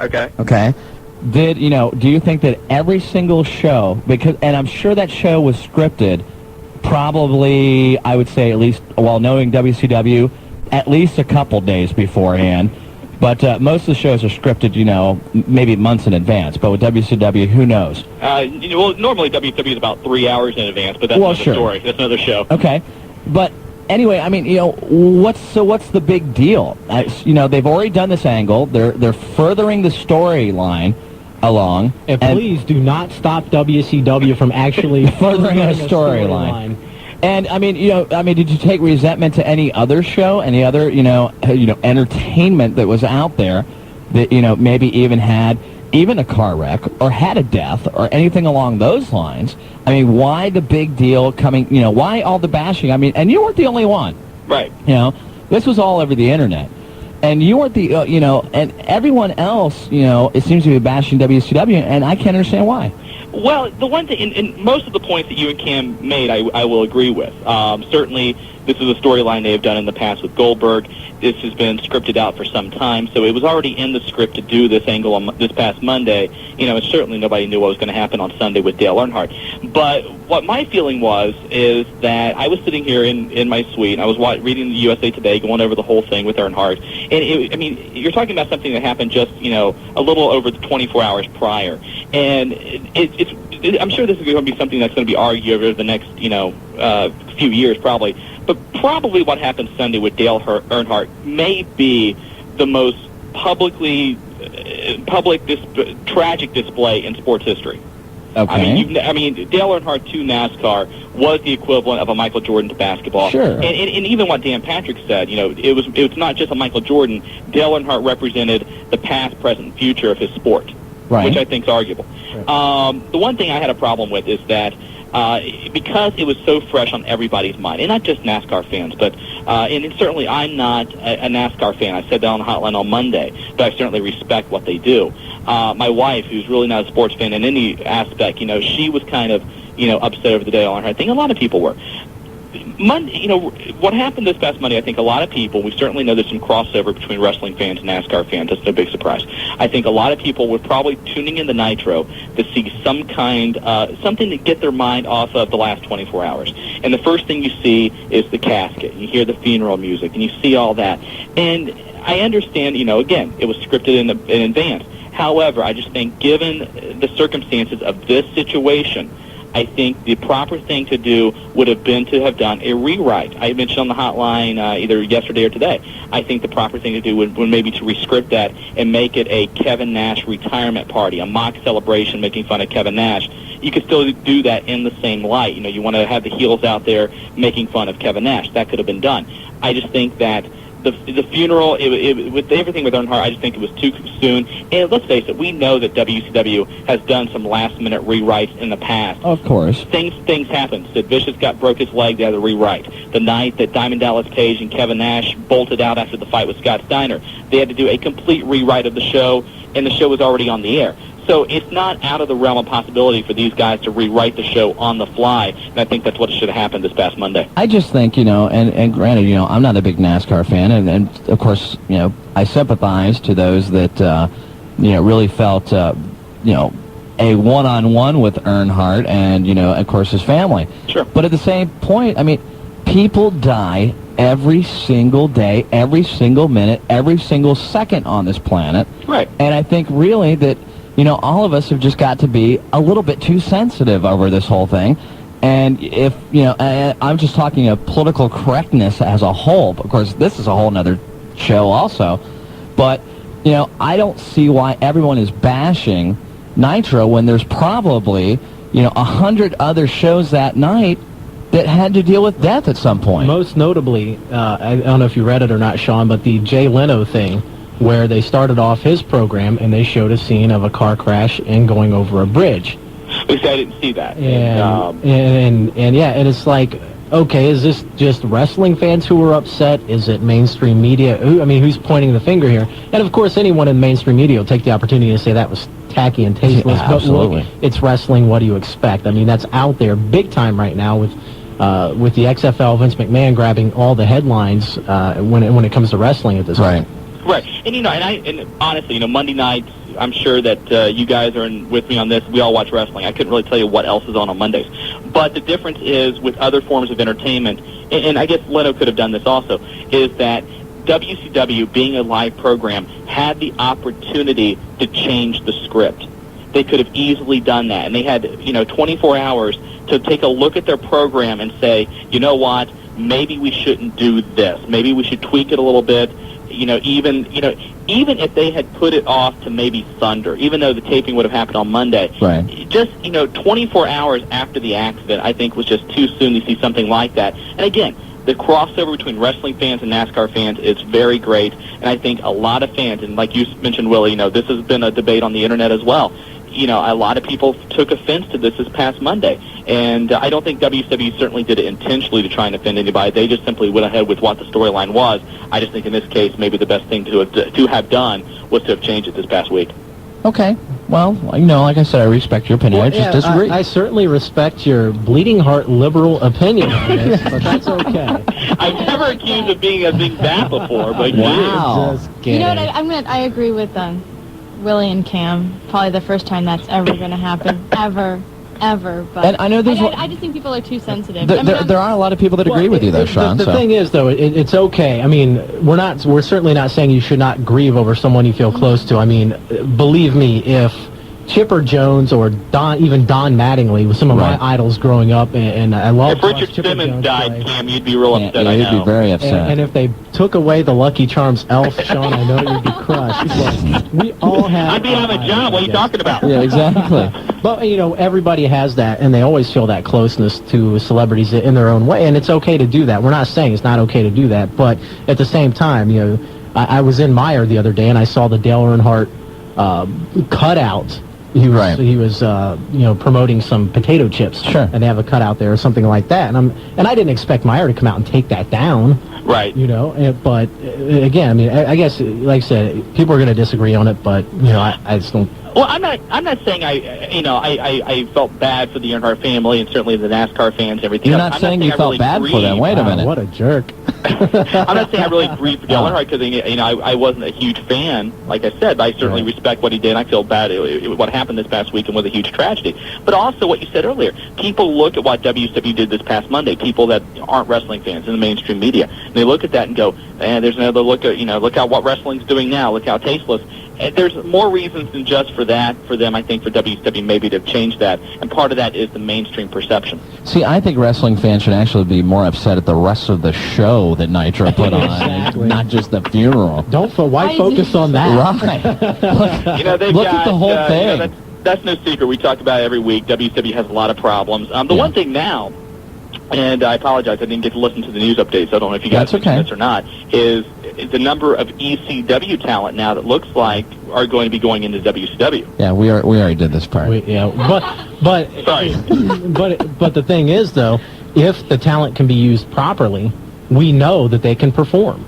Okay. Okay. Do you think that every single show, and I'm sure that show was scripted, probably, I would say at least, while knowing WCW, at least a couple days beforehand. But most of the shows are scripted, maybe months in advance. But with WCW, who knows? Well, normally WCW is about 3 hours in advance, but that's another story. That's another show. Okay. But anyway, I mean, what's the big deal? They've already done this angle. They're furthering the storyline along. And please do not stop WCW from actually furthering a storyline. And I mean, did you take resentment to any other show, any other, entertainment that was out there that, maybe even had a car wreck or had a death or anything along those lines? I mean, why the big deal coming, why all the bashing? I mean, and you weren't the only one. Right. This was all over the internet. And you weren't the, and everyone else, it seems to be bashing WCW, and I can't understand why. Well, the one thing, and most of the points that you and Cam made, I will agree with. Certainly, this is a storyline they have done in the past with Goldberg. This has been scripted out for some time, so it was already in the script to do this angle on this past Monday. And certainly nobody knew what was going to happen on Sunday with Dale Earnhardt. But what my feeling is that I was sitting here in my suite, and I was reading the USA Today, going over the whole thing with Earnhardt. And you're talking about something that happened just, a little over 24 hours prior. And I'm sure this is going to be something that's going to be argued over the next, few years probably. But probably what happened Sunday with Dale Earnhardt may be the most tragic display in sports history. Okay. Dale Earnhardt to NASCAR was the equivalent of a Michael Jordan to basketball. Sure. And even what Dan Patrick said, it was not just a Michael Jordan. Dale Earnhardt represented the past, present, and future of his sport, right, which I think is arguable. Right. The one thing I had a problem with is that because it was so fresh on everybody's mind, and not just NASCAR fans, but and certainly I'm not a NASCAR fan. I said that on the hotline on Monday, but I certainly respect what they do. My wife, who's really not a sports fan in any aspect, she was kind of, upset over the Dale Earnhardt thing. A lot of people were. Monday, what happened this past Monday, I think a lot of people, we certainly know there's some crossover between wrestling fans and NASCAR fans. That's no big surprise. I think a lot of people were probably tuning in to Nitro to see some kind, something to get their mind off of the last 24 hours. And the first thing you see is the casket. You hear the funeral music, and you see all that. And I understand, again, it was scripted in advance. However, I just think given the circumstances of this situation, I think the proper thing to do would have been to have done a rewrite. I mentioned on the hotline either yesterday or today. I think the proper thing to do would maybe to rescript that and make it a Kevin Nash retirement party, a mock celebration making fun of Kevin Nash. You could still do that in the same light. You want to have the heels out there making fun of Kevin Nash. That could have been done. I just think that the funeral, with everything with Earnhardt, I just think it was too soon. And let's face it, we know that WCW has done some last-minute rewrites in the past. Of course. Things happen. Sid Vicious broke his leg, they had to rewrite. The night that Diamond Dallas Page and Kevin Nash bolted out after the fight with Scott Steiner, they had to do a complete rewrite of the show, and the show was already on the air. So it's not out of the realm of possibility for these guys to rewrite the show on the fly, and I think that's what should have happened this past Monday. I just think, and granted, I'm not a big NASCAR fan, and of course, I sympathize to those that, really felt, a one-on-one with Earnhardt and, of course, his family. Sure. But at the same point, people die every single day, every single minute, every single second on this planet. Right. And I think really that, all of us have just got to be a little bit too sensitive over this whole thing. And if, I'm just talking of political correctness as a whole. Of course, this is a whole other show also. But, I don't see why everyone is bashing Nitro when there's probably, 100 other shows that night that had to deal with death at some point. Most notably, I don't know if you read it or not, Shawn, but the Jay Leno thing, where they started off his program and they showed a scene of a car crash and going over a bridge. At least I didn't see that. And it's like, okay, is this just wrestling fans who were upset? Is it mainstream media? Who's pointing the finger here? And of course, anyone in mainstream media will take the opportunity to say that was tacky and tasteless. Yeah, absolutely. But look, it's wrestling. What do you expect? That's out there big time right now with the XFL, Vince McMahon grabbing all the headlines when it comes to wrestling at this point. Right, and and honestly, Monday nights, I'm sure that you guys are with me on this. We all watch wrestling. I couldn't really tell you what else is on Mondays. But the difference is with other forms of entertainment, and I guess Leno could have done this also, is that WCW, being a live program, had the opportunity to change the script. They could have easily done that, and they had 24 hours to take a look at their program and say, you know what, maybe we shouldn't do this. Maybe we should tweak it a little bit. Even if they had put it off to maybe Thunder, even though the taping would have happened on Monday, right. Just 24 hours after the accident, I think was just too soon to see something like that. And again, the crossover between wrestling fans and NASCAR fans is very great, and I think a lot of fans, and like you mentioned, Willie, this has been a debate on the internet as well. A lot of people took offense to this past Monday, and I don't think WCW certainly did it intentionally to try and offend anybody. They just simply went ahead with what the storyline was. I just think in this case, maybe the best thing to have done was to have changed it this past week. Okay. Well, like I said, I respect your opinion. I just disagree. I certainly respect your bleeding heart liberal opinion on this, but that's okay. I've never accused of being bad before, but wow. You know what? I agree with Willie and Cam. Probably the first time that's ever going to happen, ever. But and I know there's. I just think people are too sensitive. There are a a lot of people that agree with you, though, Shawn. The thing is, though, it's okay. I mean, we're certainly not saying you should not grieve over someone you feel close to. I mean, believe me, if Chipper Jones or even Don Mattingly was some of my idols growing up, and I love. If Richard Simmons died, Cam, you'd be real upset. Yeah, you'd be very upset. And if they took away the Lucky Charms elf, Shawn, I know you'd be crushed. But we all have. I'd be having a job. What are you talking about? Yeah, exactly. But everybody has that, and they always feel that closeness to celebrities in their own way, and it's okay to do that. We're not saying it's not okay to do that, but at the same time, I was in Meyer the other day, and I saw the Dale Earnhardt cutout. He was promoting some potato chips, sure, and they have a cutout there or something like that, and I didn't expect Meyer to come out and take that down, right? But again, I mean, I guess, like I said, people are going to disagree on it, but I just don't. Well, I'm not saying I felt bad for the Earnhardt family and certainly the NASCAR fans and everything. You're not saying you felt bad for them. Wait a minute. What a jerk. I'm not saying I really grieved for Dale Earnhardt because I wasn't a huge fan, like I said, but I certainly respect what he did. I feel bad. What happened this past weekend was a huge tragedy. But also what you said earlier, people look at what WCW did this past Monday, people that aren't wrestling fans in the mainstream media, and they look at that and go, there's another look at, look at what wrestling's doing now, look how tasteless. And there's more reasons than just for that, for them, I think, for WCW maybe to change that. And part of that is the mainstream perception. See, I think wrestling fans should actually be more upset at the rest of the show that Nitro put on, exactly. Not just the funeral. Why focus on that? Right. Look at the whole thing. That's no secret. We talk about it every week. WCW has a lot of problems. The one thing now, and I apologize, I didn't get to listen to the news updates. I don't know if you guys mentioned this or not, is the number of ECW talent now that looks like are going to be going into WCW. Yeah, we already did this part. But sorry. but the thing is, though, if the talent can be used properly, we know that they can perform.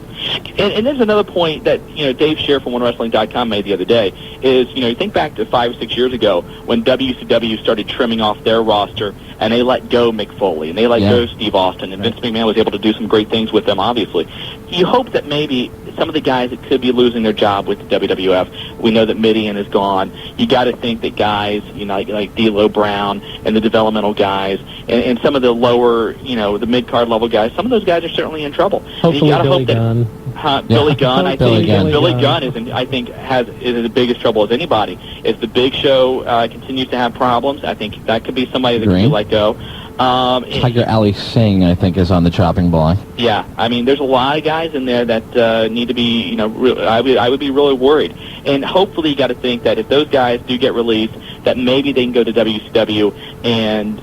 And there's another point that Dave Scheer from OneWrestling.com made the other day is you think back to 5 or 6 years ago when WCW started trimming off their roster and they let go Mick Foley and they let go Steve Austin and Vince McMahon was able to do some great things with them. Obviously, you hope that maybe some of the guys that could be losing their job with the WWF, we know that Midian is gone. You got to think that guys like D'Lo Brown and the developmental guys and some of the lower the mid card level guys, some of those guys are certainly in trouble. Hopefully, Billy Gunn. Billy Gunn, I think. Billy Gunn is in the biggest trouble as anybody. If the Big Show continues to have problems, I think that could be somebody that could be let go. Tiger Ali Singh, I think, is on the chopping block. Yeah, I mean, there's a lot of guys in there that need to be, I would be really worried. And hopefully you got to think that if those guys do get released, that maybe they can go to WCW and,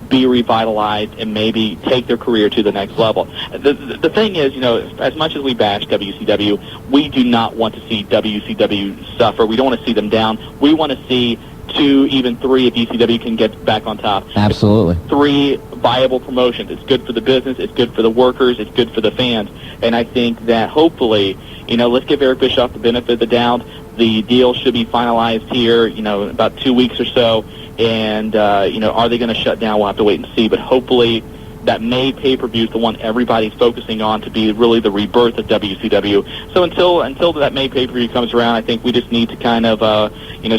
be revitalized and maybe take their career to the next level. The thing is, as much as we bash WCW, we do not want to see WCW suffer. We don't want to see them down. We want to see 2, even 3 if ECW can get back on top. Absolutely. 3 viable promotions. It's good for the business. It's good for the workers. It's good for the fans. And I think that hopefully, let's give Eric Bischoff the benefit of the doubt. The deal should be finalized here, in about 2 weeks or so. And, are they going to shut down? We'll have to wait and see. But hopefully that May pay-per-view is the one everybody's focusing on to be really the rebirth of WCW. So until that May pay-per-view comes around, I think we just need to kind of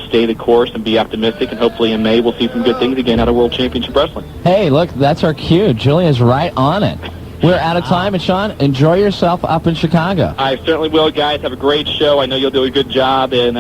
stay the course and be optimistic, and hopefully in May we'll see some good things again out of World Championship Wrestling. Hey, look, that's our cue. Julia's right on it. We're out of time, and Shawn, enjoy yourself up in Chicago. I certainly will, guys. Have a great show. I know you'll do a good job, and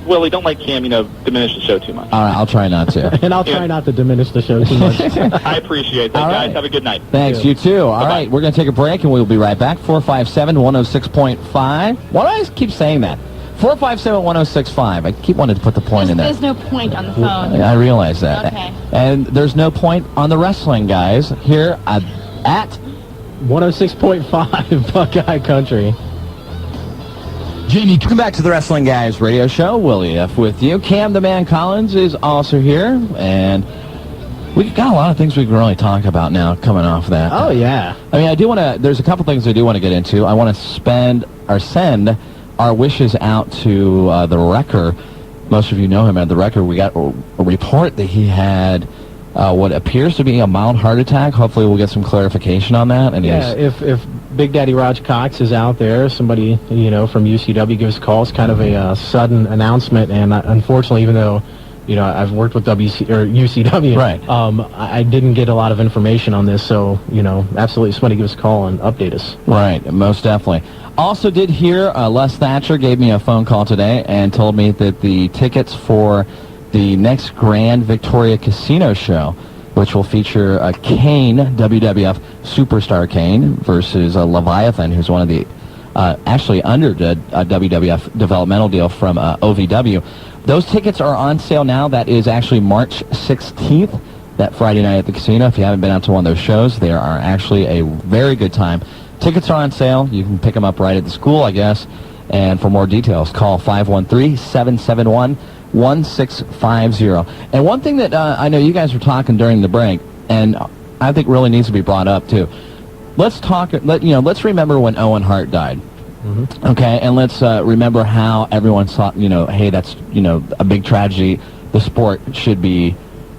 Willie, don't let Cam, diminish the show too much. All right, I'll try not to. And I'll try not to diminish the show too much. I appreciate that, guys. Have a good night. Thanks, you too. All right, we're going to take a break, and we'll be right back. 457-106.5. Why do I keep saying that? 457-106.5. I keep wanting to put the point in there. There's no point on the phone. I realize that. Okay. And there's no point on the wrestling, guys, here at 106.5 Buckeye Country. Jamie, come back to the Wrestling Guys radio show. Willie F. with you. Cam the Man Collins is also here, and we've got a lot of things we can really talk about now coming off that. Oh, yeah. I mean, there's a couple things I do want to get into. I want to send our wishes out to the Wrecker. Most of you know him at the Wrecker. We got a report that he had what appears to be a mild heart attack. Hopefully we'll get some clarification on that. And yeah, if Big Daddy Raj Cox is out there, somebody, from UCW gives a call. It's kind of a sudden announcement, and unfortunately, even though, I've worked with UCW, right. I didn't get a lot of information on this, so, absolutely somebody give us a call and update us. Right, most definitely. Also did hear Les Thatcher gave me a phone call today and told me that the tickets for the next Grand Victoria Casino show, which will feature Kane, WWF Superstar Kane, versus Leviathan, who's one of the, actually under the WWF developmental deal from OVW. Those tickets are on sale now. That is actually March 16th, that Friday night at the casino. If you haven't been out to one of those shows, they are actually a very good time. Tickets are on sale. You can pick them up right at the school, I guess. And for more details, call 513-771-1650. And one thing that I know you guys were talking during the break, and I think really needs to be brought up too. Let's remember when Owen Hart died. Mm-hmm. Okay, and let's remember how everyone thought, hey, that's a big tragedy. The sport should be,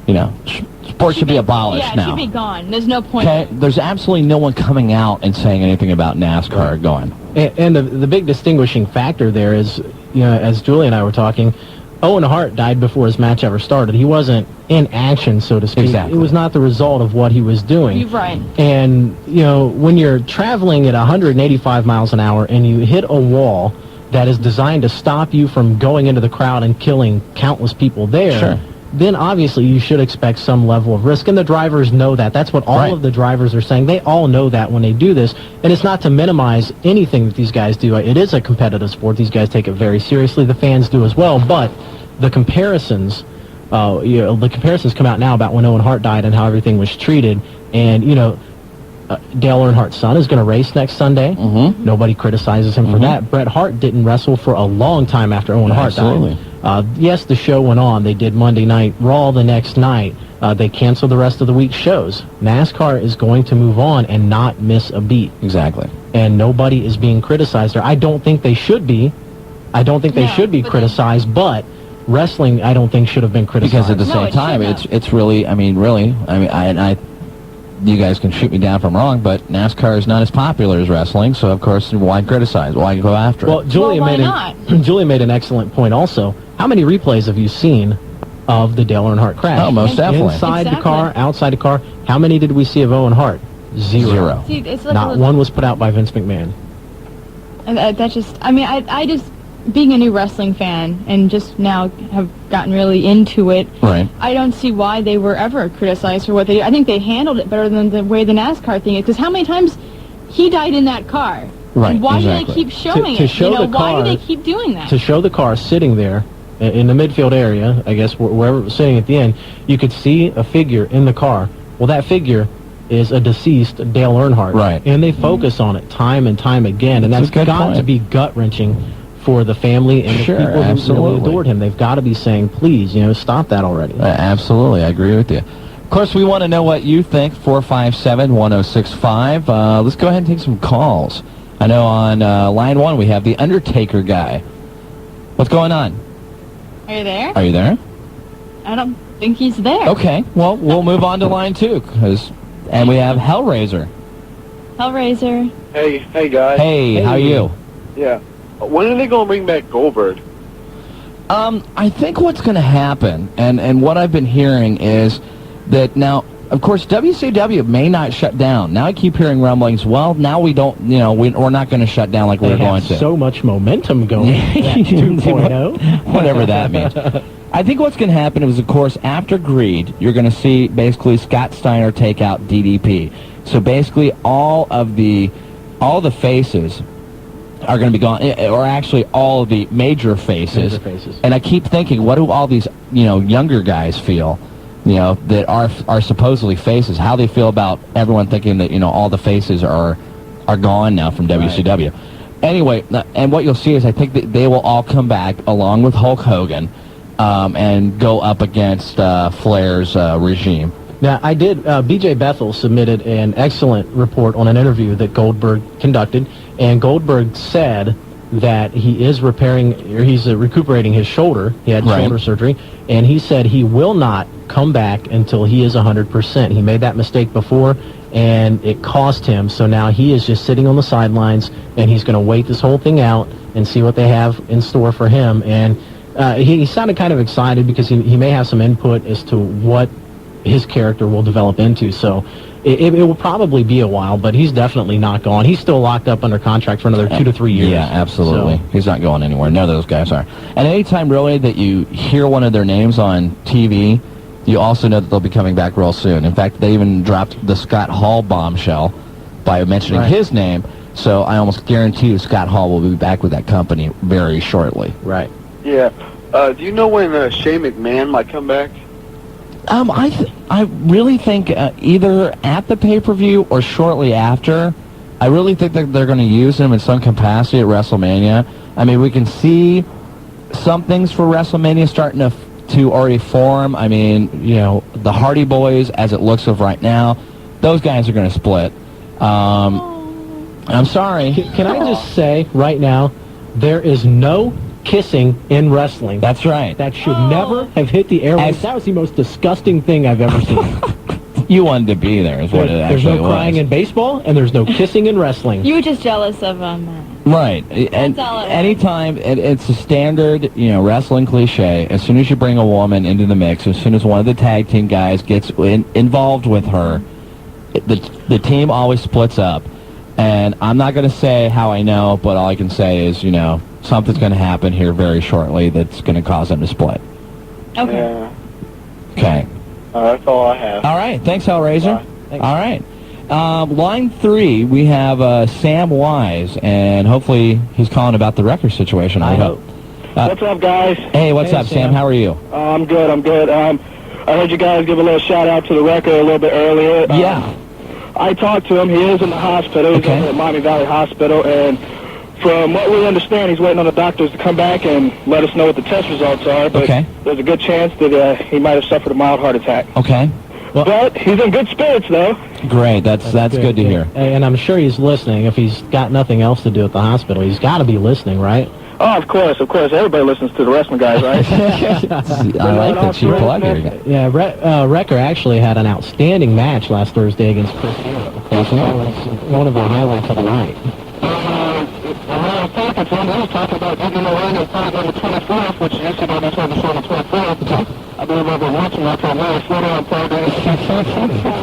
sport should be abolished now. Yeah, it should be gone. There's no point. Okay, there's absolutely no one coming out and saying anything about NASCAR going. And the big distinguishing factor there is, as Julie and I were talking, Owen Hart died before his match ever started. He wasn't in action, so to speak. Exactly. It was not the result of what he was doing. You're right. And, when you're traveling at 185 miles an hour and you hit a wall that is designed to stop you from going into the crowd and killing countless people there, sure, then obviously you should expect some level of risk. And the drivers know that. That's what all of the drivers are saying. They all know that when they do this. And it's not to minimize anything that these guys do. It is a competitive sport. These guys take it very seriously. The fans do as well. But the comparisons, the comparisons come out now about when Owen Hart died and how everything was treated. And, Dale Earnhardt's son is going to race next Sunday. Mm-hmm. Nobody criticizes him for that. Bret Hart didn't wrestle for a long time after Owen Hart died. Yes, the show went on. They did Monday Night Raw the next night. They canceled the rest of the week's shows. NASCAR is going to move on and not miss a beat. Exactly. And nobody is being criticized there. I don't think they should be. I don't think they should be criticized, but wrestling, I don't think should have been criticized. Because at the same time, it's really, you guys can shoot me down if I'm wrong, but NASCAR is not as popular as wrestling, so of course, why criticize? Why go after it? Well, Julia made an excellent point also. How many replays have you seen of the Dale Earnhardt crash? Oh, most definitely. Inside the car, outside the car. How many did we see of Owen Hart? Zero. See, it's like not one was put out by Vince McMahon. I just, being a new wrestling fan and just now have gotten really into it, right, I don't see why they were ever criticized for what they did. I think they handled it better than the way the NASCAR thing is, because how many times he died in that car? Right, and why exactly. do they keep showing to it? Show the car, why do they keep doing that? To show the car sitting there in the midfield area, I guess, wherever it was sitting at the end, you could see a figure in the car. Well, that figure is a deceased Dale Earnhardt. Right. And they focus on it time and time again, and that's got to be gut-wrenching for the family and the people who really adored him. They've got to be saying, please, stop that already. Absolutely, I agree with you. Of course, we want to know what you think, 457-1065. Let's go ahead and take some calls. I know on line one we have the Undertaker guy. What's going on? Are you there? Are you there? I don't think he's there. Okay, well, we'll move on to line two, because And we have Hellraiser. Hellraiser. Hey guys. Hey, how are you? Yeah. When are they going to bring back Goldberg? I think what's going to happen, and what I've been hearing is that now, of course, WCW may not shut down. Now I keep hearing rumblings, well, now we don't, we're not going to shut down like we're going to. So much momentum going. 2.0. Whatever that means. I think what's going to happen is, of course, after Greed, you're going to see basically Scott Steiner take out DDP. So basically all the faces are going to be gone, or actually all of the major faces. And I keep thinking, what do all these younger guys feel, that are supposedly faces? How they feel about everyone thinking that all the faces are gone now from WCW. Right. Anyway, and what you'll see is I think that they will all come back along with Hulk Hogan, and go up against Flair's regime. Now, I did, B.J. Bethel submitted an excellent report on an interview that Goldberg conducted, and Goldberg said that he is he's recuperating his shoulder. He had shoulder surgery, and he said he will not come back until he is 100%. He made that mistake before, and it cost him, so now he is just sitting on the sidelines, and he's going to wait this whole thing out and see what they have in store for him. And he sounded kind of excited because he may have some input as to what his character will develop into. So it will probably be a while, but he's definitely not gone. He's still locked up under contract for another 2 to 3 years. Yeah, absolutely. So He's not going anywhere. None of those guys are. And anytime, really, that you hear one of their names on TV, you also know that they'll be coming back real soon. In fact, they even dropped the Scott Hall bombshell by mentioning his name. So I almost guarantee you Scott Hall will be back with that company very shortly. Right. Yeah. Do you know when Shane McMahon might come back? I really think either at the pay-per-view or shortly after. I really think that they're going to use him in some capacity at WrestleMania. I mean, we can see some things for WrestleMania starting to already form. I mean, the Hardy Boys, as it looks of right now, those guys are going to split. I'm sorry. Can I just say right now, there is no kissing in wrestling. That's right. That should never have hit the airwaves. That was the most disgusting thing I've ever seen. You wanted to be there, is what it actually was. There's no crying in baseball, and there's no kissing in wrestling. You were just jealous of right. And anytime, it's a standard, wrestling cliche. As soon as you bring a woman into the mix, as soon as one of the tag team guys gets involved with her, the team always splits up. And I'm not going to say how I know, but all I can say is, something's going to happen here very shortly that's going to cause them to split. Okay. Yeah. Okay. That's all I have. All right. Thanks, Hellraiser. Thanks. All right. Line 3, we have Sam Wise, and hopefully he's calling about the record situation, I hope. What's up, guys? Hey, what's up, Sam? How are you? I'm good. I heard you guys give a little shout-out to the record a little bit earlier. Yeah. I talked to him. He is in the hospital. He's over at Miami Valley Hospital, and from what we understand, he's waiting on the doctors to come back and let us know what the test results are. But there's a good chance that he might have suffered a mild heart attack. Okay. Well, but he's in good spirits, though. Great. That's good to hear. And I'm sure he's listening. If he's got nothing else to do at the hospital, he's got to be listening, right? Oh, of course. Everybody listens to the wrestling guys, right? I like that you plug here. Yeah, Wrecker actually had an outstanding match last Thursday against Chris Hero. One of the highlights of the night. I was talking about Dayton Ohio probably on the 24th, which used to be on the 24th. I believe I've been watching that for a while.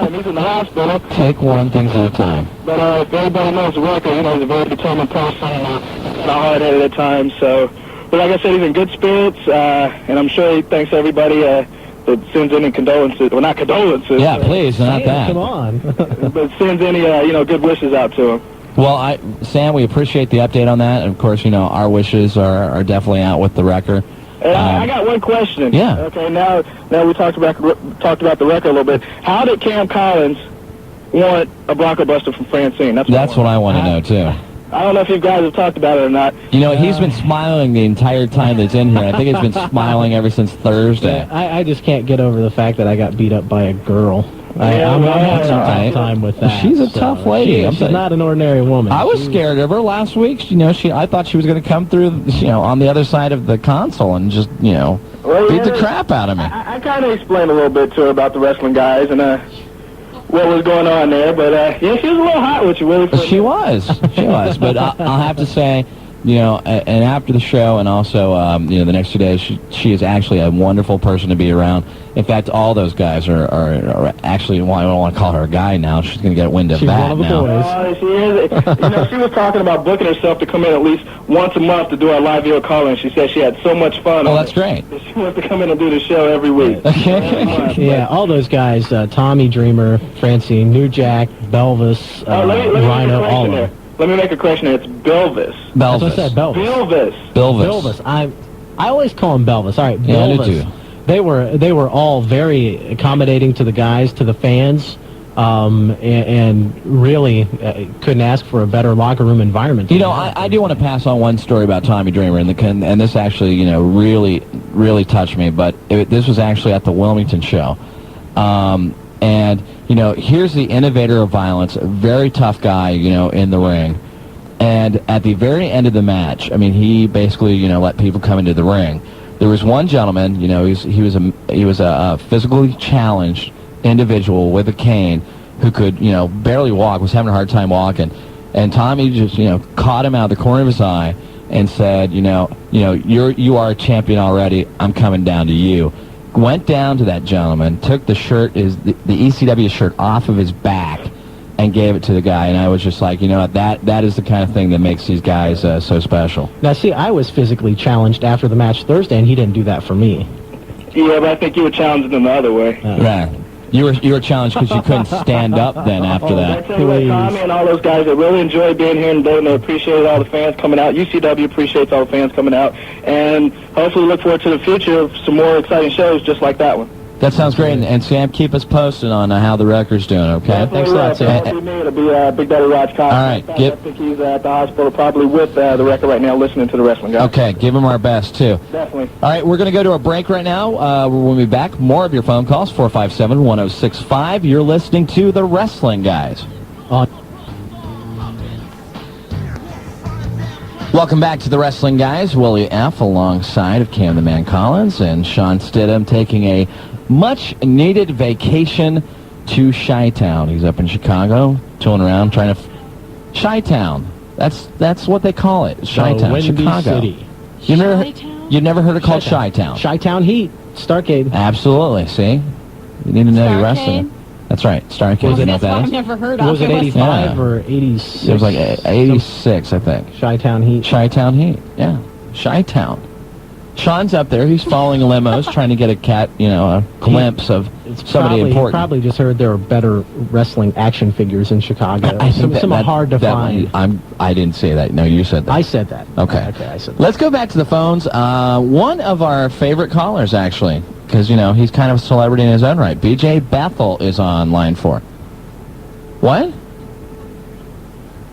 And he's in the hospital. Take one thing at a time. But if everybody knows the Wrecker, he's a very determined person and a hard-headed at times. So, but like I said, he's in good spirits, and I'm sure he thanks everybody that sends any condolences. Well, not condolences. Yeah, please, not that. Come on. But sends any good wishes out to him. Well, Sam, we appreciate the update on that. And of course, our wishes are definitely out with the Wrecker. I got one question. Yeah. Okay. Now we talked about the Wrecker a little bit. How did Cam Collins want a Bronco Buster from Francine? That's what I want to know too. I don't know if you guys have talked about it or not. He's been smiling the entire time that's in here. I think he's been smiling ever since Thursday. I just can't get over the fact that I got beat up by a girl. I'm having some tough time with that. She's a tough lady. She's not an ordinary woman. I was scared of her last week. I thought she was going to come through, on the other side of the console and just, beat the crap out of me. I kind of explained a little bit to her about the wrestling guys, and what was going on there. But, yeah, she was a little hot with you, Willie. She was. But I'll have to say, and after the show and also, the next 2 days, she is actually a wonderful person to be around. In fact, all those guys are actually, well, I don't want to call her a guy now. She's going to get wind of that now. She is. She was talking about booking herself to come in at least once a month to do our live video call-in. She said she had so much fun. Oh, that's great. She wants to come in and do the show every week. Yeah, all those guys, Tommy Dreamer, Francine, New Jack, Belvis, Rhino, all of them. Let me make a correction here. It's Belvis. That's what I said, Belvis. Belvis. I always call him Belvis. All right, Belvis. Yeah, I do too. They were all very accommodating to the guys, to the fans, and really couldn't ask for a better locker room environment. I do want to pass on one story about Tommy Dreamer, and this actually, really touched me. But this was actually at the Wilmington show, and here's the innovator of violence, a very tough guy, in the ring. And at the very end of the match, I mean, he basically, let people come into the ring. There was one gentleman, he was a physically challenged individual with a cane who could, barely walk, was having a hard time walking. And Tommy just, caught him out of the corner of his eye and said, you are a champion already. I'm coming down to you. Went down to that gentleman, took the shirt, the ECW shirt off of his back, and gave it to the guy. And I was just like, that is the kind of thing that makes these guys so special. Now, see, I was physically challenged after the match Thursday, and he didn't do that for me. Yeah, but I think you were challenged in the other way. Right. You were challenged because you couldn't stand up then after that. Tommy and all those guys that really enjoyed being here in Dayton. They appreciated all the fans coming out. UCW appreciates all the fans coming out. And hopefully look forward to the future of some more exciting shows just like that one. That sounds great. And Sam, keep us posted on how the record's doing, okay? Thanks a lot, Sam. It'll be Big Daddy Rod's concert. All right. I think he's at the hospital probably with the record right now listening to the wrestling guys. Okay, give him our best, too. Definitely. All right, we're going to go to a break right now. We'll be back. More of your phone calls, 457-1065. You're listening to The Wrestling Guys. Welcome back to The Wrestling Guys. Willie F. alongside of Cam the Man Collins and Shawn Stidham taking a much-needed vacation to Chi-Town. He's up in Chicago, tooling around, trying to... Chi-Town. That's what they call it. Chi-Town, Chicago. City. You've never heard it called Chi-Town? Chi-Town Heat. Starcade. Absolutely, see? You need to know your wrestling. That's right, Starcade. That's what I've never heard of. Was it 85 or 86? It was like 86, I think. Chi-Town Heat. Chi-Town Heat, yeah. Chi-Town. Sean's up there. He's following limos, trying to get a glimpse of somebody important. He probably just heard there are better wrestling action figures in Chicago. Some hard to find. I didn't say that. No, you said that. I said that. Okay. Okay, I said that. Let's go back to the phones. One of our favorite callers, actually, because, he's kind of a celebrity in his own right. BJ Bethel is on line 4. What?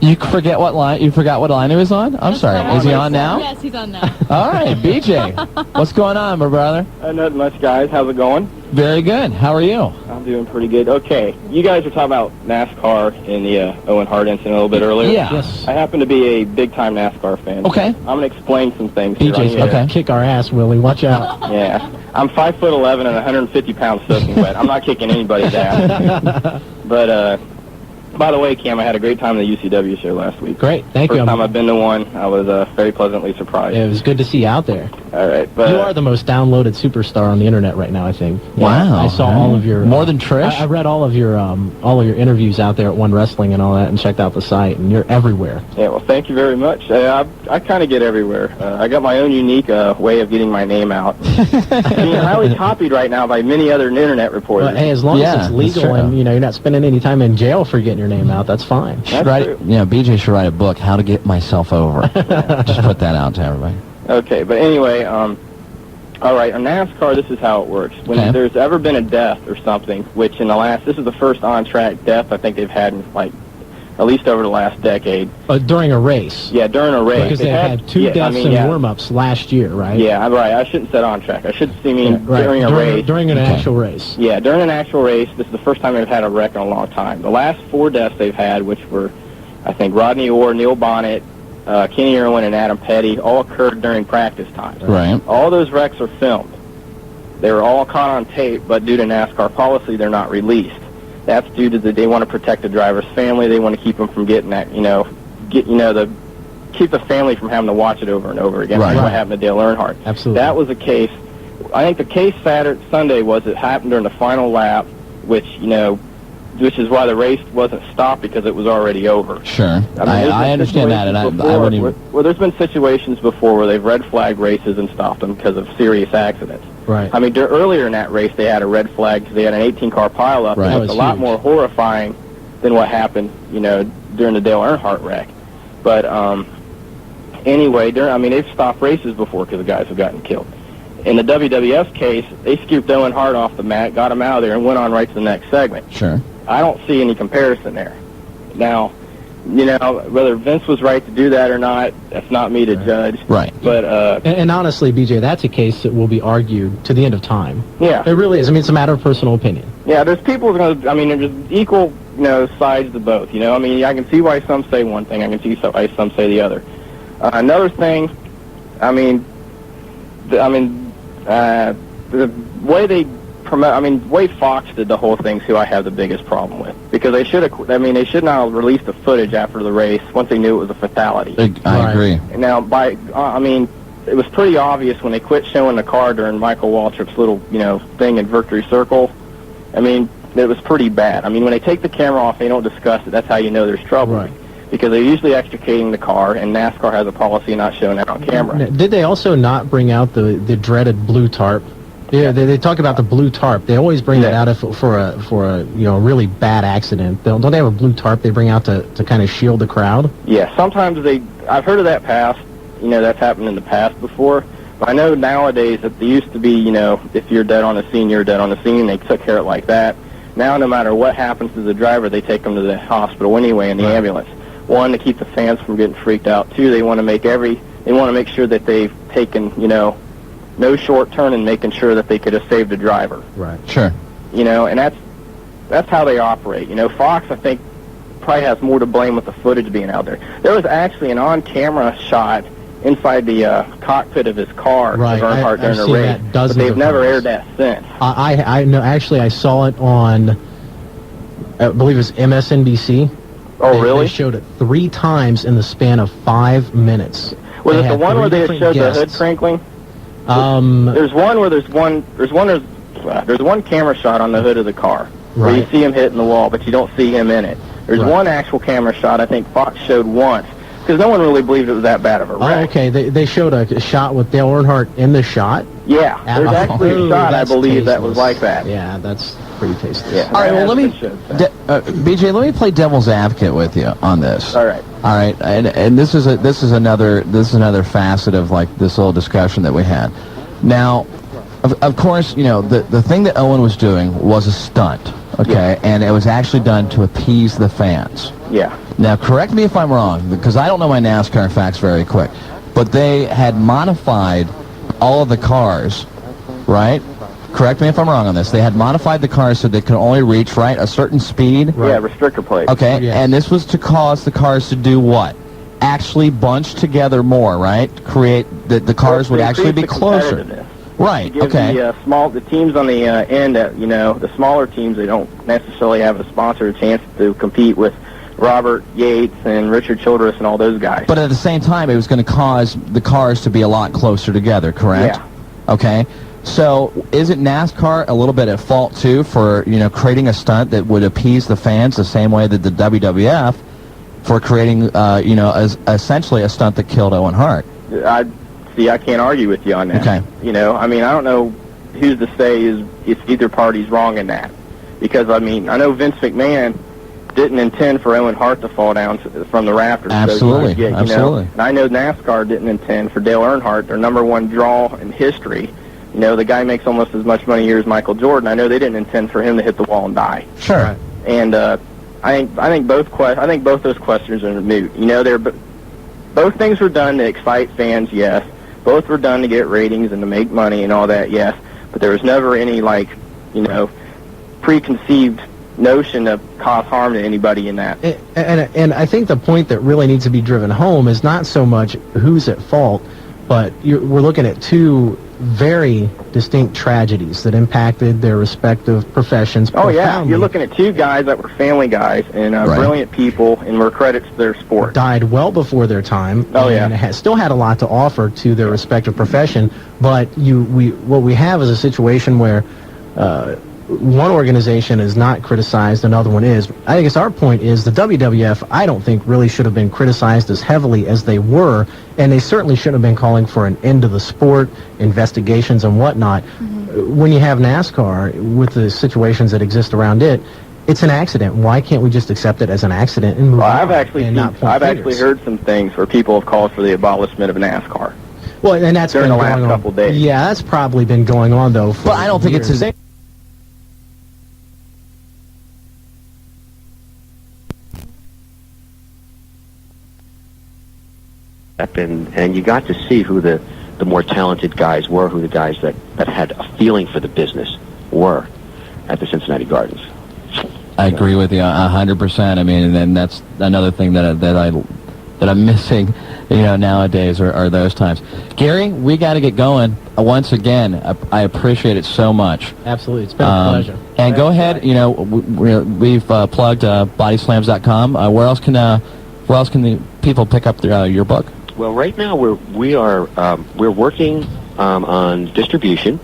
You forgot what line he was on? I'm sorry. Is he on now? Yes, he's on now. All right, BJ. What's going on, my brother? Not much, guys. How's it going? Very good. How are you? I'm doing pretty good. Okay, you guys were talking about NASCAR in the Owen Hart incident a little bit earlier. Yeah. Yes. I happen to be a big-time NASCAR fan. Okay. I'm going to explain some things. BJ's going to kick our ass, Willie. Watch out. Yeah. I'm 5'11" and 150 pounds soaking wet. I'm not kicking anybody down. But, by the way, Cam, I had a great time at the UCW show last week. Great, thank you. First time I've been to one. I was very pleasantly surprised. It was good to see you out there. All right, but you are the most downloaded superstar on the internet right now, I think. Wow. I saw all of your more than Trish. I read all of your interviews out there at One Wrestling and all that, and checked out the site, and you're everywhere. Yeah, well, thank you very much. I kind of get everywhere. I got my own unique way of getting my name out. Being highly copied right now by many other internet reporters. Well, hey, as long as it's legal and you're not spending any time in jail for getting your name out, that's fine. BJ should write a book, How to Get Myself Over. Just put that out to everybody. Okay, but anyway, all right, on NASCAR, this is how it works. When there's ever been a death or something, which this is the first on-track death I think they've had in, at least over the last decade. During a race? Yeah, during a race. Because they had two deaths in warm-ups last year, right? Yeah, I'm right. I shouldn't say on track. I should mean during a race. During an actual race. Yeah, during an actual race. This is the first time they've had a wreck in a long time. The last 4 deaths they've had, which were, I think, Rodney Orr, Neil Bonnet, Kenny Irwin, and Adam Petty, all occurred during practice time. Right. All those wrecks are filmed. They were all caught on tape, but due to NASCAR policy, they're not released. that's due to they want to protect the driver's family. They want to keep them from getting that, keep the family from having to watch it over and over again. Right. Like what happened to Dale Earnhardt. Absolutely. That was a case. I think the case Sunday was it happened during the final lap, which is why the race wasn't stopped because it was already over. Sure. I understand that, and I wouldn't even... Well, there's been situations before where they've red flag races and stopped them because of serious accidents. Right. I mean, earlier in that race, they had a red flag because they had an 18-car pileup. Right. It was a lot more horrifying than what happened, during the Dale Earnhardt wreck. But anyway, they've stopped races before because the guys have gotten killed. In the WWF case, they scooped Owen Hart off the mat, got him out of there, and went on right to the next segment. Sure. I don't see any comparison there. Now, whether Vince was right to do that or not, that's not me to judge. Right. But and honestly, BJ, that's a case that will be argued to the end of time. Yeah. It really is. I mean, it's a matter of personal opinion. Yeah, there's people there's equal, sides to both. I can see why some say one thing. I can see why some say the other. Another thing, the way they promote, the way Fox did the whole thing is who I have the biggest problem with. Because they should not have released the footage after the race once they knew it was a fatality. I agree. And now, it was pretty obvious when they quit showing the car during Michael Waltrip's little, thing in Victory Circle. It was pretty bad. When they take the camera off, they don't discuss it. That's how you know there's trouble. Right. Because they're usually extricating the car, and NASCAR has a policy of not showing that on camera. Did they also not bring out the dreaded blue tarp? Yeah, they talk about the blue tarp. They always bring that out for a really bad accident. Don't they have a blue tarp they bring out to kind of shield the crowd? Yeah, sometimes I've heard of that past. That's happened in the past before. But I know nowadays that there used to be, if you're dead on the scene, you're dead on the scene. They took care of it like that. Now, no matter what happens to the driver, they take them to the hospital anyway in the ambulance. One, to keep the fans from getting freaked out. Two, they want to make sure that they've taken, no short turn and making sure that they could have saved the driver. Right. Sure. And that's how they operate. Fox, I think, probably has more to blame with the footage being out there. There was actually an on-camera shot inside the cockpit of his car of Earnhardt during the race, but they've never aired that since. I know. Actually, I saw it on, I believe it was MSNBC. Oh, really? They showed it 3 times in the span of 5 minutes. Was it the one where they showed the hood crinkling? There's one camera shot on the hood of the car where you see him hitting the wall, but you don't see him in it. There's one actual camera shot I think Fox showed once, because no one really believed it was that bad of a wreck. Oh, okay. They showed a shot with Dale Earnhart in the shot? Yeah. There's actually a shot, I believe, that was like that. Yeah, that's pretty tasteless. Yeah. All right, well, BJ, let me play devil's advocate with you on this. All right. And this is another facet of this little discussion that we had. Now, of course, the thing that Owen was doing was a stunt, okay, and it was actually done to appease the fans. Yeah. Now, correct me if I'm wrong, because I don't know my NASCAR facts very quick, but they had modified all of the cars, right? Correct me if I'm wrong on this. They had modified the cars so they could only reach, a certain speed? Right. Yeah, restrictor plate. Okay, and this was to cause the cars to do what? Actually bunch together more, right? Create the cars would actually be closer. Right, okay. The teams on the end, the smaller teams, they don't necessarily have a sponsor a chance to compete with Robert Yates and Richard Childress and all those guys. But at the same time, it was going to cause the cars to be a lot closer together, correct? Yeah. Okay. So isn't NASCAR a little bit at fault, too, for, creating a stunt that would appease the fans the same way that the WWF for creating, essentially a stunt that killed Owen Hart? I can't argue with you on that. Okay. I don't know who's to say if either party's wrong in that. Because, I know Vince McMahon didn't intend for Owen Hart to fall down from the rafters. Absolutely. So Absolutely. And I know NASCAR didn't intend for Dale Earnhardt, their number one draw in history. The guy makes almost as much money a year as Michael Jordan. I know they didn't intend for him to hit the wall and die. Sure. Right. And I think both those questions are moot. Both things were done to excite fans, yes. Both were done to get ratings and to make money and all that, yes. But there was never any preconceived notion of cause harm to anybody in that. And I think the point that really needs to be driven home is not so much who's at fault, but we're looking at two very distinct tragedies that impacted their respective professions profoundly. Oh, yeah. You're looking at two guys that were family guys and brilliant people and were credits to their sport. Died well before their time. Oh, yeah. And still had a lot to offer to their respective profession. But what we have is a situation where one organization is not criticized, another one is. I guess our point is the WWF, I don't think, really should have been criticized as heavily as they were, and they certainly shouldn't have been calling for an end to the sport, investigations and whatnot. When you have NASCAR, with the situations that exist around it, it's an accident. Why can't we just accept it as an accident and move on? I've actually heard some things where people have called for the abolishment of NASCAR. Well, and that's during been the last going on. couple days. Yeah, that's probably been going on, though. Well, I don't think it's as... And you got to see who the more talented guys were, who the guys that had a feeling for the business were at the Cincinnati Gardens. I agree with you 100%. I mean, and that's another thing that I'm missing, nowadays are those times. Gary, we got to get going. Once again, I appreciate it so much. Absolutely, it's been a pleasure. And go ahead, we've plugged bodyslams.com. Where else can the people pick up your book? Well, right now we're working on distribution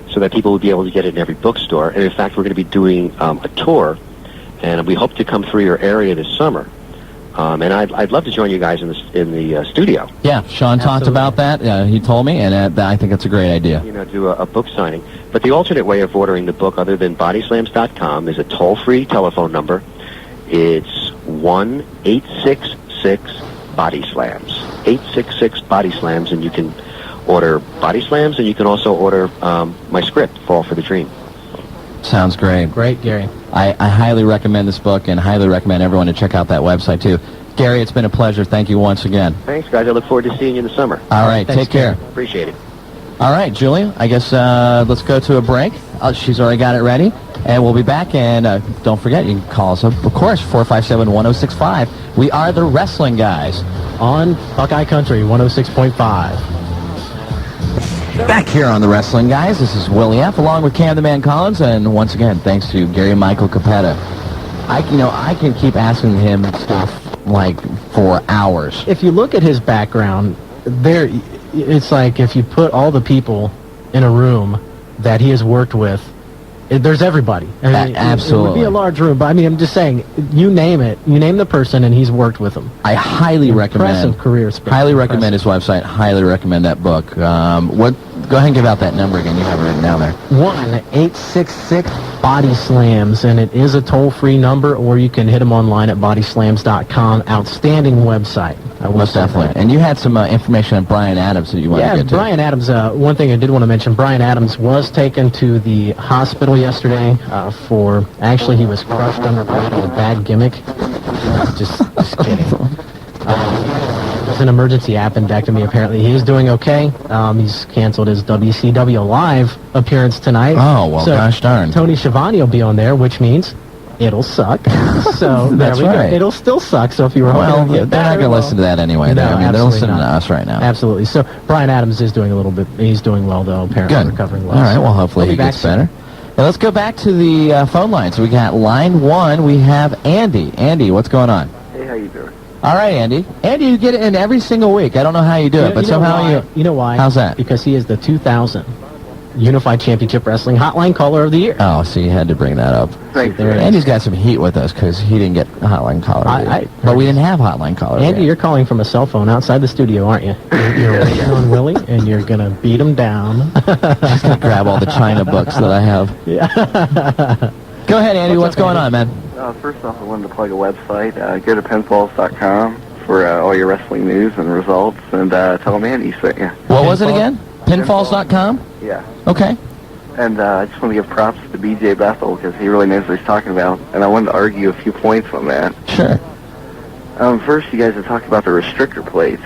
so that people will be able to get it in every bookstore. And in fact, we're going to be doing a tour, and we hope to come through your area this summer. And I'd love to join you guys in the studio. Yeah, Shawn talked about that. He told me, and I think it's a great idea. Do a book signing. But the alternate way of ordering the book, other than bodyslams.com, is a toll-free telephone number. It's 1-866-BODY-SLAMS. 866-BODY-SLAMS, and you can order Body Slams, and you can also order my script, Fall for the Dream. Sounds great. Great, Gary. I highly recommend this book and highly recommend everyone to check out that website, too. Gary, it's been a pleasure. Thank you once again. Thanks, guys. I look forward to seeing you in the summer. All right, Thanks, take care. Gary. Appreciate it. All right, Julia, I guess let's go to a break. She's already got it ready, and we'll be back. And don't forget, you can call us, of course, 457-1065. We are the Wrestling Guys on Buckeye Country 106.5. Back here on the Wrestling Guys, this is Willie F. along with Cam the Man Collins, and once again, thanks to Gary Michael Capetta. I can keep asking him stuff like for hours. If you look at his background, it's like if you put all the people in a room that he has worked with, there's everybody. I mean, absolutely. It would be a large room, but I mean, I'm just saying, you name it, you name the person, and he's worked with them. I highly recommend. Impressive career span. Highly recommend his website. Highly recommend that book. Go ahead and give out that number again. You have it written down there. 1-866-BODY-SLAMS, and it is a toll-free number, or you can hit him online at bodyslams.com. Outstanding website. Most definitely. And you had some information on Brian Adams that you wanted to get to. Brian Adams, one thing I did want to mention, Brian Adams was taken to the hospital yesterday actually he was crushed under a bad gimmick. Just kidding. It was an emergency appendectomy, apparently. He is doing okay. He's canceled his WCW Live appearance tonight. Oh, well, gosh darn. Tony Schiavone will be on there, which means it'll suck. So there we go. It'll still suck. So if you were they're not going to listen to that anyway. No, they're listening to us right now. Absolutely. So Brian Adams is doing a little bit. He's doing well, though, apparently. Good. Recovering well. All right, well, hopefully he gets better. Now, let's go back to the phone line. So we got line one. We have Andy. Andy, what's going on? Hey, how you doing? All right, Andy. Andy, you get it in every single week. I don't know how you do it, but somehow you know why? How's that? Because he is the 2000 Unified Championship Wrestling Hotline Caller of the Year. Oh, so you had to bring that up. Thanks. Andy's got some heat with us because he didn't get Hotline Caller of the Year. But we didn't have Hotline Caller. Andy, you're calling from a cell phone outside the studio, aren't you? You're waiting on Willie, and you're going to beat him down. Just going to grab all the China books that I have. Yeah. Go ahead, Andy. What's going on, man? First off, I wanted to plug a website. Go to pinfalls.com for all your wrestling news and results, and tell them Andy sent you. What was it again? Pinfalls.com? Yeah. Okay. And I just want to give props to BJ Bethel because he really knows what he's talking about, and I wanted to argue a few points on that. Sure. First, you guys have talked about the restrictor plates.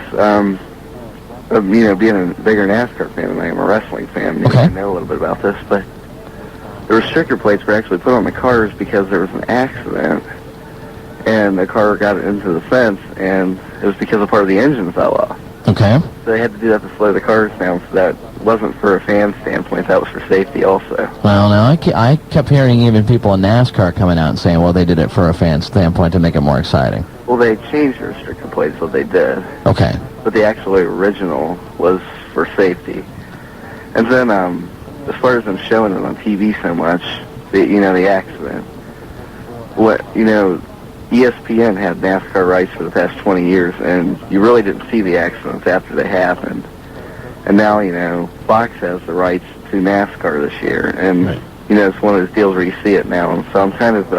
Being a bigger NASCAR fan than I am a wrestling fan, I know a little bit about this, but the restrictor plates were actually put on the cars because there was an accident, and the car got into the fence, and it was because a part of the engine fell off. Okay. So they had to do that to slow the cars down, so that wasn't for a fan standpoint, that was for safety also. Well, no, I kept hearing even people in NASCAR coming out and saying, well, they did it for a fan standpoint to make it more exciting. Well, they changed the restrictor plates, what they did. Okay. But the actual original was for safety. And then, as far as them showing it on TV so much, the accident, ESPN had NASCAR rights for the past 20 years, and you really didn't see the accidents after they happened. And now, Fox has the rights to NASCAR this year, and, right. It's one of those deals where you see it now, and so I'm kind of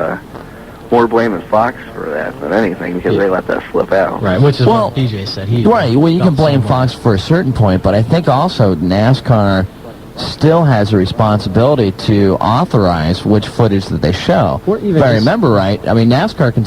more blaming Fox for that than anything, because they let that slip out. Right, which is what PJ said. Right, well, you can blame Fox for a certain point, but I think also NASCAR still has a responsibility to authorize which footage that they show. If I remember right, I mean, NASCAR can,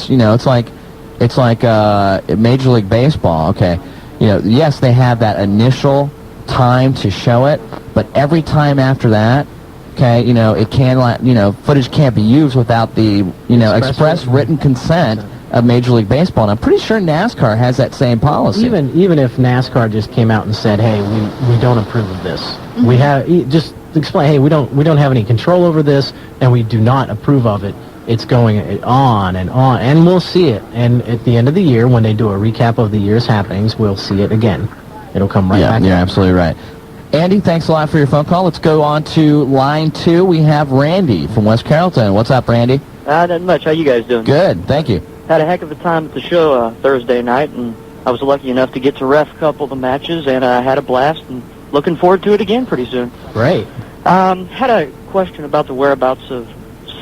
it's like Major League Baseball, okay? Yes, they have that initial time to show it, but every time after that, okay, it can, footage can't be used without the, express written consent of Major League Baseball, and I'm pretty sure NASCAR has that same policy. Even if NASCAR just came out and said, "Hey, we don't approve of this. Mm-hmm. We have just explain, hey, we don't have any control over this, and we do not approve of it." It's going on, and we'll see it. And at the end of the year, when they do a recap of the year's happenings, we'll see it again. It'll come right back. You're absolutely right. Andy, thanks a lot for your phone call. Let's go on to line 2. We have Randy from West Carrollton. What's up, Randy? Not much. How you guys doing? Good, thank you. Had a heck of a time at the show Thursday night, and I was lucky enough to get to ref a couple of the matches, and I had a blast, and looking forward to it again pretty soon. Great. Had a question about the whereabouts of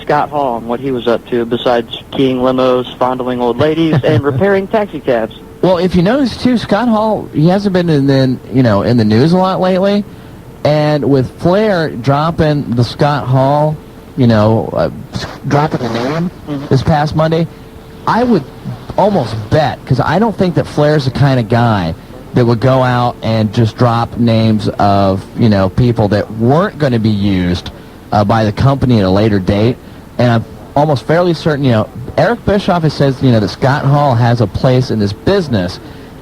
Scott Hall and what he was up to besides keying limos, fondling old ladies, and repairing taxi cabs. Well, if you notice too, Scott Hall, he hasn't been in the news a lot lately, and with Flair dropping the Scott Hall, dropping the name this past Monday, I would almost bet, because I don't think that Flair's the kind of guy that would go out and just drop names of people that weren't going to be used by the company at a later date, and I'm almost fairly certain, Eric Bischoff has said, that Scott Hall has a place in this business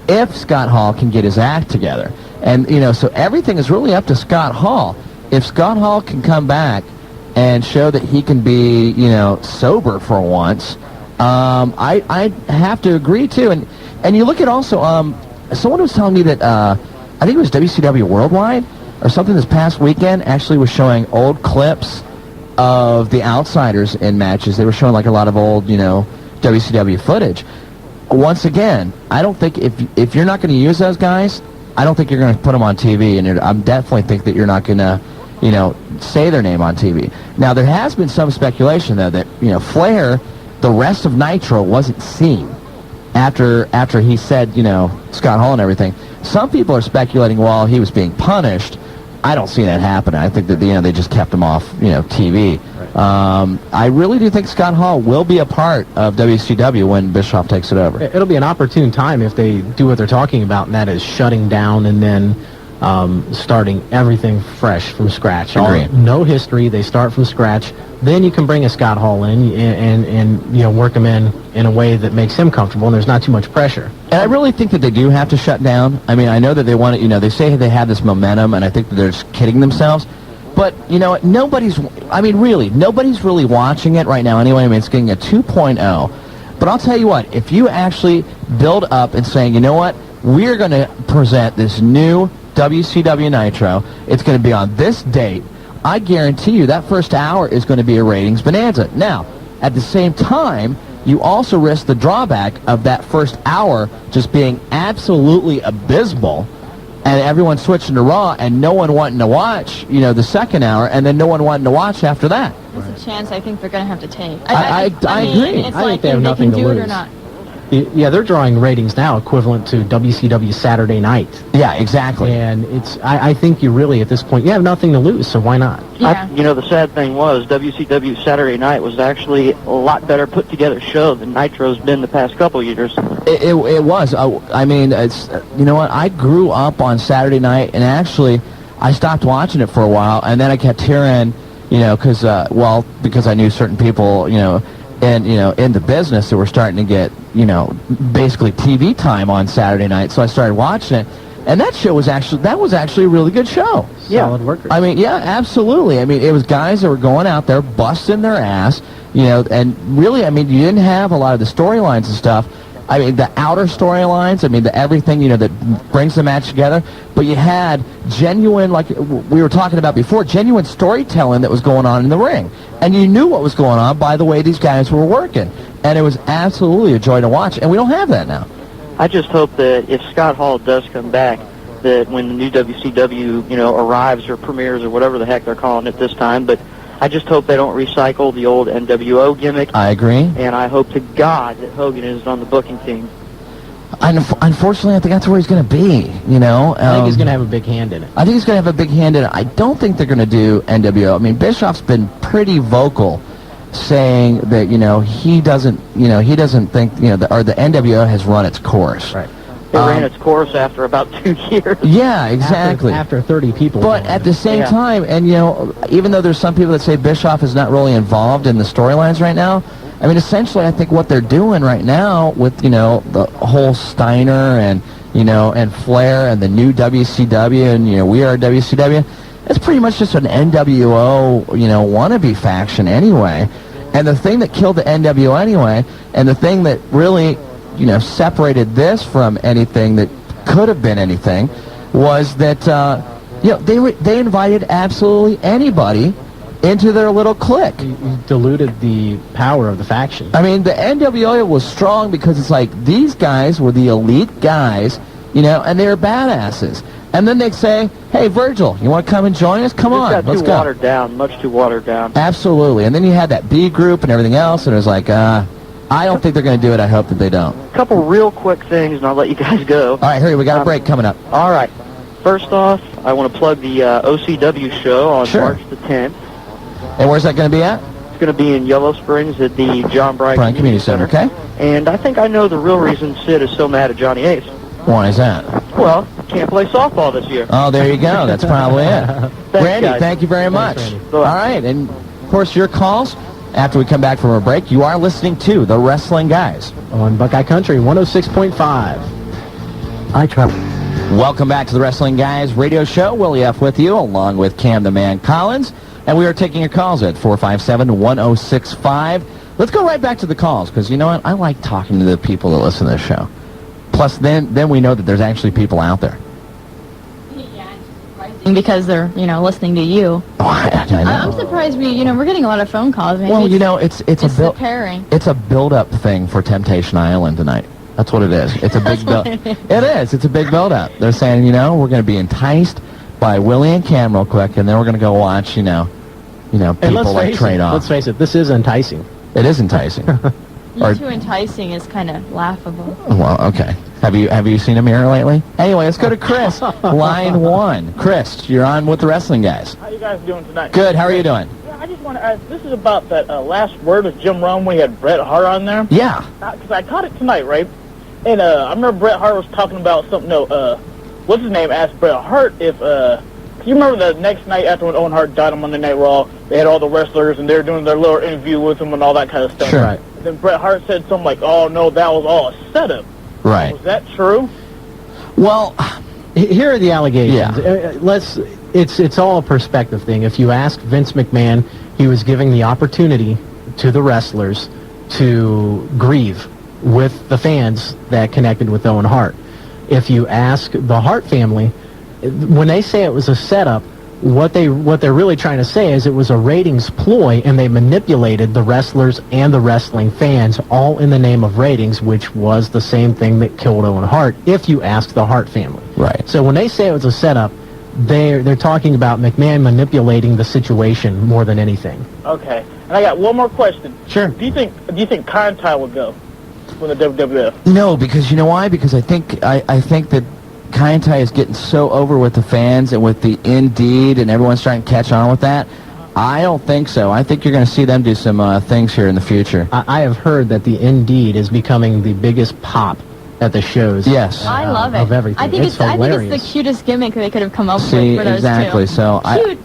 if Scott Hall can get his act together. And, so everything is really up to Scott Hall. If Scott Hall can come back and show that he can be, sober for once, I have to agree, too. And you look at also, someone was telling me that, I think it was WCW Worldwide or something this past weekend, actually was showing old clips of the Outsiders in matches. They were showing like a lot of old, WCW footage. Once again, I don't think if you're not going to use those guys, I don't think you're going to put them on TV, and I definitely think that you're not going to, say their name on TV. Now, there has been some speculation, though, that, Flair, the rest of Nitro wasn't seen after he said, Scott Hall and everything. Some people are speculating while he was being punished. I don't see that happening. I think that they just kept him off, TV. Right. I really do think Scott Hall will be a part of WCW when Bischoff takes it over. It'll be an opportune time if they do what they're talking about, and that is shutting down and then starting everything fresh from scratch. No history. They start from scratch. Then you can bring a Scott Hall in and work him in a way that makes him comfortable, and there's not too much pressure. And I really think that they do have to shut down. I mean, I know that they want to, they say they have this momentum, and I think that they're just kidding themselves. But, nobody's really watching it right now anyway. I mean, it's getting a 2.0. But I'll tell you what, if you actually build up and saying, you know what, we're going to present this new WCW Nitro, it's going to be on this date, I guarantee you that first hour is going to be a ratings bonanza. Now, at the same time, you also risk the drawback of that first hour just being absolutely abysmal, and everyone switching to Raw, and no one wanting to watch, the second hour, and then no one wanting to watch after that. It's a chance I think they're going to have to take. I agree. It's I like think they have nothing to do lose. it or not. Yeah, they're drawing ratings now equivalent to WCW Saturday Night. Yeah, exactly. And I think you really, at this point, you have nothing to lose, so why not? Yeah. The sad thing was WCW Saturday Night was actually a lot better put together show than Nitro's been the past couple years. It was. I mean, it's what? I grew up on Saturday Night, and actually, I stopped watching it for a while, and then I kept hearing, because I knew certain people, and in the business that were starting to get basically TV time on Saturday night, so I started watching it, And that show was actually a really good show. Solid workers. I mean, yeah, absolutely. I mean, it was guys that were going out there busting their ass, and really, I mean, you didn't have a lot of the storylines and stuff. I mean, the outer storylines, I mean, everything, that brings the match together. But you had genuine, like we were talking about before, genuine storytelling that was going on in the ring. And you knew what was going on by the way these guys were working. And it was absolutely a joy to watch. And we don't have that now. I just hope that if Scott Hall does come back, that when the new WCW, arrives or premieres or whatever the heck they're calling it this time, but I just hope they don't recycle the old NWO gimmick. I agree. And I hope to God that Hogan is on the booking team. Unfortunately, I think that's where he's going to be, I think he's going to have a big hand in it. I think he's going to have a big hand in it. I don't think they're going to do NWO. I mean, Bischoff's been pretty vocal saying that, he doesn't think, or the NWO has run its course. Right. It ran its course after about 2 years. Yeah, exactly. After 30 people. But at the same time, and even though there's some people that say Bischoff is not really involved in the storylines right now, I mean, essentially, I think what they're doing right now with, the whole Steiner and, and Flair and the new WCW and, we are WCW, it's pretty much just an NWO, wannabe faction anyway. And the thing that killed the NWO anyway, and the thing that really, separated this from anything that could have been anything, was that, they invited absolutely anybody into their little clique. You diluted the power of the faction. I mean, the NWO was strong because it's like these guys were the elite guys, and they were badasses. And then they'd say, hey, Virgil, you want to come and join us? Come on, let's go. Watered down, much too watered down. Absolutely. And then you had that B group and everything else, and it was like, I don't think they're going to do it. I hope that they don't. A couple real quick things, and I'll let you guys go. All right, hurry. We got a break coming up. All right. First off, I want to plug the OCW show on March the 10th. And where's that going to be at? It's going to be in Yellow Springs at the John Bryan Community Center. Okay. And I think I know the real reason Sid is so mad at Johnny Ace. Why is that? Well, can't play softball this year. Oh, there you go. That's probably it. Thanks, Randy, guys. thank you very much. Thanks, All right, and of course your calls after we come back from a break. You are listening to The Wrestling Guys on Buckeye Country 106.5. I travel. Welcome back to The Wrestling Guys radio show. Willie F. with you, along with Cam the Man Collins. And we are taking your calls at 457-1065. Let's go right back to the calls, because you know what? I like talking to the people that listen to this show. Plus, then we know that there's actually people out there. Because they're, listening to you. Oh, I know. I'm surprised we're getting a lot of phone calls. Maybe well, it's a pairing. It's a build-up thing for Temptation Island tonight. That's what it is. It's a big build. It is. It's a big build-up. They're saying, we're going to be enticed by Willie and Cam real quick, and then we're going to go watch, people like trade off. Let's face it, this is enticing. It is enticing. Too enticing is kind of laughable. Well, okay. Have you seen him here lately? Anyway, let's go to Chris, line 1. Chris, you're on with the Wrestling Guys. How you guys doing tonight? Good. How are you doing? Yeah, I just want to ask, this is about that last word of Jim Rome when he had Bret Hart on there. Yeah. Because I caught it tonight, right? And I remember Bret Hart was talking about something, what's his name, asked Bret Hart if, you remember the next night after when Owen Hart died on Monday Night Raw, they had all the wrestlers and they were doing their little interview with him and all that kind of stuff. Sure. Right. And then Bret Hart said something like, oh, no, that was all a setup. Right. Was that true? Well, here are the allegations. Yeah. It's all a perspective thing. If you ask Vince McMahon, he was giving the opportunity to the wrestlers to grieve with the fans that connected with Owen Hart. If you ask the Hart family, when they say it was a setup, what they're really trying to say is it was a ratings ploy, and they manipulated the wrestlers and the wrestling fans all in the name of ratings, which was the same thing that killed Owen Hart, if you ask the Hart family. Right. So when they say it was a setup, they're talking about McMahon manipulating the situation more than anything. Okay. And I got one more question. Sure. Do you think Contai would go from the WWF? No, because you know why? Because I think that Kaientai is getting so over with the fans and with the Indeed, and everyone's trying to catch on with that. I don't think so. I think you're going to see them do some things here in the future. I have heard that the Indeed is becoming the biggest pop at the shows. Yes. I love it. Of everything. I think it's hilarious. the cutest gimmick they could have come up with See, for those exactly. two. So Cute.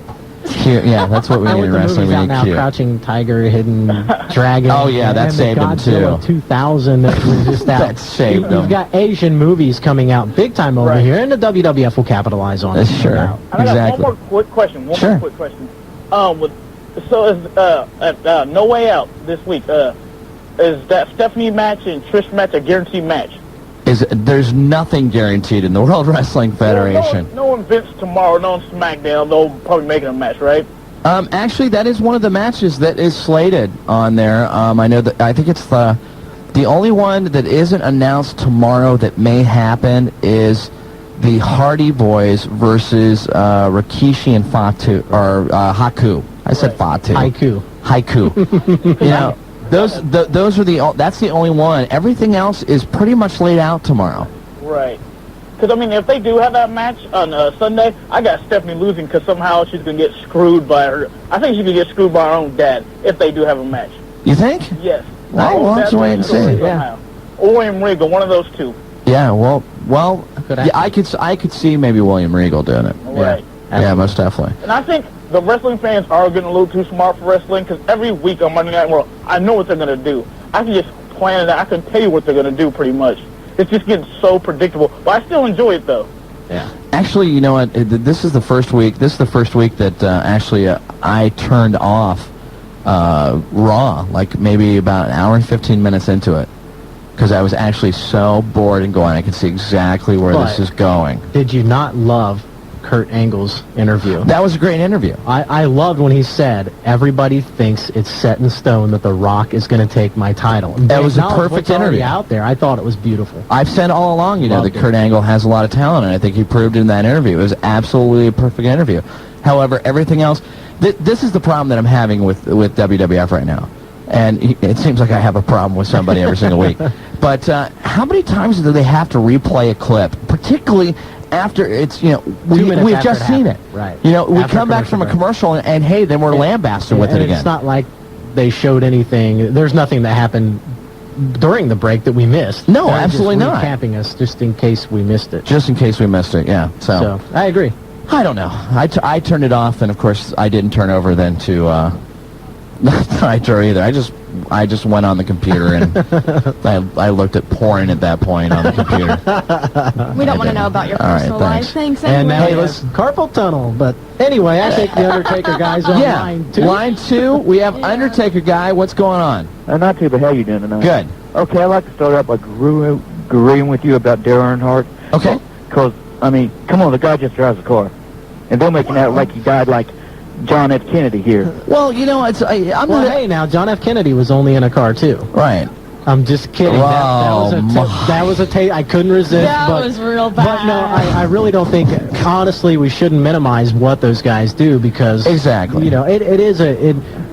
Cute. Yeah, that's what we need in wrestling. We out need now, cute. Crouching Tiger, Hidden Dragon. Oh, yeah, that saved them, too. Godzilla 2000 that was just out. That saved them. You've got Asian movies coming out big time over here, and the WWF will capitalize on it. Sure. I got Exactly. one more quick question. Sure. More quick question. So is at No Way Out this week? Is that Stephanie match and Trish match a guaranteed match? There's nothing guaranteed in the World Wrestling Federation. No one Vince tomorrow, no one SmackDown. They'll probably make it a match, right? Actually, that is one of the matches that is slated on there. I know that. I think it's the only one that isn't announced tomorrow that may happen is the Hardy Boys versus Rikishi and Haku. I said Fatu. Haiku. You know, those are that's the only one. Everything else is pretty much laid out tomorrow. Right. Because, I mean, if they do have that match on Sunday, I got Stephanie losing because somehow she's going to get screwed by her. I think she's going to get screwed by her own dad if they do have a match. You think? Yes. Well, we'll have to wait and see. Yeah. Or William Regal, one of those two. Yeah, well, yeah, I could see maybe William Regal doing it. Right. Yeah, most definitely. And I think the wrestling fans are getting a little too smart for wrestling because every week on Monday Night Raw, I know what they're going to do. I can just plan it out. I can tell you what they're going to do pretty much. It's just getting so predictable. But I still enjoy it, though. Yeah. Actually, you know what? This is the first week. This is the first week that actually I turned off Raw, like maybe about an hour and 15 minutes into it, because I was actually so bored and going. I could see exactly where this is going. Did you not love Kurt Angle's interview? That was a great interview. I loved when he said, everybody thinks it's set in stone that The Rock is going to take my title. That was a perfect interview. Out there. I thought it was beautiful. I've said all along, you know, that Kurt Angle has a lot of talent, and I think he proved it in that interview. It was absolutely a perfect interview. However, everything else, this is the problem that I'm having with WWF right now. And it seems like I have a problem with somebody every single week. But how many times do they have to replay a clip, particularly after it's, you know, we've just seen it. Right. You know, we come back from a commercial and hey, then we're lambasted with it again. It's not like they showed anything. There's nothing that happened during the break that we missed. No, absolutely not. Recapping us just in case we missed it. Just in case we missed it, yeah. So I agree. I don't know. I turned it off, and of course I didn't turn over then to Nitro either. I just went on the computer and I looked at porn at that point on the computer. We don't want to know about your personal life. Thanks. And anyway. now let's carpal tunnel. But anyway, I think the Undertaker guy's on line 2. Line 2. We have Undertaker guy. What's going on? Not too bad. How you doing tonight? Good. Okay, I'd like to start out by agreeing with you about Darren Hart. Okay. Because, I mean, come on, the guy just drives a car. And they're making out like he died like John F. Kennedy here. Well, you know, hey, now, John F. Kennedy was only in a car, too. Right. I'm just kidding. That was a tape I couldn't resist. That was real bad. But no, I really don't think, honestly, we shouldn't minimize what those guys do because... Exactly. You know, it is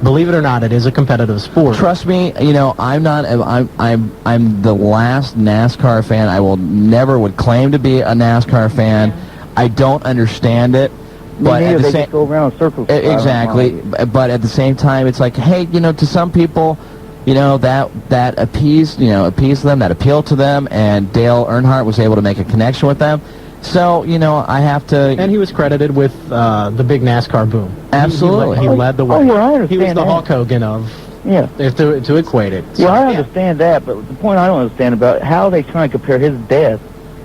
believe it or not, it is a competitive sport. Trust me, you know, I'm the last NASCAR fan. I would claim to be a NASCAR fan. I don't understand it. But at the same, go around in circles. Exactly. But at the same time, it's like, hey, you know, to some people, you know, that appeased them, that appealed to them, and Dale Earnhardt was able to make a connection with them. So, you know, I have to... And he was credited with the big NASCAR boom. Absolutely. He led the way. Oh, well, I understand he was the that. Hulk Hogan of... Yeah. To equate it. So, I understand that, but the point I don't understand about how they try and compare his death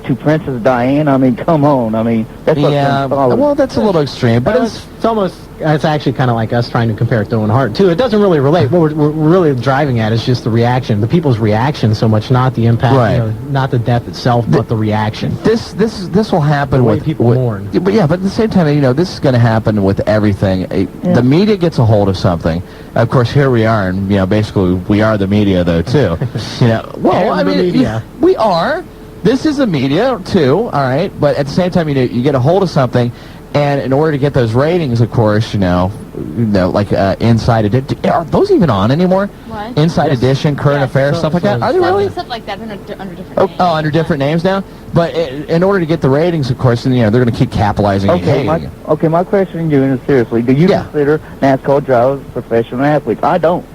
to Princess Diana. I mean, come on. I mean, that's well, that's a little extreme, but it's actually kind of like us trying to compare it to Owen Hart too. It doesn't really relate. What we're really driving at is just the reaction, the people's reaction, so much, not the impact, right. You know, not the death itself, but the reaction. This will happen with people mourn. But yeah, but at the same time, you know, this is going to happen with everything. The media gets a hold of something. Of course, here we are, and you know, basically we are the media, though, too. You know, well, I mean, we are. This is the media, too, all right? But at the same time, you know, you get a hold of something, and in order to get those ratings, of course, you know like Inside Edition. Are those even on anymore? What? Inside Edition, Current Affairs, stuff like that? Are they really? Stuff like that under different names. Oh, under different names now? But in order to get the ratings, of course, you know, they're going to keep capitalizing and hating. My question to you is seriously, do you consider NASCAR drivers professional athletes? I don't.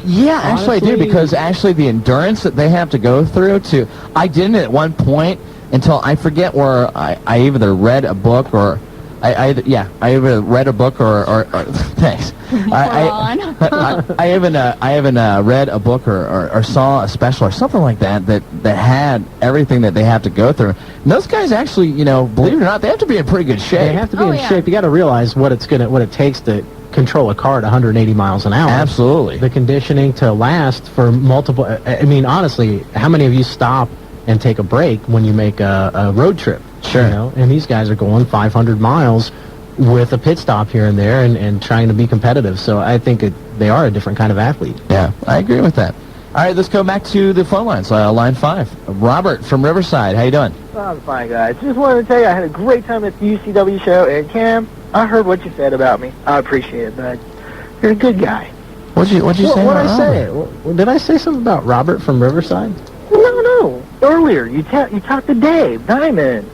Yeah, actually I do, because actually the endurance that they have to go through I didn't at one point until I forget where I either read a book or I either read a book or thanks. I haven't read a book or saw a special or something like that had everything that they have to go through. And those guys actually, believe it or not, they have to be in pretty good shape. They have to be in shape. You got to realize what it takes to control a car at 180 miles an hour. Absolutely. The conditioning to last for multiple. I mean, honestly, how many of you stop and take a break when you make a road trip? Sure. And these guys are going 500 miles with a pit stop here and there and trying to be competitive. So I think they are a different kind of athlete. Yeah, I agree with that. All right, let's go back to the phone lines. Line 5. Robert from Riverside. How you doing? I'm fine, guys. Just wanted to tell you I had a great time at the UCW show. And Cam, I heard what you said about me. I appreciate it, bud. You're a good guy. What'd you say? What did I say? Did I say something about Robert from Riverside? No. Earlier, you talked to Dave Diamond.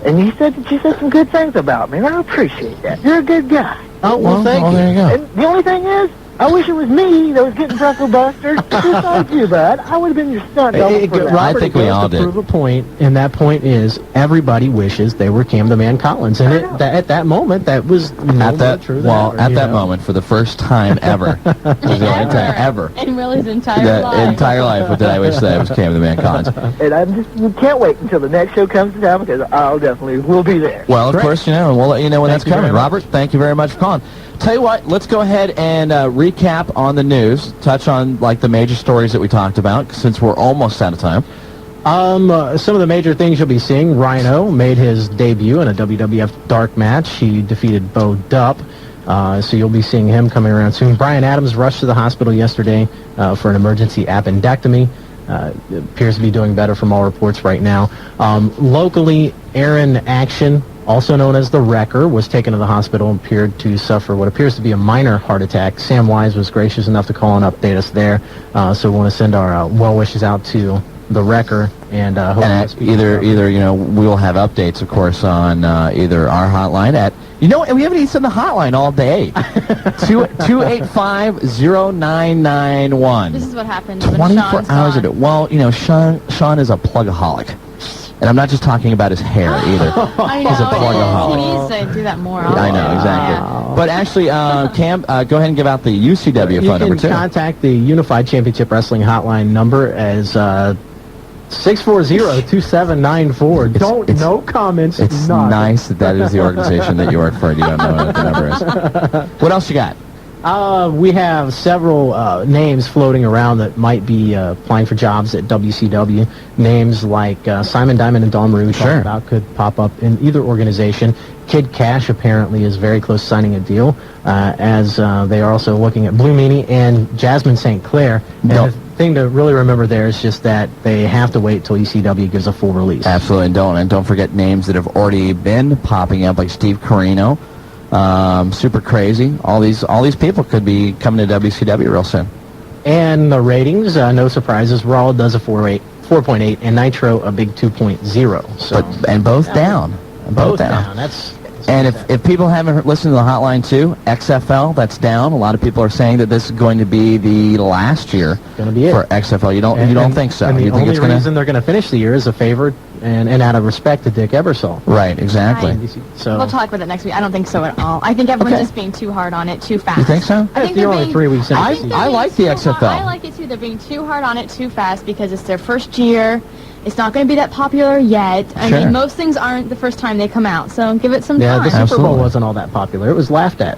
And you said some good things about me, and I appreciate that. You're a good guy. Oh, well, thank you. There you go. And the only thing is, I wish it was me that was getting Bronco Buster. Just like you, bud. I would have been your stunt double for that. I think we all did. Prove a point, and that point is everybody wishes they were Cam the Man Collins. And at that moment, that was true. Well, at that moment, for the first time ever, ever. In Willie's entire life. Entire life, did I wish that I was Cam the Man Collins. And I just can't wait until the next show comes to town because I'll definitely will be there. Well, of course, and we'll let you know when that's coming. Robert, thank you very much for calling. Tell you what, let's go ahead and recap on the news, touch on the major stories that we talked about, since we're almost out of time. Some of the major things you'll be seeing: Rhino made his debut in a WWF dark match. He defeated Bo Dupp, so you'll be seeing him coming around soon. Brian Adams rushed to the hospital yesterday for an emergency appendectomy. Appears to be doing better from all reports right now. Locally, Aaron Action, also known as the Wrecker, was taken to the hospital and appeared to suffer what appears to be a minor heart attack. Sam Wise was gracious enough to call and update us there, so we want to send our well wishes out to the Wrecker and hope either we will have updates, of course, on either our hotline at we haven't even said the hotline all day. 285-0991. This is what happens 24 hours a day. Well, Shawn is a plugaholic. And I'm not just talking about his hair either. I know. He's a plugaholic. He needs to do that more often. I know, exactly. Yeah. But actually, Cam, go ahead and give out the UCW phone number, too. You can contact the Unified Championship Wrestling Hotline number as 640-2794. No comments. It's nice that is the organization that you work for and you don't know what the number is. What else you got? We have several names floating around that might be applying for jobs at WCW. Names like Simon Diamond and Don Marie talked about could pop up in either organization. Kid Cash apparently is very close to signing a deal, as they are also looking at Blue Meanie and Jasmine St. Clair. And the thing to really remember there is just that they have to wait till ECW gives a full release. Absolutely, and don't forget names that have already been popping up, like Steve Corino. Super Crazy. All these people could be coming to WCW real soon. And the ratings, no surprises. Raw does a 4.8, and Nitro a big 2.0. So both down. Both down. And if people haven't listened to the hotline too, XFL, that's down. A lot of people are saying that this is going to be the last year for XFL. You don't think so? And the you think only reason they're going to finish the year is a favor and out of respect to Dick Ebersol. Right, exactly. So we'll talk about that next week. I don't think so at all. I think everyone's just being too hard on it too fast. You think so? I think you're only 3 weeks in. I like the XFL. I like it too. They're being too hard on it too fast because it's their first year. It's not going to be that popular yet. I mean, most things aren't the first time they come out, so give it some time. Yeah, the Super Bowl wasn't all that popular. It was laughed at,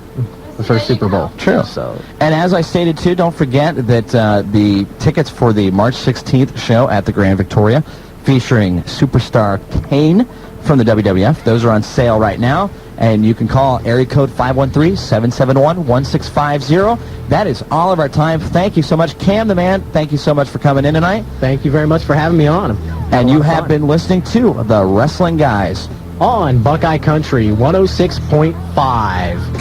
the first Super Bowl. True. So, and as I stated, too, don't forget that the tickets for the March 16th show at the Grand Victoria, featuring Superstar Kane from the WWF, those are on sale right now. And you can call area code 513-771-1650. That is all of our time. Thank you so much, Cam the Man. Thank you so much for coming in tonight. Thank you very much for having me on. And you have been listening to The Wrestling Guys on Buckeye Country 106.5.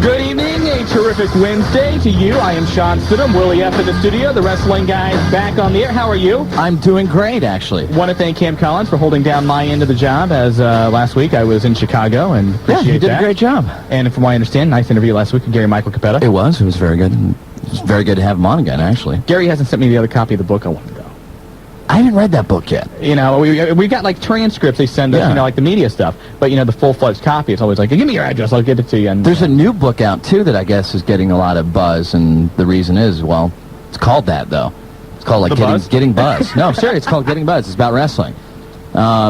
Good evening, a terrific Wednesday to you. I am Shawn Stidham, Willie F. in the studio, the Wrestling Guys back on the air. How are you? I'm doing great, actually. Want to thank Cam Collins for holding down my end of the job, as last week I was in Chicago, and appreciate you did that. A great job. And from what I understand, nice interview last week with Gary Michael Capetta. It was very good. It was very good to have him on again, actually. Gary hasn't sent me the other copy of the book I wanted, though. I haven't read that book yet. You know, we got like transcripts they send us, you know, like the media stuff. But, you know, the full-fledged copy, it's always like, give me your address, I'll get it to you. And, there's a new book out, too, that I guess is getting a lot of buzz, and the reason is, well, it's called that, though. It's called, like, Getting Buzz. No, I'm serious, it's called Getting Buzz. It's about wrestling.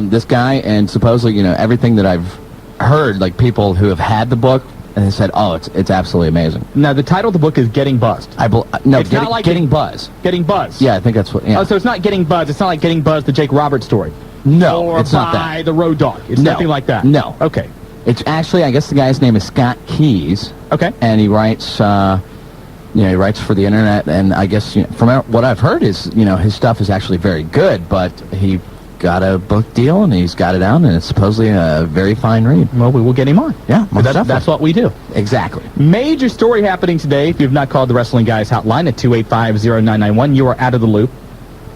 This guy, and supposedly, you know, everything that I've heard, like, people who have had the book, and they said, oh, it's absolutely amazing. Now, the title of the book is Getting Buzzed. Getting Buzz. Getting Buzz. Yeah, I think that's what, yeah. Oh, so it's not Getting Buzz. It's not like Getting Buzz, the Jake Roberts story. No, it's not that. Or the Road Dogg. It's nothing like that. No. Okay. It's actually, I guess the guy's name is Scott Keys. Okay. And he writes, he writes for the internet, and I guess, you know, from what I've heard is, you know, his stuff is actually very good, but he got a book deal, and he's got it out, and it's supposedly a very fine read. Well, we will get him on. Yeah, that's what we do. Exactly. Major story happening today. If you've not called the Wrestling Guys hotline at 285-0991, you are out of the loop.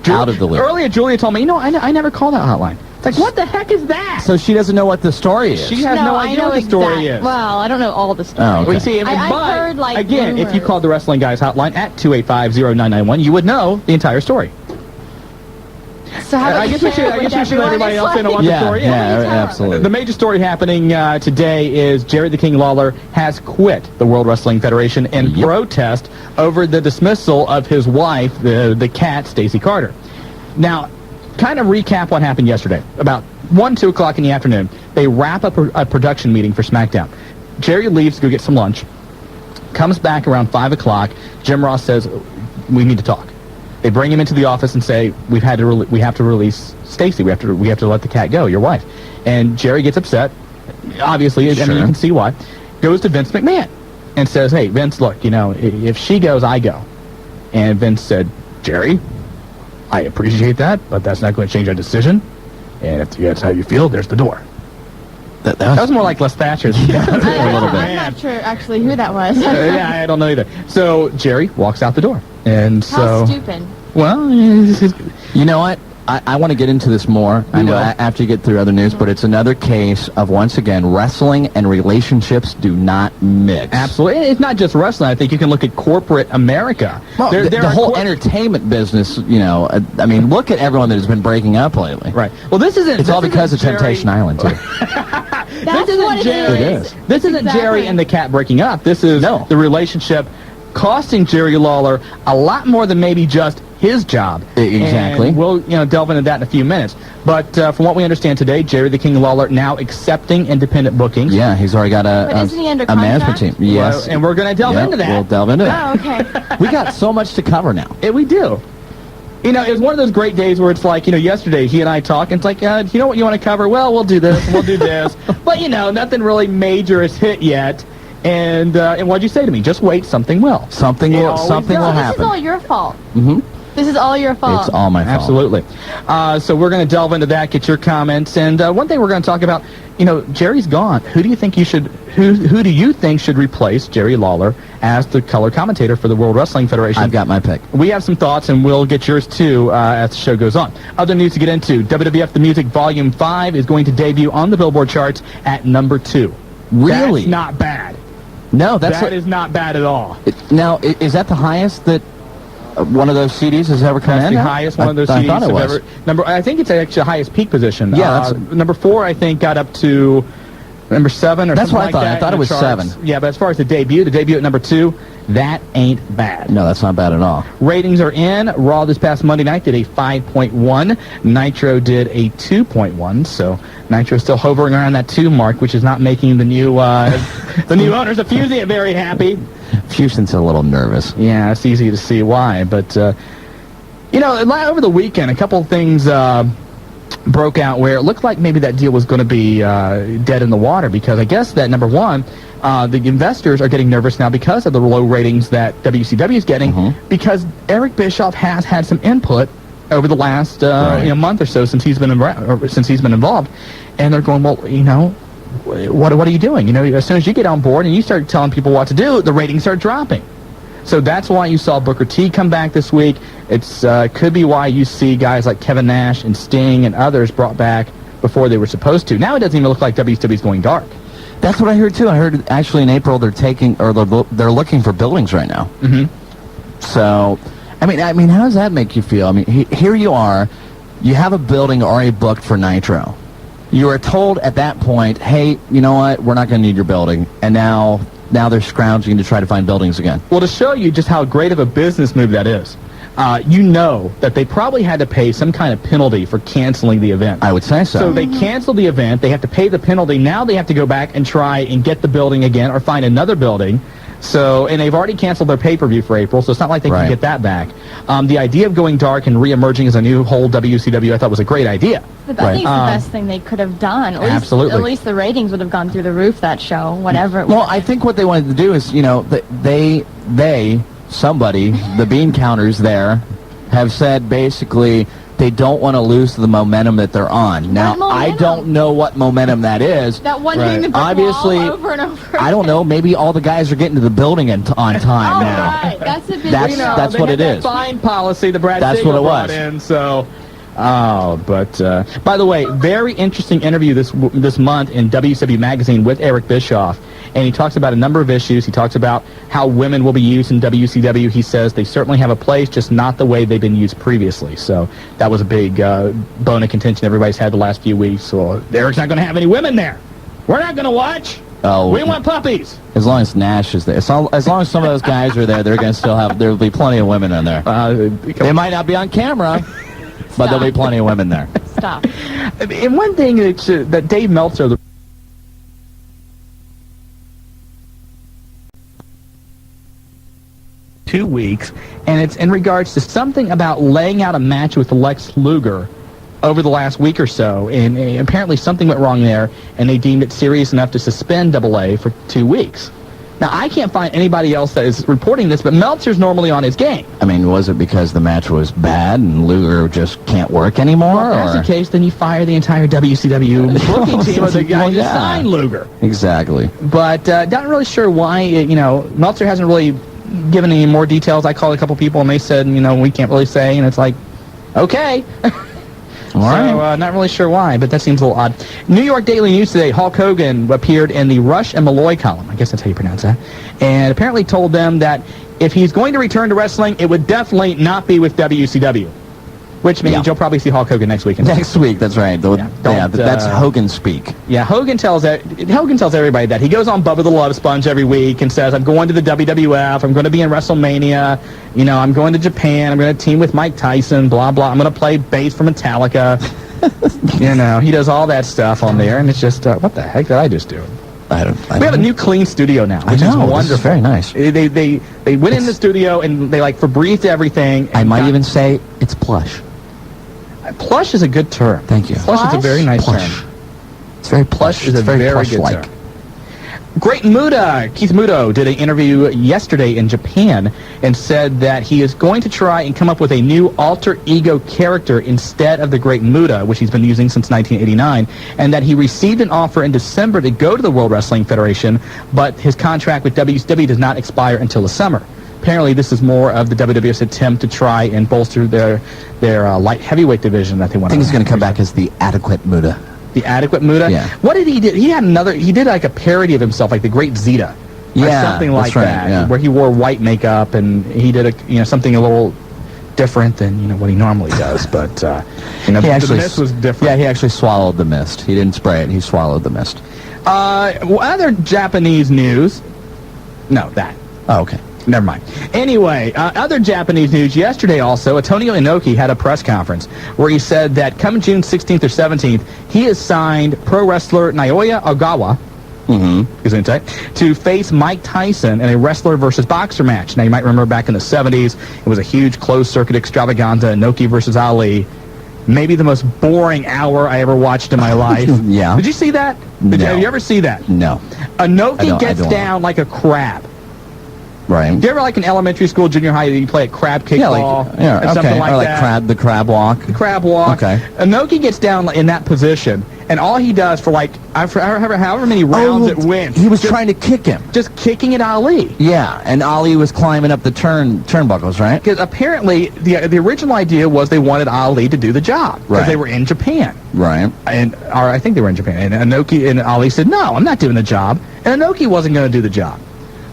Out of the loop. Earlier, Julia told me, you know, I never called that hotline. It's like, what the heck is that? So she doesn't know what the story is. She has no idea what the story is. Well, I don't know all the story. Oh, okay. Well, you see, I've heard, like, again, rumors. if you called the Wrestling Guys hotline at 285-0991, you would know the entire story. So how I guess we should let everybody else know what the story is. Yeah, absolutely. The major story happening today is Jerry the King Lawler has quit the World Wrestling Federation in protest over the dismissal of his wife, the cat, Stacey Carter. Now, kind of recap what happened yesterday. About 1, 2 o'clock in the afternoon, they wrap up a production meeting for SmackDown. Jerry leaves to go get some lunch, comes back around 5 o'clock. Jim Ross says, we need to talk. They bring him into the office and say, we have to release Stacey. We have to let the cat go, your wife. And Jerry gets upset. Obviously, Sure. I mean, you can see why. Goes to Vince McMahon and says, hey, Vince, look, you know, if she goes, I go. And Vince said, Jerry, I appreciate that, but that's not going to change our decision. And if that's how you feel, there's the door. That was more like Les Thatcher. I'm not sure actually who that was. Yeah, I don't know either. So Jerry walks out the door. And How stupid. Well, you know what? I want to get into this more. I know after you get through other news, but it's another case of, once again, wrestling and relationships do not mix. Absolutely. It's not just wrestling. I think you can look at corporate America. Well, the whole entertainment business, you know, I mean, look at everyone that has been breaking up lately. Right. Well, this isn't... It's all because of Temptation Island, too. That's what it is. This isn't Jerry and the cat breaking up. This is the relationship costing Jerry Lawler a lot more than maybe just his job. Exactly. And we'll delve into that in a few minutes. But from what we understand today, Jerry the King Lawler now accepting independent bookings. Yeah, he's already got isn't he under a management team. Yes. Well, and we're going to delve into that. We'll delve into that. Oh, okay. We got so much to cover now. We do. You know, it was one of those great days where it's like, you know, yesterday he and I talk, and it's like, you know what you want to cover? Well, we'll do this, and we'll do this. But, you know, nothing really major has hit yet. And what'd you say to me? Just wait, something will. Something will happen. This is all your fault. Mm-hmm. This is all your fault. It's all my fault. Absolutely. So we're going to delve into that, get your comments, and one thing we're going to talk about, you know, Jerry's gone. Who do you think who do you think should replace Jerry Lawler as the color commentator for the World Wrestling Federation? I've got my pick. We have some thoughts, and we'll get yours too as the show goes on. Other news to get into: WWF The Music Volume 5 is going to debut on the Billboard charts at number 2. Really? That's not bad. No, that is not bad at all. Now, is that the highest that one of those CDs has ever come in? That's the highest one of those CDs have ever. I think it's actually the highest peak position. Yeah, number 4, I think, got up to number 7 or that's something what like I thought. that. I thought it was charts. 7. Yeah, but as far as the debut at number 2, that ain't bad. No, that's not bad at all. Ratings are in. Raw this past Monday night did a 5.1. Nitro did a 2.1. So Nitro is still hovering around that 2 mark, which is not making the new the new owners of Fusion very happy. Fusion's a little nervous. Yeah, it's easy to see why. But you know, over the weekend, a couple of things broke out where it looked like maybe that deal was going to be dead in the water, because I guess that, number one, the investors are getting nervous now because of the low ratings that WCW is getting, because Eric Bischoff has had some input over the last month or so since he's been involved, and they're going, well, you know, what are you doing? You know, as soon as you get on board and you start telling people what to do, the ratings start dropping. So that's why you saw Booker T come back this week. It's could be why you see guys like Kevin Nash and Sting and others brought back before they were supposed to. Now it doesn't even look like WCW's going dark. That's what I heard too. I heard actually in April they're looking for buildings right now. Mm-hmm. So, I mean, how does that make you feel? I mean, here you are. you have a building already booked for Nitro. You were told at that point, hey, you know what, we're not going to need your building. And now they're scrounging to try to find buildings again. Well, to show you just how great of a business move that is, you know that they probably had to pay some kind of penalty for canceling the event. I would say so. So they canceled the event. They have to pay the penalty. Now they have to go back and try and get the building again or find another building. So, and they've already canceled their pay-per-view for April, so it's not like they can get that back. The idea of going dark and re-emerging as a new whole WCW, I thought was a great idea. I think it's the best thing they could have done. Absolutely. At least the ratings would have gone through the roof that show, whatever it was. Well, I think what they wanted to do is, somebody, the bean counters there, have said basically they don't want to lose the momentum that they're on. Now, I don't know what momentum that is. That one hitting the brick Obviously, wall over and over. I don't know. Maybe all the guys are getting to the building on time now. Right. That's a big That's what it is. Fine policy, the Brad That's what it was. In, so. But by the way, very interesting interview this month in WCW Magazine with Eric Bischoff, and he talks about a number of issues. He talks about how women will be used in WCW. He says they certainly have a place, just not the way they've been used previously. So that was a big bone of contention everybody's had the last few weeks. So Eric's not going to have any women there. We're not going to watch. Oh, we want puppies. As long as Nash is there. As long as some of those guys are there, they're going to still have. There'll be plenty of women in there. They might not be on camera. But there'll be plenty of women there. Stop. And one thing that Dave Meltzer... 2 weeks, and it's in regards to something about laying out a match with Lex Luger over the last week or so, and apparently something went wrong there, and they deemed it serious enough to suspend AA for 2 weeks. Now, I can't find anybody else that is reporting this, but Meltzer's normally on his game. I mean, was it because the match was bad and Luger just can't work anymore? Well, if that's the case, then you fire the entire WCW booking team of the guy who signed Luger. Exactly. But not really sure why, Meltzer hasn't really given any more details. I called a couple people, and they said, we can't really say, and it's like, okay. All right. So, not really sure why, but that seems a little odd. New York Daily News today, Hulk Hogan appeared in the Rush and Malloy column. I guess that's how you pronounce that. And apparently told them that if he's going to return to wrestling, it would definitely not be with WCW. Which means you'll probably see Hulk Hogan next week. Next week, that's right. That's Hogan speak. Yeah, Hogan tells everybody that. He goes on Bubba the Love Sponge every week and says, I'm going to the WWF, I'm going to be in WrestleMania, I'm going to Japan, I'm going to team with Mike Tyson, blah, blah, I'm going to play bass for Metallica. He does all that stuff on there, and it's just, what the heck did I just do? We have a new clean studio now, which is wonderful. This is very nice. They went in the studio, and they, Febrezed everything. I might even say it's plush. Plush is a good term. Thank you. Plush is a very nice term. It's very plush. Is a very good term. Great Muta, Keith Muto, did an interview yesterday in Japan and said that he is going to try and come up with a new alter ego character instead of the Great Muta, which he's been using since 1989, and that he received an offer in December to go to the World Wrestling Federation, but his contract with WCW does not expire until the summer. Apparently, this is more of the WWF's attempt to try and bolster their light heavyweight division that they want. I think he's going to come back as the Adequate Muta. The Adequate Muta? Yeah. What did he do? He did like a parody of himself, like the Great Zeta. Or something like that, where he wore white makeup and he did something a little different than what he normally does. But the mist was different. Yeah, he actually swallowed the mist. He didn't spray it. He swallowed the mist. Other Japanese news. No, that. Oh, okay. Never mind. Anyway, other Japanese news yesterday also, Antonio Inoki had a press conference where he said that come June 16th or 17th, he has signed pro wrestler Naoya Ogawa to face Mike Tyson in a wrestler versus boxer match. Now, you might remember back in the 70s, it was a huge closed-circuit extravaganza, Inoki versus Ali. Maybe the most boring hour I ever watched in my life. Yeah. Did you see that? Have you ever see that? No. Inoki gets down like a crab. Right. Do you ever, like in elementary school, junior high, you play a crab kickball? Something like that. The crab walk. The crab walk. Okay. Inoki gets down in that position, and all he does for however many rounds it wins. He was trying to kick him. Just kicking at Ali. Yeah, and Ali was climbing up the turnbuckles, right? Because apparently the original idea was they wanted Ali to do the job because they were in Japan. Right. Or I think they were in Japan, and Inoki and Ali said, "No, I'm not doing the job," and Inoki wasn't going to do the job.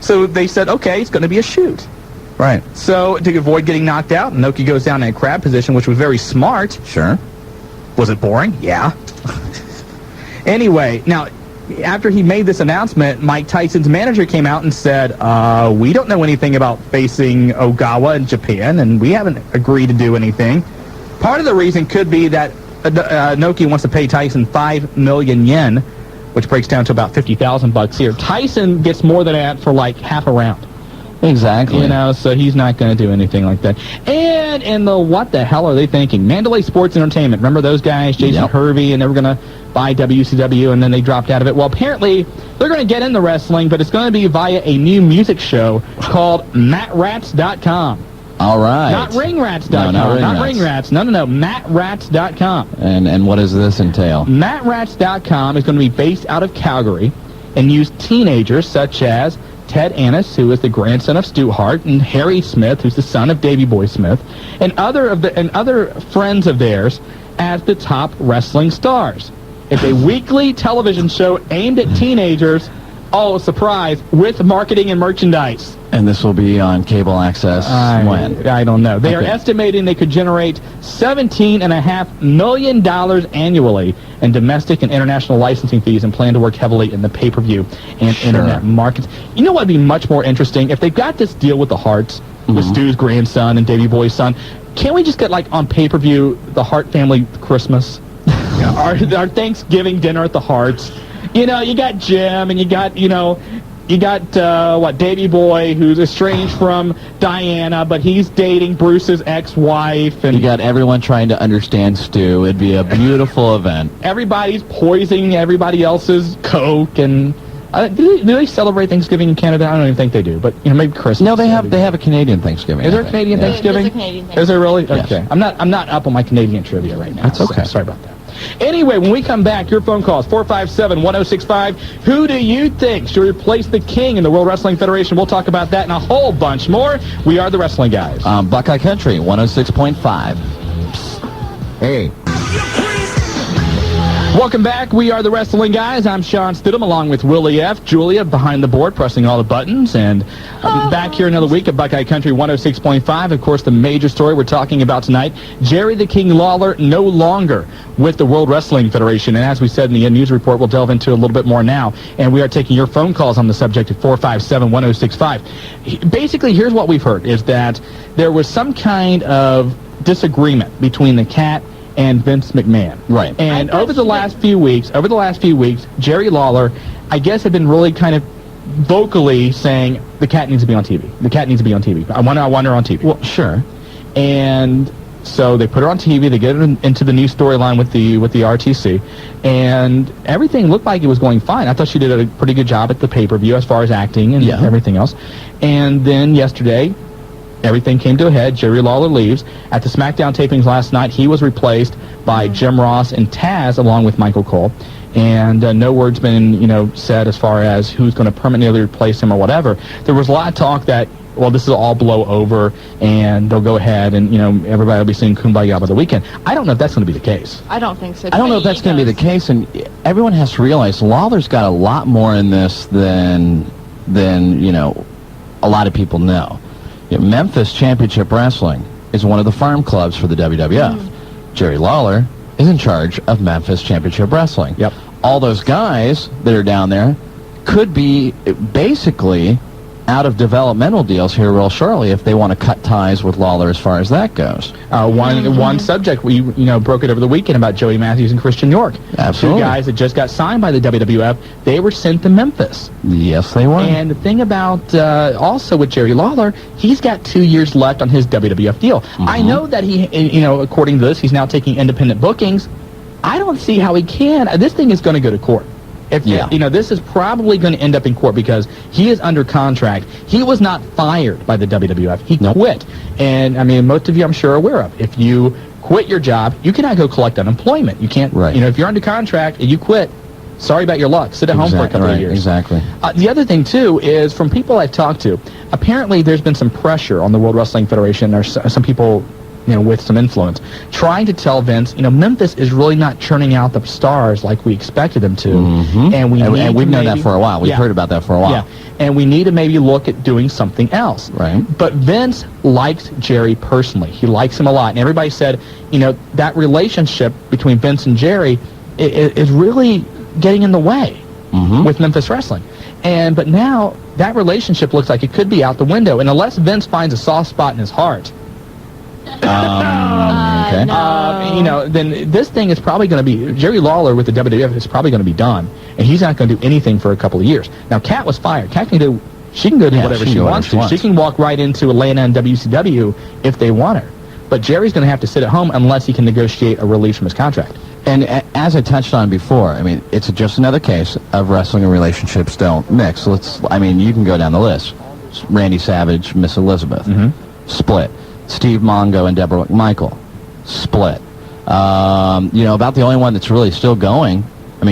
So they said, okay, it's going to be a shoot. Right. So to avoid getting knocked out, Inoki goes down in a crab position, which was very smart. Sure. Was it boring? Yeah. Anyway, now, after he made this announcement, Mike Tyson's manager came out and said, we don't know anything about facing Ogawa in Japan, and we haven't agreed to do anything. Part of the reason could be that Inoki wants to pay Tyson 5 million yen, which breaks down to about $50,000 here. Tyson gets more than that for like half a round. Exactly. You know, so he's not going to do anything like that. And in the what the hell are they thinking? Mandalay Sports Entertainment. Remember those guys, Jason Hervey, and they were going to buy WCW, and then they dropped out of it. Well, apparently they're going to get into wrestling, but it's going to be via a new music show called MattRats.com. All right. Not Ringrats.com. No, not Ringrats. No. MattRats.com. And what does this entail? MattRats.com is going to be based out of Calgary and use teenagers such as Ted Annis, who is the grandson of Stu Hart, and Harry Smith, who's the son of Davey Boy Smith, and other friends of theirs as the top wrestling stars. It's a weekly television show aimed at teenagers, oh, surprise, with marketing and merchandise. And this will be on cable access when? I don't know. They are estimating they could generate $17.5 million annually in domestic and international licensing fees, and plan to work heavily in the pay-per-view and internet markets. You know what would be much more interesting? If they've got this deal with the Harts, with Stu's grandson and Davey Boy's son, can't we just get, like, on pay-per-view, the Hart family Christmas? our Thanksgiving dinner at the Harts. You know, you got Jim, and you got Davey Boy, who's estranged from Diana, but he's dating Bruce's ex-wife. And you got everyone trying to understand Stu. It'd be a beautiful event. Everybody's poisoning everybody else's Coke, and do they celebrate Thanksgiving in Canada? I don't even think they do, but maybe Christmas. No, they have a Canadian Thanksgiving. Is there a Canadian Thanksgiving? There's a Canadian Thanksgiving. Is there really? Yes. Okay. I'm not up on my Canadian trivia right now. That's okay. So sorry about that. Anyway, when we come back, your phone calls, 457-1065. Who do you think should replace the king in the World Wrestling Federation? We'll talk about that and a whole bunch more. We are the Wrestling Guys. Buckeye Country, 106.5. Hey. Welcome back. We are the Wrestling Guys. I'm Shawn Stidham, along with Willie F. Julia behind the board, pressing all the buttons. And back here another week at Buckeye Country 106.5. Of course, the major story we're talking about tonight, Jerry the King Lawler no longer with the World Wrestling Federation. And as we said in the news report, we'll delve into a little bit more now. And we are taking your phone calls on the subject at 457-1065. Basically, here's what we've heard, is that there was some kind of disagreement between the Cat and Vince McMahon. Right. And over the last few weeks, Jerry Lawler, I guess, had been really kind of vocally saying the Cat needs to be on TV. The Cat needs to be on TV. I want her on TV. Well, sure. And so they put her on TV. They get her into the new storyline with the RTC, and everything looked like it was going fine. I thought she did a pretty good job at the pay-per-view as far as acting and everything else. And then yesterday, everything came to a head. Jerry Lawler leaves. At the SmackDown tapings last night, he was replaced by Jim Ross and Taz, along with Michael Cole. And no word's been, said as far as who's going to permanently replace him or whatever. There was a lot of talk that, well, this will all blow over, and they'll go ahead and, everybody will be singing Kumbaya by the weekend. I don't know if that's going to be the case. I don't think so. I don't know if that's going to be the case, and everyone has to realize Lawler's got a lot more in this than a lot of people know. Memphis Championship Wrestling is one of the farm clubs for the WWF. Jerry Lawler is in charge of Memphis Championship Wrestling. Yep. All those guys that are down there could be basically out of developmental deals here real shortly if they want to cut ties with Lawler as far as that goes. One subject, we broke it over the weekend about Joey Matthews and Christian York. Absolutely. Two guys that just got signed by the WWF. They were sent to Memphis. Yes, they were. And the thing about also with Jerry Lawler, he's got 2 years left on his WWF deal. I know that he, according to this, he's now taking independent bookings. I don't see how he can. This thing is going to go to court. This is probably going to end up in court because he is under contract. He was not fired by the WWF. He quit. And, most of you, I'm sure, are aware of. If you quit your job, you cannot go collect unemployment. You can't, if you're under contract and you quit, sorry about your luck. Sit at home for a couple of years. Exactly. The other thing, too, is from people I've talked to, apparently there's been some pressure on the World Wrestling Federation. There's some people with some influence, trying to tell Vince, Memphis is really not churning out the stars like we expected them to, and we've known that for a while. We've heard about that for a while. Yeah, and we need to maybe look at doing something else. Right. But Vince liked Jerry personally. He likes him a lot, and everybody said, that relationship between Vince and Jerry is really getting in the way with Memphis Wrestling. But now that relationship looks like it could be out the window, and unless Vince finds a soft spot in his heart, then this thing is probably going to be, Jerry Lawler with the WWF is probably going to be done, and he's not going to do anything for a couple of years. Now, Kat was fired. Kat can do whatever she wants to. She can walk right into Atlanta and WCW if they want her. But Jerry's going to have to sit at home unless he can negotiate a release from his contract. And as I touched on before, it's just another case of wrestling and relationships don't mix. You can go down the list. Randy Savage, Miss Elizabeth, split. Steve Mongo and Deborah McMichael, split. About the only one that's really still going, we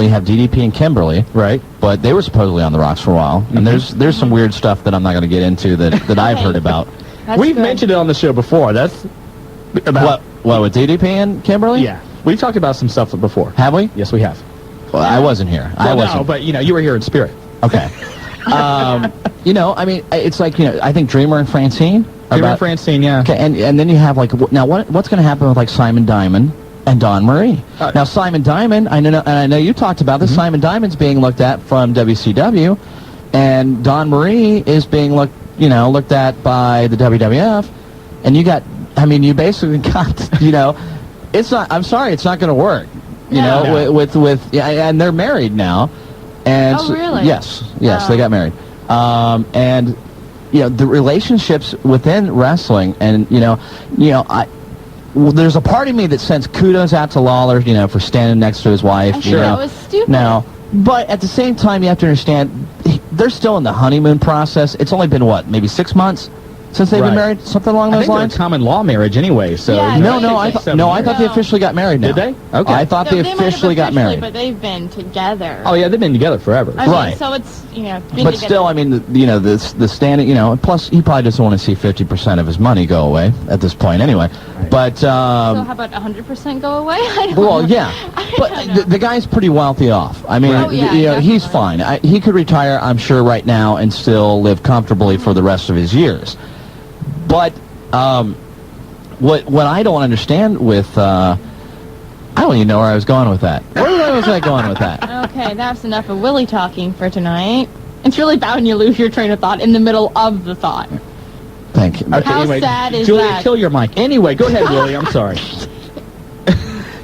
have DDP and Kimberly, right? But they were supposedly on the rocks for a while. And there's some weird stuff that I'm not going to get into that I've heard about. We've mentioned it on the show before. That's about what with DDP and Kimberly? Yeah, we've talked about some stuff before. Have we? Yes, we have. Well, I wasn't here. I wasn't. No, but you were here in spirit. Okay. It's like I think Dreamer and Francine. Francine, yeah. Okay, and then you have now what's going to happen with Simon Diamond and Don Marie? Now Simon Diamond, I know you talked about this. Simon Diamond's being looked at from WCW, and Don Marie is being looked at by the WWF, and you basically got it's not. I'm sorry, it's not going to work. With and they're married now, and really? Yes, they got married, and. The relationships within wrestling, and there's a part of me that sends kudos out to Lawler, for standing next to his wife. Sure, that was stupid. Now, but at the same time, you have to understand they're still in the honeymoon process. It's only been maybe 6 months since they've been married, something along those lines. They're a common law marriage anyway. So I thought they officially got married now. Did they? Okay. I thought they officially got married. But they've been together. Oh yeah, they've been together forever. Right. So it's but still, the standing, plus he probably doesn't want to see 50% of his money go away at this point anyway. Right. But so how about 100% go away? But the guy's pretty wealthy off. He's fine. He could retire, I'm sure, right now and still live comfortably for the rest of his years. But what I don't understand with I don't even know where I was going with that. Where was I going with that? Okay, that's enough of Willie talking for tonight. It's really bad when you lose your train of thought in the middle of the thought. Thank you. Okay, How sad is Julia, that? Kill your mic. Anyway, go ahead, Willie. I'm sorry.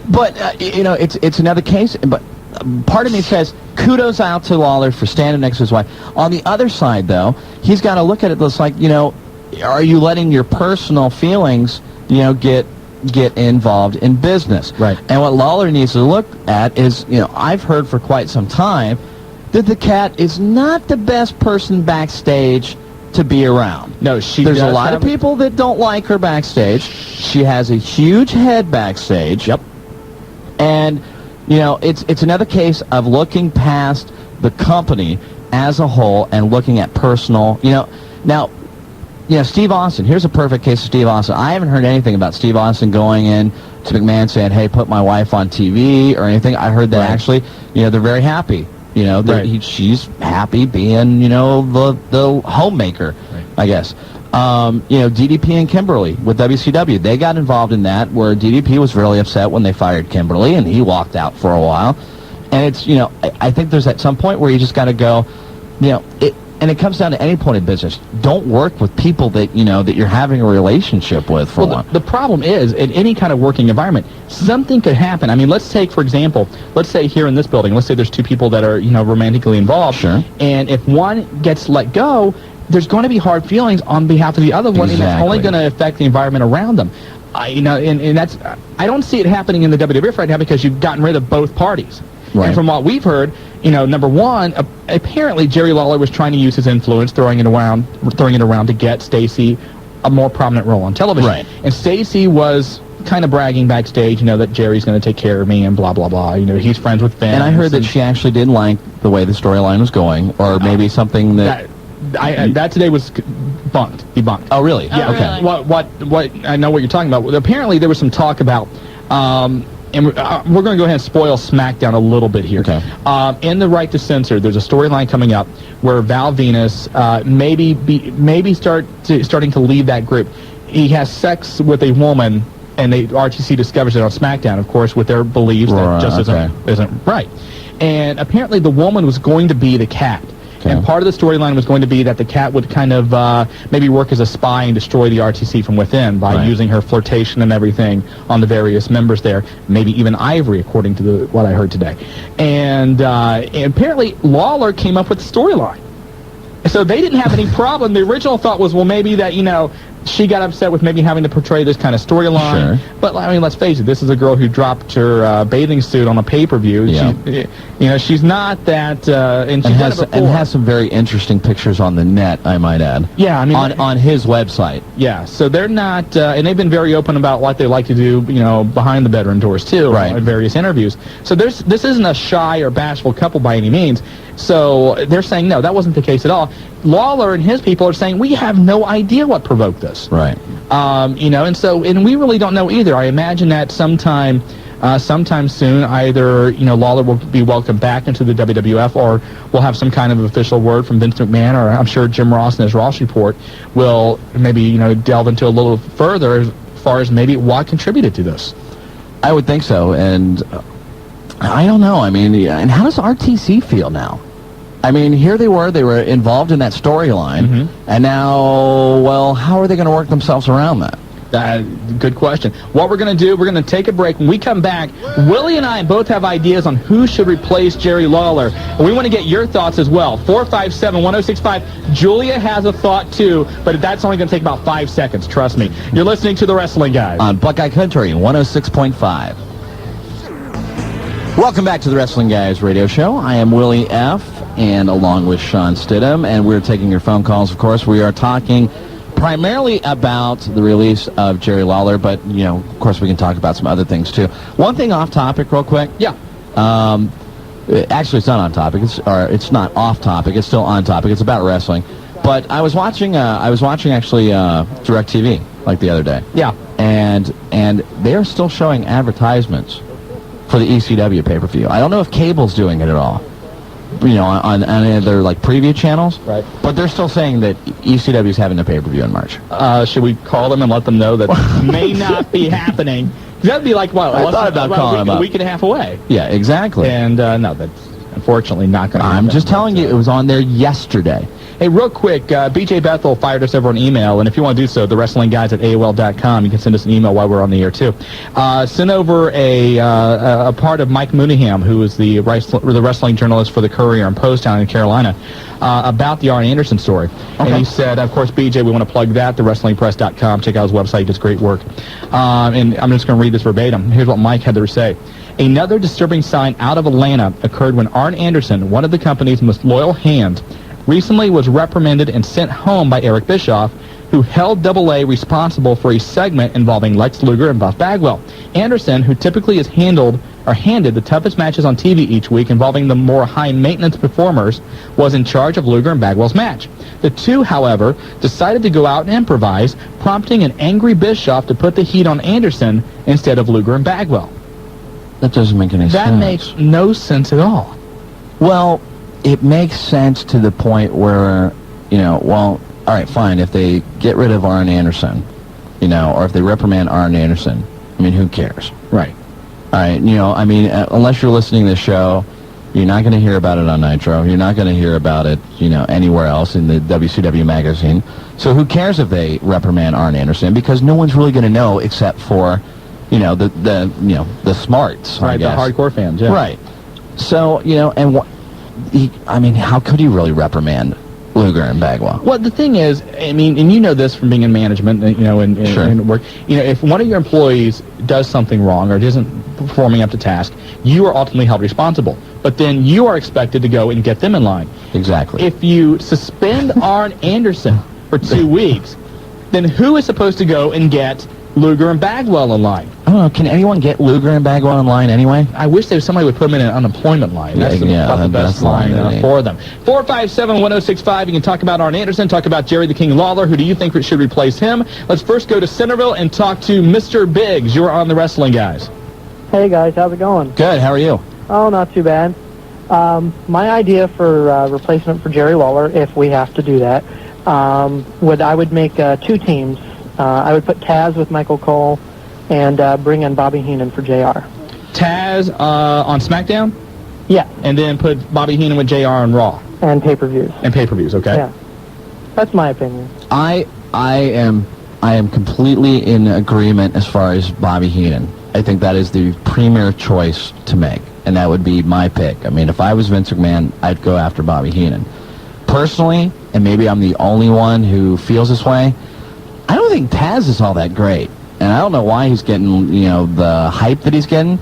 But it's another case. But part of me says kudos out to Lawler for standing next to his wife. On the other side, though, he's got to look at it this are you letting your personal feelings, get involved in business? Right. And what Lawler needs to look at is, I've heard for quite some time that the Cat is not the best person backstage to be around. No, there's a lot of people that don't like her backstage. She has a huge head backstage. Yep. And, it's another case of looking past the company as a whole and looking at personal, now, Steve Austin, here's a perfect case of Steve Austin. I haven't heard anything about Steve Austin going in to McMahon saying, hey, put my wife on TV or anything. I heard that actually, they're very happy. She's happy being, the homemaker, I guess. DDP and Kimberly with WCW, they got involved in that where DDP was really upset when they fired Kimberly and he walked out for a while. And it's, I think there's at some point where you just got to go, and it comes down to any point in business. Don't work with people that that you're having a relationship with. The problem is, in any kind of working environment, something could happen. Let's take, for example, let's say here in this building, let's say there's two people that are romantically involved. Sure. And if one gets let go, there's going to be hard feelings on behalf of the other one, and it's only going to affect the environment around them. And that's I don't see it happening in the WWF right now because you've gotten rid of both parties. Right. And from what we've heard, number one, apparently Jerry Lawler was trying to use his influence, throwing it around to get Stacy a more prominent role on television. Right. And Stacy was kind of bragging backstage, that Jerry's going to take care of me and blah, blah, blah. He's friends with fans. And I heard that she actually didn't like the way the storyline was going, or maybe something that that today was debunked. Oh, really? Yeah. Okay. What? I know what you're talking about. Apparently, there was some talk about, and we're going to go ahead and spoil SmackDown a little bit here. Okay. In the Right to Censor, there's a storyline coming up where Val Venus maybe starting to leave that group. He has sex with a woman, and RTC discovers it on SmackDown, of course, with their beliefs that just isn't right. And apparently, the woman was going to be the cat. And part of the storyline was going to be that the cat would kind of maybe work as a spy and destroy the RTC from within by using her flirtation and everything on the various members there, maybe even Ivory, according to what I heard today. And apparently Lawler came up with the storyline. So they didn't have any problem. The original thought was, well, maybe that, she got upset with maybe having to portray this kind of storyline. Sure. But, I mean, let's face it, this is a girl who dropped her bathing suit on a pay-per-view. Yeah. She's not that... and has some very interesting pictures on the net, I might add. Yeah, I mean... On his website. Yeah, so they're not... and they've been very open about what they like to do, behind the bedroom doors, too. Right. In various interviews. So this isn't a shy or bashful couple by any means. So they're saying, no, that wasn't the case at all. Lawler and his people are saying, we have no idea what provoked this. Right. And we really don't know either. I imagine that sometime soon, either, Lawler will be welcomed back into the WWF, or we'll have some kind of official word from Vince McMahon, or I'm sure Jim Ross in his Ross report will maybe, delve into a little further as far as maybe what contributed to this. I would think so, and I don't know. I mean, and how does RTC feel now? I mean, here they were involved in that storyline, and now, well, how are they going to work themselves around that? Good question. What we're going to do, we're going to take a break. When we come back, Willie and I both have ideas on who should replace Jerry Lawler, and we want to get your thoughts as well. 457-1065. Julia has a thought, too, but that's only going to take about 5 seconds, trust me. You're listening to The Wrestling Guys. On Buckeye Country, 106.5. Welcome back to the Wrestling Guys radio show. I am Willie F., and along with Shawn Stidham, and we're taking your phone calls, of course. We are talking primarily about the release of Jerry Lawler, but, of course, we can talk about some other things, too. One thing off topic, real quick. Yeah. Actually, it's not on topic. It's not off topic. It's still on topic. It's about wrestling. But I was watching actually DirecTV, like the other day. Yeah. And they are still showing advertisements for the ECW pay-per-view. I don't know if cable's doing it at all, on any of their preview channels. Right. But they're still saying that ECW's having a pay-per-view in March. Should we call them and let them know that may not be happening? That'd be I thought about calling them a week and a half away. Yeah, exactly. And no, that's unfortunately not going to happen. I'm just telling you, it was on there yesterday. Hey, real quick, BJ Bethel fired us over an email, and if you want to do so, thewrestlingguys@AOL.com. You can send us an email while we're on the air, too. Send over a part of Mike Mooneyham, who is the wrestling journalist for the Courier in Postown in Carolina, about the Arn Anderson story. Okay. And he said, of course, BJ, we want to plug that, thewrestlingpress.com. Check out his website. He does great work. And I'm just going to read this verbatim. Here's what Mike had to say. Another disturbing sign out of Atlanta occurred when Arn Anderson, one of the company's most loyal hands, recently was reprimanded and sent home by Eric Bischoff, who held AA responsible for a segment involving Lex Luger and Buff Bagwell. Anderson, who typically is handed the toughest matches on TV each week involving the more high-maintenance performers, was in charge of Luger and Bagwell's match. The two, however, decided to go out and improvise, prompting an angry Bischoff to put the heat on Anderson instead of Luger and Bagwell. That doesn't make any sense. That makes no sense at all. Well, it makes sense to the point where, all right, fine, if they get rid of Arn Anderson, or if they reprimand Arn Anderson, I mean, who cares? Right. All right, unless you're listening to the show, you're not going to hear about it on Nitro. You're not going to hear about it, anywhere else in the WCW magazine. So who cares if they reprimand Arn Anderson? Because no one's really going to know except for, the smarts, right, I guess. The hardcore fans, yeah. Right. So, how could he really reprimand Luger and Bagwell? Well, the thing is, and you know this from being in management, and work. If one of your employees does something wrong or isn't performing up to task, you are ultimately held responsible. But then you are expected to go and get them in line. Exactly. If you suspend Arn Anderson for 2 weeks, then who is supposed to go and get Luger and Bagwell in line. I don't know. Can anyone get Luger and Bagwell in line anyway? I wish somebody would put them in an unemployment line. That's the best line for them. 457-1065. You can talk about Arn Anderson, talk about Jerry the King Lawler. Who do you think should replace him? Let's first go to Centerville and talk to Mr. Biggs. You're on the Wrestling Guys. Hey, guys. How's it going? Good. How are you? Oh, not too bad. My idea for replacement for Jerry Lawler, if we have to do that, I would make 2 teams. I would put Taz with Michael Cole and bring in Bobby Heenan for JR. Taz on SmackDown? Yeah. And then put Bobby Heenan with JR on Raw? And pay-per-views. Okay. Yeah. That's my opinion. I am completely in agreement as far as Bobby Heenan. I think that is the premier choice to make, and that would be my pick. I mean, if I was Vince McMahon, I'd go after Bobby Heenan. Personally, and maybe I'm the only one who feels this way, I don't think Taz is all that great. And I don't know why he's getting, the hype that he's getting,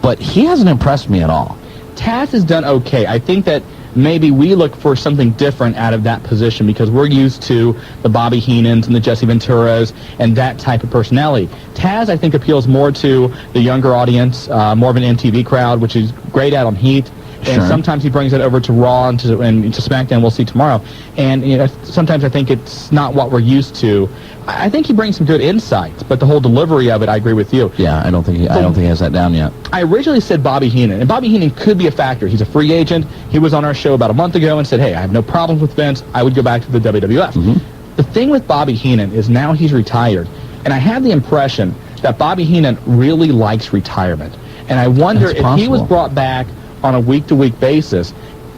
but he hasn't impressed me at all. Taz has done okay. I think that maybe we look for something different out of that position because we're used to the Bobby Heenans and the Jesse Venturas and that type of personality. Taz, I think, appeals more to the younger audience, more of an MTV crowd, which is great out on Heat. And sometimes he brings it over to Raw and to SmackDown. We'll see tomorrow. And sometimes I think it's not what we're used to. I think he brings some good insights, but the whole delivery of it, I agree with you. Yeah, I don't think he has that down yet. I originally said Bobby Heenan, and Bobby Heenan could be a factor. He's a free agent. He was on our show about a month ago and said, "Hey, I have no problems with Vince. I would go back to the WWF." Mm-hmm. The thing with Bobby Heenan is now he's retired, and I have the impression that Bobby Heenan really likes retirement. And I wonder if he was brought back on a week-to-week basis,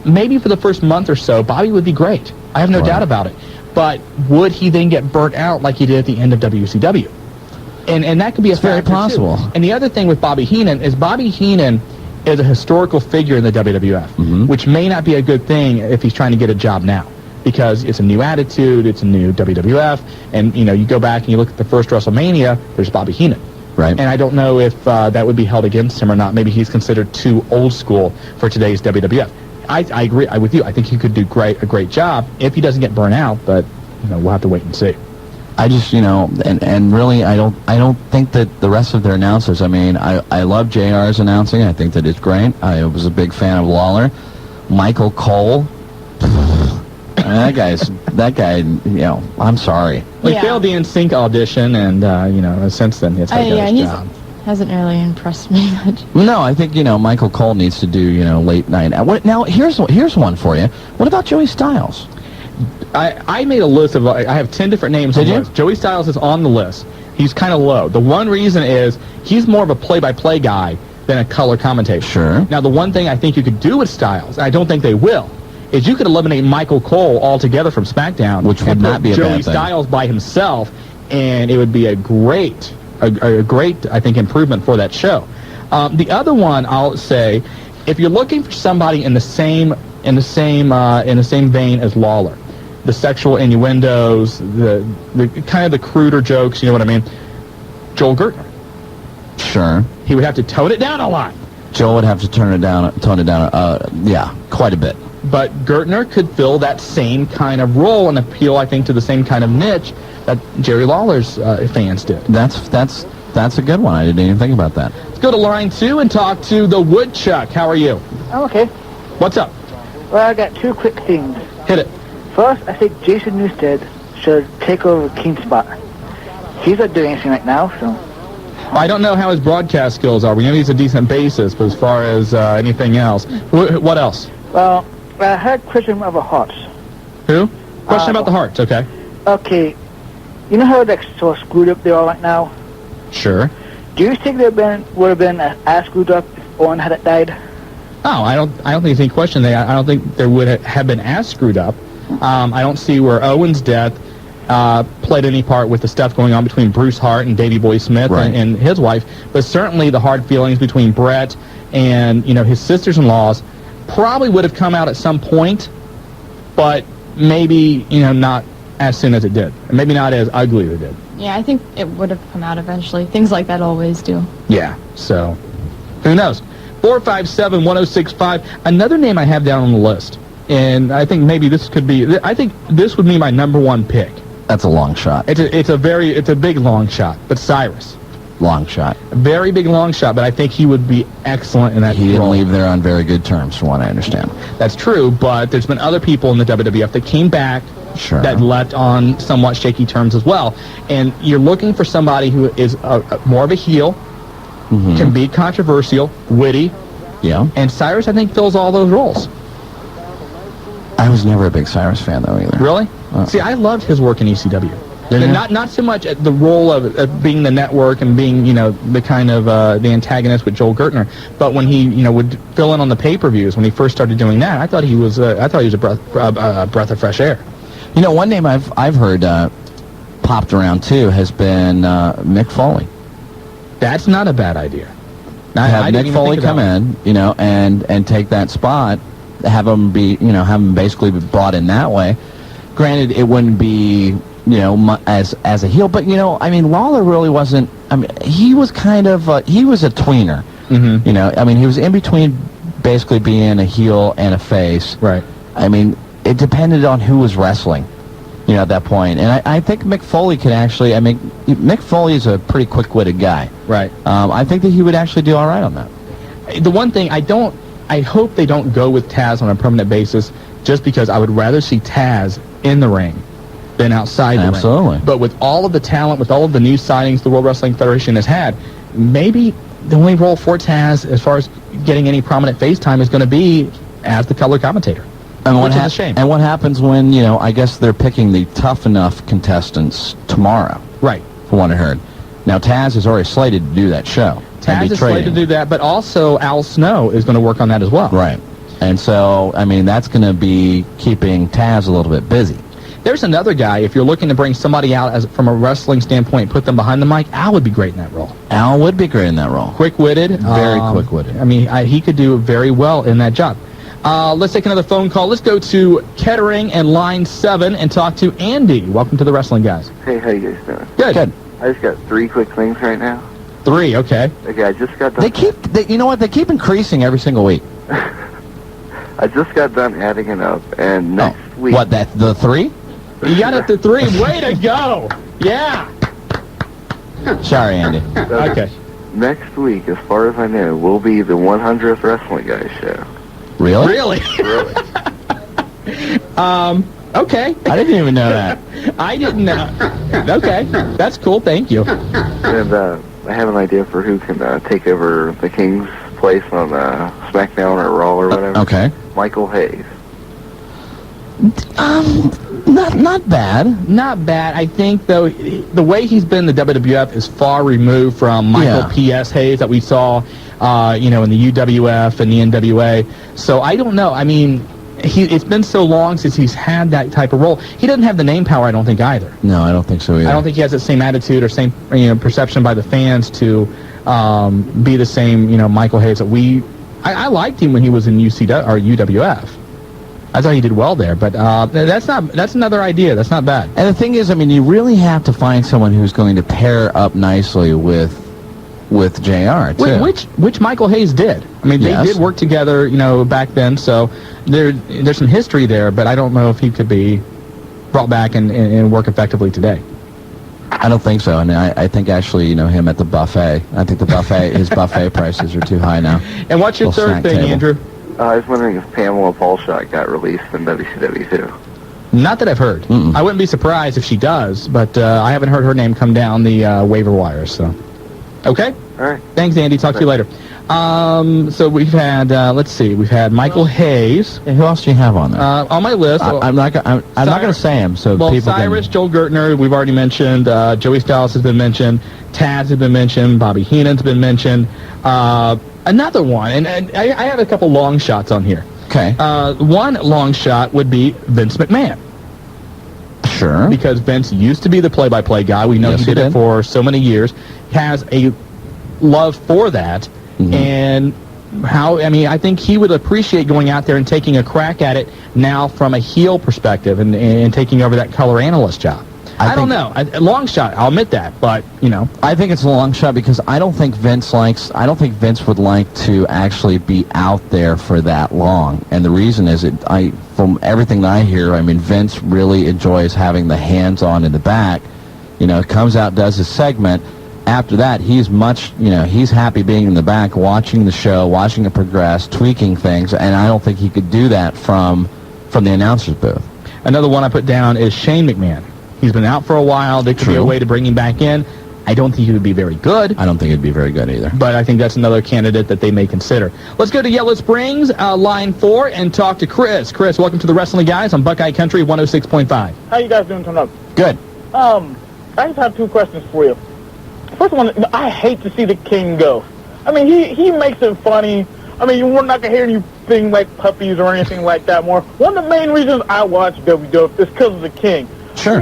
maybe for the first month or so, Bobby would be great. I have no doubt about it. But would he then get burnt out like he did at the end of WCW? And that could be very possible. Too. And the other thing with Bobby Heenan is a historical figure in the WWF, which may not be a good thing if he's trying to get a job now, because it's a new attitude, it's a new WWF, and you go back and you look at the first WrestleMania, there's Bobby Heenan. Right. And I don't know if that would be held against him or not. Maybe he's considered too old school for today's WWF. I agree with you. I think he could do a great job if he doesn't get burnt out, but we'll have to wait and see. I just, and really, I don't think that the rest of their announcers, I love JR's announcing. I think that it's great. I was a big fan of Lawler. Michael Cole. That guy, I'm sorry. Well, he failed the NSYNC audition, and, since then, it's got his job. Hasn't really impressed me much. No, I think, Michael Cole needs to do, late night. Now, here's one for you. What about Joey Styles? I made a list of, I have 10 different names on the list. Joey Styles is on the list. He's kind of low. The one reason is he's more of a play-by-play guy than a color commentator. Sure. Now, the one thing I think you could do with Styles, and I don't think they will, is you could eliminate Michael Cole altogether from SmackDown, which would not be a bad thing. Joey Styles by himself, and it would be a great, I think, improvement for that show. The other one, I'll say, if you're looking for somebody in the same vein as Lawler, the sexual innuendos, the kind of the cruder jokes, you know what I mean? Joel Gertner. Sure. He would have to tone it down a lot. Joel would have to tone it down, quite a bit. But Gertner could fill that same kind of role and appeal, I think, to the same kind of niche that Jerry Lawler's fans did. That's a good one. I didn't even think about that. Let's go to line 2 and talk to the Woodchuck. How are you? I'm okay. What's up? Well, I got 2 quick things. Hit it. First, I think Jason Newsted should take over Keen's spot. He's not doing anything right now, so... I don't know how his broadcast skills are. We know he's a decent bassist, but as far as anything else... What else? Well, I had a question about the Harts. Who? Question about the Harts, okay. Okay. You know how so screwed up they are right now? Sure. Do you think would have been as screwed up if Owen had died? Oh, I don't think it's any question. I don't think there would have been as screwed up. I don't see where Owen's death played any part with the stuff going on between Bruce Hart and Davey Boy Smith and his wife, but certainly the hard feelings between Brett and his sisters-in-laws probably would have come out at some point, but maybe not as soon as it did, and maybe not as ugly as it did. Yeah, I think it would have come out eventually. Things like that always do. Yeah, so who knows? 457-1065. Another name I have down on the list, and I think maybe this could be. I think this would be my number 1 pick. That's a long shot. It's a big long shot. But Cyrus, long shot, a very big long shot. But I think he would be excellent in that. He didn't role. leave there on very good terms, from what I understand. That's true, but there's been other people in the WWF that came back that left on somewhat shaky terms as well. And you're looking for somebody who is more of a heel, can be controversial, witty. Yeah. And Cyrus, I think, fills all those roles. I was never a big Cyrus fan, though, either. Really? See, I loved his work in ECW. Not so much at the role of being the network and being, the kind of the antagonist with Joel Gertner, but when he, would fill in on the pay-per-views when he first started doing that, I thought he was a breath of fresh air. One name I've heard popped around too has been Mick Foley. That's not a bad idea. Have Mick Foley come in, and take that spot. Have him basically be brought in that way. Granted, it wouldn't be, as a heel, but Lawler really wasn't. He was kind of he was a tweener. He was in between basically being a heel and a face. Right. It depended on who was wrestling, at that point. And I think Mick Foley could actually. Mick Foley is a pretty quick-witted guy. Right. I think that he would actually do all right on that. The one thing I hope they don't go with Taz on a permanent basis, just because I would rather see Taz in the ring than outside the ring. Absolutely. But with all of the talent, with all of the new signings the World Wrestling Federation has had, maybe the only role for Taz, as far as getting any prominent face time, is going to be as the color commentator. Which is a shame. And what happens when, I guess they're picking the tough enough contestants tomorrow? Right. From what I heard. Now, Taz is already slated to do that show. Taz is slated to do that, but also Al Snow is going to work on that as well. Right. And so, that's going to be keeping Taz a little bit busy. There's another guy, if you're looking to bring somebody out from a wrestling standpoint, put them behind the mic, Al would be great in that role. Al would be great in that role. Quick-witted. Very quick-witted. He could do very well in that job. Let's take another phone call. Let's go to Kettering and line 7 and talk to Andy. Welcome to the Wrestling Guys. Hey, how you guys doing? Good. I just got 3 quick things right now. 3, okay. Okay, I just got done. They keep increasing every single week. I just got done adding it up, and next week... What, the 3? You got up to 3. Way to go! Yeah! Sorry, Andy. Okay. Next week, as far as I know, will be the 100th Wrestling Guys show. Really? Really? Okay. I didn't even know that. I didn't know. Okay. That's cool. Thank you. And I have an idea for who can take over the King's place on SmackDown or Raw or whatever. Okay. Michael Hayes. Not bad. Not bad. I think, though, the way he's been in the WWF is far removed from Michael P.S. Hayes that we saw, in the UWF and the NWA. So I don't know. It's been so long since he's had that type of role. He doesn't have the name power, I don't think, either. No, I don't think so either. I don't think he has the same attitude or same perception by the fans to be the same, Michael Hayes that I liked him when he was in UWF. I thought he did well there, but that's another idea. That's not bad. And the thing is, you really have to find someone who's going to pair up nicely with JR, too. Which Michael Hayes did. They did work together, back then, so there's some history there, but I don't know if he could be brought back and work effectively today. I don't think so, and I think actually, him at the buffet. I think his buffet prices are too high now. And what's your third thing, Andrew? I was wondering if Pamela Paulshot got released in WCW too. Not that I've heard. I wouldn't be surprised if she does, but I haven't heard her name come down the waiver wires. So, okay. All right. Thanks, Andy. Talk to you later. So we've had let's see, we've had Michael Hayes. And who else do you have on there? On my list. I'm not going to say him. So people Cyrus, Joel Gertner, we've already mentioned. Joey Styles has been mentioned. Taz has been mentioned. Bobby Heenan's been mentioned. Another one, and I have a couple long shots on here. Okay. One long shot would be Vince McMahon. Sure. Because Vince used to be the play-by-play guy. We know he did it for so many years. Has a love for that. And I think he would appreciate going out there and taking a crack at it now from a heel perspective and taking over that color analyst job. I don't know. A long shot, I'll admit that, but, I think it's a long shot because I don't think Vince would like to actually be out there for that long. And the reason is, from everything that I hear, Vince really enjoys having the hands-on in the back. Comes out, does his segment. After that, he's he's happy being in the back, watching the show, watching it progress, tweaking things, and I don't think he could do that from the announcer's booth. Another one I put down is Shane McMahon. He's been out for a while. There could be a way to bring him back in. I don't think he would be very good. I don't think he'd be very good either. But I think that's another candidate that they may consider. Let's go to Yellow Springs, line 4, and talk to Chris. Chris, welcome to the Wrestling Guys on Buckeye Country 106.5. How you guys doing tonight? Good. I just have 2 questions for you. First one, I hate to see the King go. He makes it funny. We're not going to hear anything like puppies or anything like that more. One of the main reasons I watch WWF is because of the King. Sure.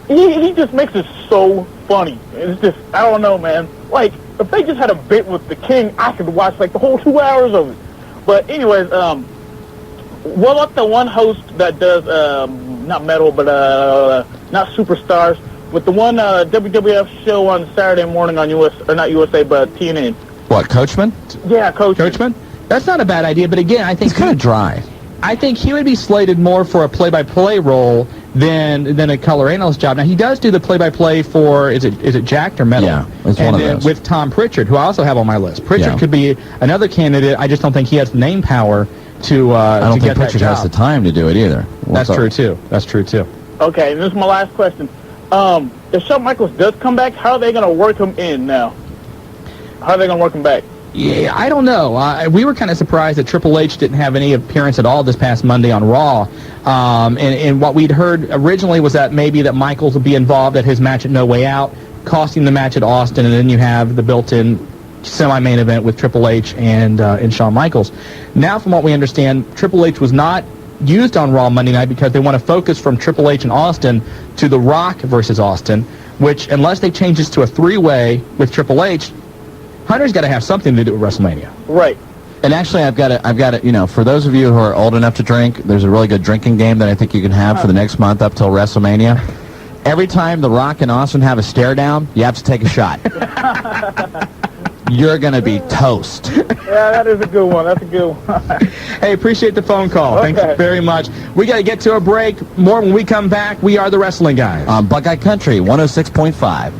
He just makes it so funny. It's just, I don't know, man. If they just had a bit with the King, I could watch, the whole 2 hours of it. But anyways, what about the one host that does, not metal, but, not Superstars, with the one, WWF show on Saturday morning on not USA, but TNN? What, Coachman? Yeah, Coachman? That's not a bad idea, but again, I think... It's kind of dry. I think he would be slated more for a play-by-play role than a color analyst job. Now, he does do the play-by-play for, is it Jacked or Metal? Yeah, it's one of those. With Tom Pritchard, who I also have on my list. Pritchard could be another candidate. I just don't think he has the name power to I don't think get Pritchard that job. has the time to do it either. That's true, too. Okay, and this is my last question. If Shawn Michaels does come back, how are they going to work him in now? How are they going to work him back? Yeah, I don't know. We were kind of surprised that Triple H didn't have any appearance at all this past Monday on Raw. And what we'd heard originally was that maybe that Michaels would be involved at his match at No Way Out, costing the match at Austin, and then you have the built-in semi-main event with Triple H and Shawn Michaels. Now, from what we understand, Triple H was not used on Raw Monday night because they want to focus from Triple H and Austin to The Rock versus Austin, which, unless they change this to a 3-way with Triple H, Hunter's got to have something to do with WrestleMania. Right. And actually, I've got to, for those of you who are old enough to drink, there's a really good drinking game that I think you can have for the next month up till WrestleMania. Every time The Rock and Austin have a stare down, you have to take a shot. You're going to be toast. Yeah, that is a good one. That's a good one. Hey, appreciate the phone call. Okay. Thanks very much. We got to get to a break. More when we come back. We are the Wrestling Guys. On Buckeye Country 106.5.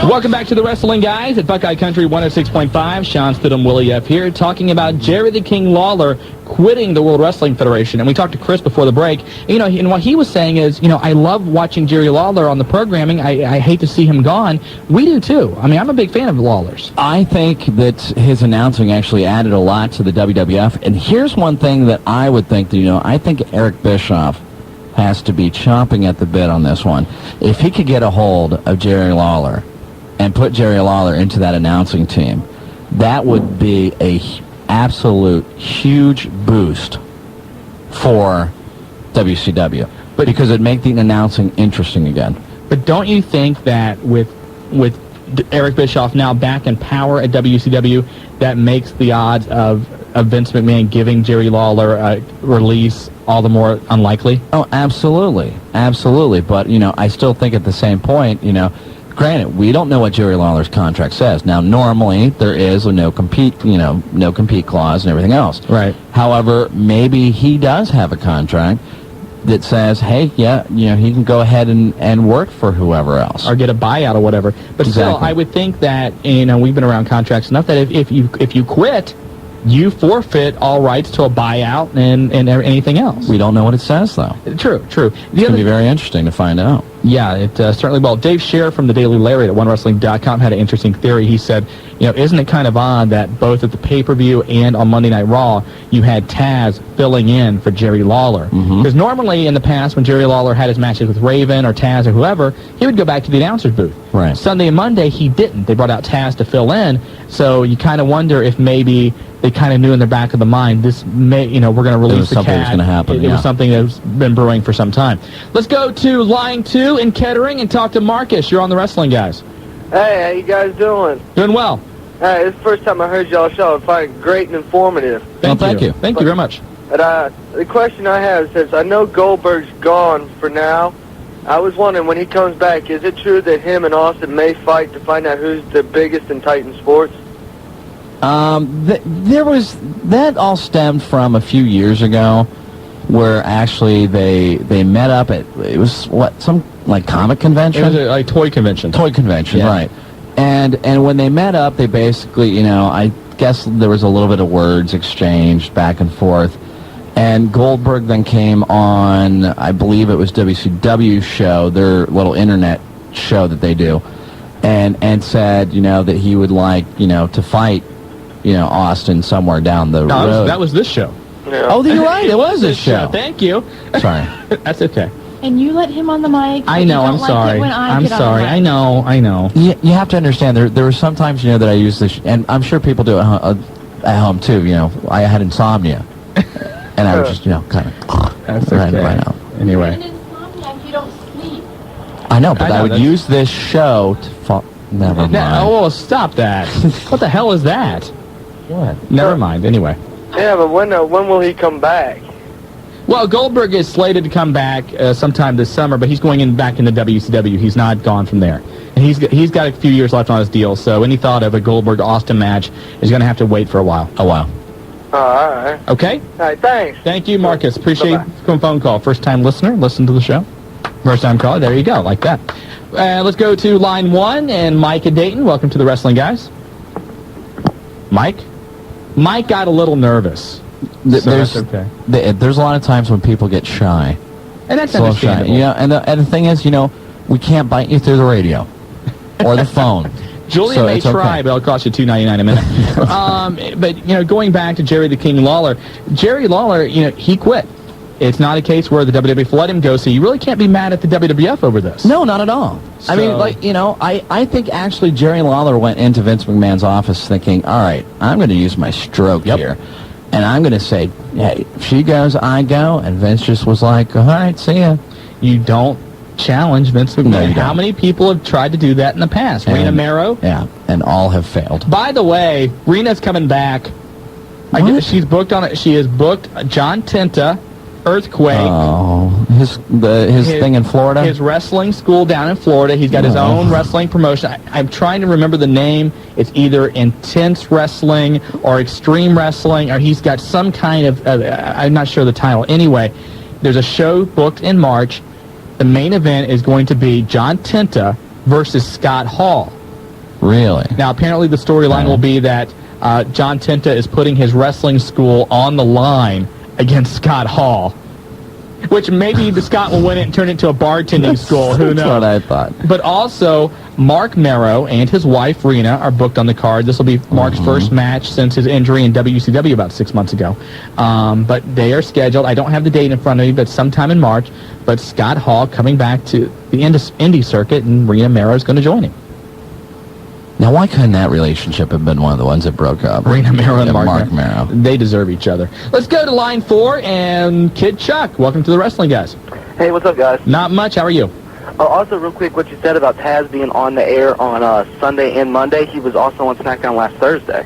Welcome back to the Wrestling Guys at Buckeye Country 106.5. Shawn Stidham, Willie F. here, talking about Jerry the King Lawler quitting the World Wrestling Federation. And we talked to Chris before the break. And what he was saying is, I love watching Jerry Lawler on the programming. I hate to see him gone. We do, too. I'm a big fan of Lawler's. I think that his announcing actually added a lot to the WWF. And here's one thing that I would think that, I think Eric Bischoff has to be chomping at the bit on this one. If he could get a hold of Jerry Lawler and put Jerry Lawler into that announcing team, that would be a absolute huge boost for WCW. But because it'd make the announcing interesting again. But don't you think that with Eric Bischoff now back in power at WCW, that makes the odds of Vince McMahon giving Jerry Lawler a release all the more unlikely? Oh, absolutely. Absolutely. But, I still think at the same point, granted, we don't know what Jerry Lawler's contract says. Now, normally there is a no compete clause and everything else. Right. However, maybe he does have a contract that says, hey, he can go ahead and work for whoever else, or get a buyout or whatever. But still, I would think that we've been around contracts enough that if you quit, you forfeit all rights to a buyout and anything else. We don't know what it says, though. True. It's going to be very interesting to find out. Yeah, it certainly will. Dave Scher from the Daily Lariat at OneWrestling.com had an interesting theory. He said, isn't it kind of odd that both at the pay-per-view and on Monday Night Raw, you had Taz filling in for Jerry Lawler? Because normally in the past, when Jerry Lawler had his matches with Raven or Taz or whoever, he would go back to the announcer's booth. Right. Sunday and Monday, he didn't. They brought out Taz to fill in, so you kind of wonder if maybe they kind of knew in the back of the mind, this may, we're going to release the something was cat. going to happen. It was something that's been brewing for some time. Let's go to line 2 in Kettering and talk to Marcus. You're on the Wrestling Guys. Hey, how you guys doing? Doing well. Hey, this is the first time I heard y'all's show. I find it great and informative. Thank you. Thank you very much. But, the question I have is, I know Goldberg's gone for now. I was wondering, when he comes back, is it true that him and Austin may fight to find out who's the biggest in Titan Sports? There was that all stemmed from a few years ago, where actually they met up at some comic convention. It was a toy convention. Toy convention, yeah. Right? And when they met up, they basically, I guess there was a little bit of words exchanged back and forth. And Goldberg then came on, I believe it was WCW show, their little internet show that they do, and said, that he would like, to fight, Austin somewhere down the road. That was this show. Yeah. Oh, you're right. It was this show. Thank you. Sorry. That's okay. And you let him on the mic. I know. I'm sorry. I'm sorry. I know. You have to understand, there were some times, that I use this, and I'm sure people do it at home, too. I had insomnia. And I would just, kind of That's right okay. out. Anyway. You don't sleep. I know, but I would use this show to fall. Never mind. Oh, stop that. What the hell is that? What? Never mind. Anyway. Yeah, but when will he come back? Well, Goldberg is slated to come back sometime this summer, but he's going back into WCW. He's not gone from there. And he's got a few years left on his deal, so any thought of a Goldberg-Austin match is going to have to wait for a while. Oh, wow. Oh, all right. Okay? All right, thanks. Thank you, Marcus. Appreciate the phone call. First-time listener, listen to the show. First-time caller, there you go, like that. Let's go to line 1, and Mike and Dayton. Welcome to the Wrestling Guys. Mike? Mike got a little nervous. There's a lot of times when people get shy. And that's understandable. And the thing is, we can't bite you through the radio or the phone. Julia may try, but it'll cost you $2.99 a minute. But going back to Jerry the King Lawler, Jerry Lawler, he quit. It's not a case where the WWF let him go, so you really can't be mad at the WWF over this. No, not at all. So, I mean, I think actually Jerry Lawler went into Vince McMahon's office thinking, all right, I'm going to use my stroke here, and I'm going to say, hey, if she goes, I go, and Vince just was like, all right, see ya. You don't challenge Vince McMahon. No, how many people have tried to do that in the past? Rena Mero? Yeah, and all have failed. By the way, Rena's coming back. She's booked on it. She is booked John Tenta, Earthquake. Oh, his thing in Florida? His wrestling school down in Florida. He's got his own wrestling promotion. I'm trying to remember the name. It's either Intense Wrestling or Extreme Wrestling, or he's got some kind of, I'm not sure the title. Anyway, there's a show booked in March. The main event is going to be John Tenta versus Scott Hall. Really? Now, apparently the storyline will be that John Tenta is putting his wrestling school on the line against Scott Hall, which maybe the Scott will win it and turn it into a bartending school. Who knows? That's what I thought. But also, Mark Mero and his wife, Rena, are booked on the card. This will be Mark's first match since his injury in WCW about 6 months ago. But they are scheduled. I don't have the date in front of me, but sometime in March. But Scott Hall coming back to the indie circuit, and Rena Mero is going to join him. Now, why couldn't that relationship have been one of the ones that broke up? Rena Mero and Mark Mero. They deserve each other. Let's go to line 4, and Kid Chuck. Welcome to the Wrestling Guys. Hey, what's up, guys? Not much. How are you? Also, real quick, what you said about Taz being on the air on Sunday and Monday, he was also on SmackDown last Thursday.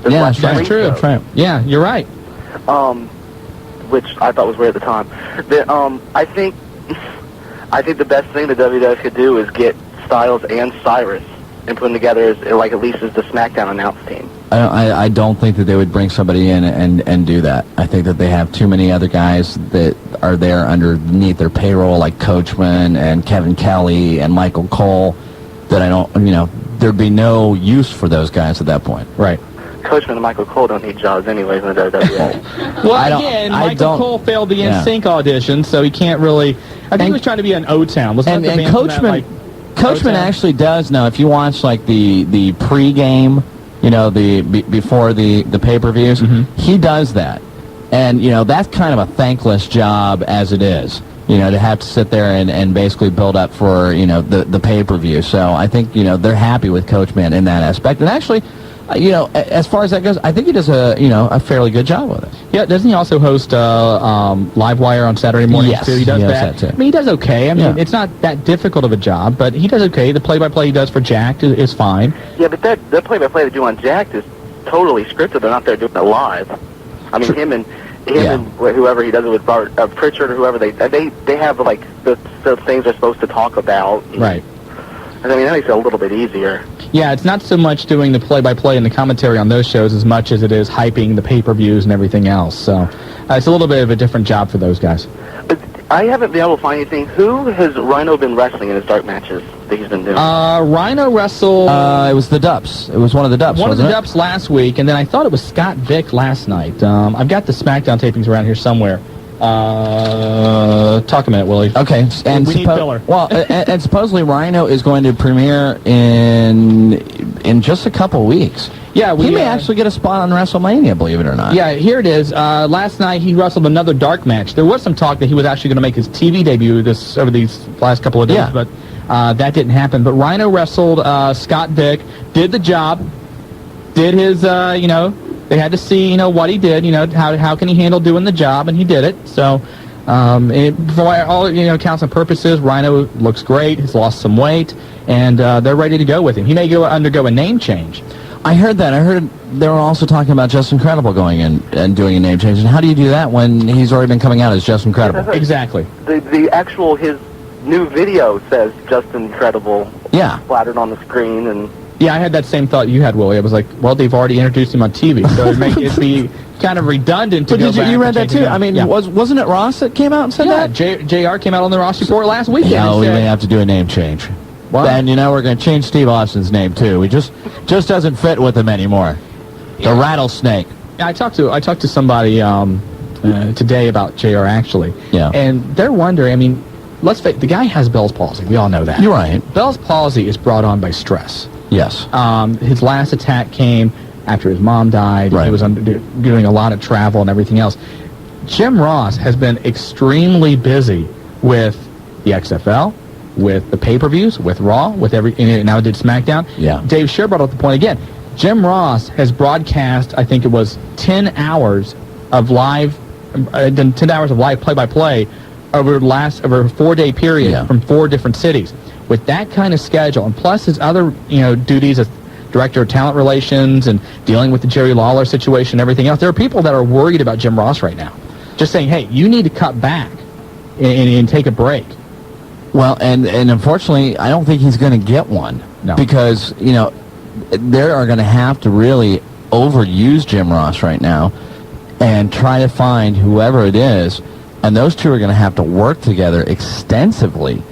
Yeah, that's true. That's right. Yeah, you're right. Which I thought was weird at the time. But, I think the best thing the WWF could do is get Styles and Cyrus and put them together as, like, at least as the SmackDown announce team. I don't think that they would bring somebody in and do that. I think that they have too many other guys that are there underneath their payroll, like Coachman and Kevin Kelly and Michael Cole, that I don't, there'd be no use for those guys at that point. Right. Coachman and Michael Cole don't need jobs anyways in the WWE. Well, again, Michael Cole failed the NSYNC audition, so he can't really I think he was trying to be an O-Town. And Coachman, Coachman actually does now. If you watch like the pre-game, before the pay-per-views, he does that, and that's kind of a thankless job as it is. To have to sit there and basically build up for the pay-per-view. So I think they're happy with Coachman in that aspect, and actually. As far as that goes, I think he does a fairly good job with it. Yeah, doesn't he also host Livewire on Saturday mornings too? He does that too. I mean, he does okay. I mean, it's not that difficult of a job, but he does okay. The play-by-play he does for Jacked is fine. Yeah, but the play-by-play they do on Jacked is totally scripted. They're not there doing it live. I mean, him and whoever he does it with, Pritchard or whoever, they have like the things they're supposed to talk about. Right. I mean, that makes it a little bit easier. Yeah, it's not so much doing the play-by-play and the commentary on those shows as much as it is hyping the pay-per-views and everything else. So it's a little bit of a different job for those guys. I haven't been able to find anything. Who has Rhino been wrestling in his dark matches that he's been doing? Rhino wrestled... it was the Dupps. It was one of the Dupps, One of the Dupps last week, and then I thought it was Scott Vick last night. I've got the SmackDown tapings around here somewhere. Talk a minute, Willie. Okay, and we need filler. Well, and supposedly Rhino is going to premiere in just a couple weeks. Yeah, he may actually get a spot on WrestleMania, believe it or not. Yeah, here it is. Last night he wrestled another dark match. There was some talk that he was actually going to make his TV debut over these last couple of days, but that didn't happen. But Rhino wrestled Scott Vick, did the job, did his, they had to see, what he did, how can he handle doing the job, and he did it. So, for all, counts and purposes, Rhino looks great. He's lost some weight, and they're ready to go with him. He may undergo a name change. I heard that. I heard they were also talking about Just Incredible going in and doing a name change. And how do you do that when he's already been coming out as Just Incredible? Yeah, exactly. The actual, his new video says Just Incredible splattered on the screen, and... Yeah, I had that same thought you had, Willie. I was like, well, they've already introduced him on TV, so it'd be kind of redundant to go back. But you read that too? I mean, wasn't it Ross that came out and said that? JR came out on the Ross Report last weekend. No, we may have to do a name change. What? And we're going to change Steve Austin's name too. We just doesn't fit with him anymore. The Rattlesnake. Yeah, I talked to somebody today about JR actually. Yeah. And they're wondering. I mean, let's face it, the guy has Bell's palsy. We all know that. You're right. Bell's palsy is brought on by stress. Yes. His last attack came after his mom died. Right. He was doing a lot of travel and everything else. Jim Ross has been extremely busy with the XFL, with the pay-per-views, with Raw, with now did SmackDown. Yeah. Dave Scher brought up the point again. Jim Ross has broadcast, I think it was 10 hours of live play-by-play over a 4-day period from 4 different cities. With that kind of schedule, and plus his other, duties as director of talent relations and dealing with the Jerry Lawler situation and everything else, there are people that are worried about Jim Ross right now. Just saying, hey, you need to cut back and take a break. Well, and unfortunately, I don't think he's going to get one. No. Because, they are going to have to really overuse Jim Ross right now and try to find whoever it is, and those two are going to have to work together extensively.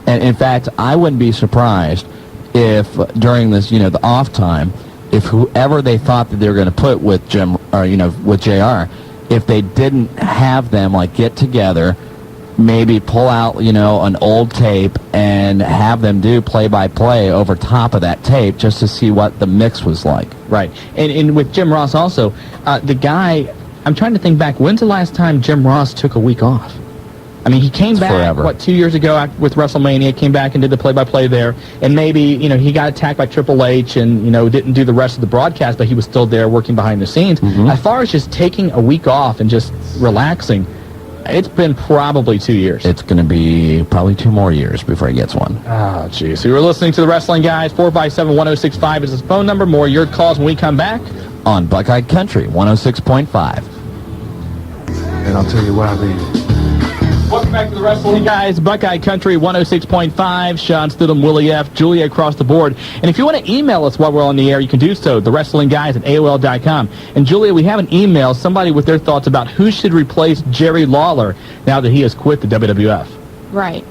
And in fact, I wouldn't be surprised if during this, the off time, if whoever they thought that they were going to put with Jim or with JR, if they didn't have them get together, maybe pull out an old tape and have them do play-by-play over top of that tape just to see what the mix was like. Right. And with Jim Ross also, the guy, I'm trying to think back, when's the last time Jim Ross took a week off? I mean, he came back, forever. 2 years ago with WrestleMania, came back and did the play-by-play there, and maybe, he got attacked by Triple H and, didn't do the rest of the broadcast, but he was still there working behind the scenes. Mm-hmm. As far as just taking a week off and just relaxing, it's been probably 2 years. It's going to be probably 2 more years before he gets one. Oh, jeez. So you're listening to the Wrestling Guys. 457-1065 is his phone number. More your calls when we come back on Buckeye Country 106.5. And I'll tell you why later. Welcome back to the Wrestling Guys, Buckeye Country 106.5. Shawn Stidham, Willie F., Julia across the board. And if you want to email us while we're on the air, you can do so, thewrestlingguys@AOL.com. And Julia, we have an email, somebody with their thoughts about who should replace Jerry Lawler now that he has quit the WWF. Right.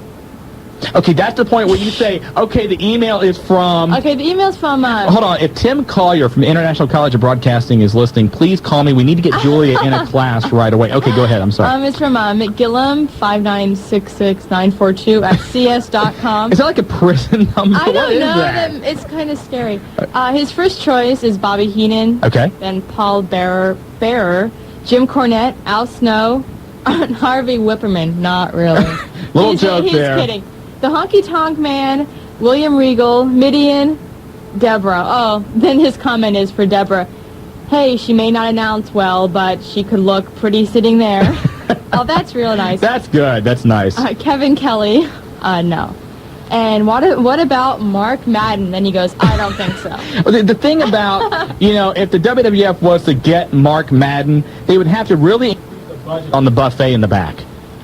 Okay, that's the point where you say, okay, the email is from... Okay, the email's from... Hold on. If Tim Collier from the International College of Broadcasting is listening, please call me. We need to get Julia in a class right away. Okay, go ahead. I'm sorry. It's from McGillum 5966942 at cs.com. Is that like a prison number? I don't What is know. that? It's kind of scary. His first choice is Bobby Heenan. Okay. Then Paul Bearer, Jim Cornette, Al Snow, and Harvey Whipperman. Not really. Little joke there. He's kidding. The Honky Tonk Man, William Regal, Midian, Deborah. Oh, then his comment is for Deborah. Hey, she may not announce well, but she could look pretty sitting there. Oh, that's real nice. That's good. That's nice. Kevin Kelly. No. And what about Mark Madden? Then he goes, I don't think so. The thing about, if the WWF was to get Mark Madden, they would have to really increase the budget on the buffet in the back.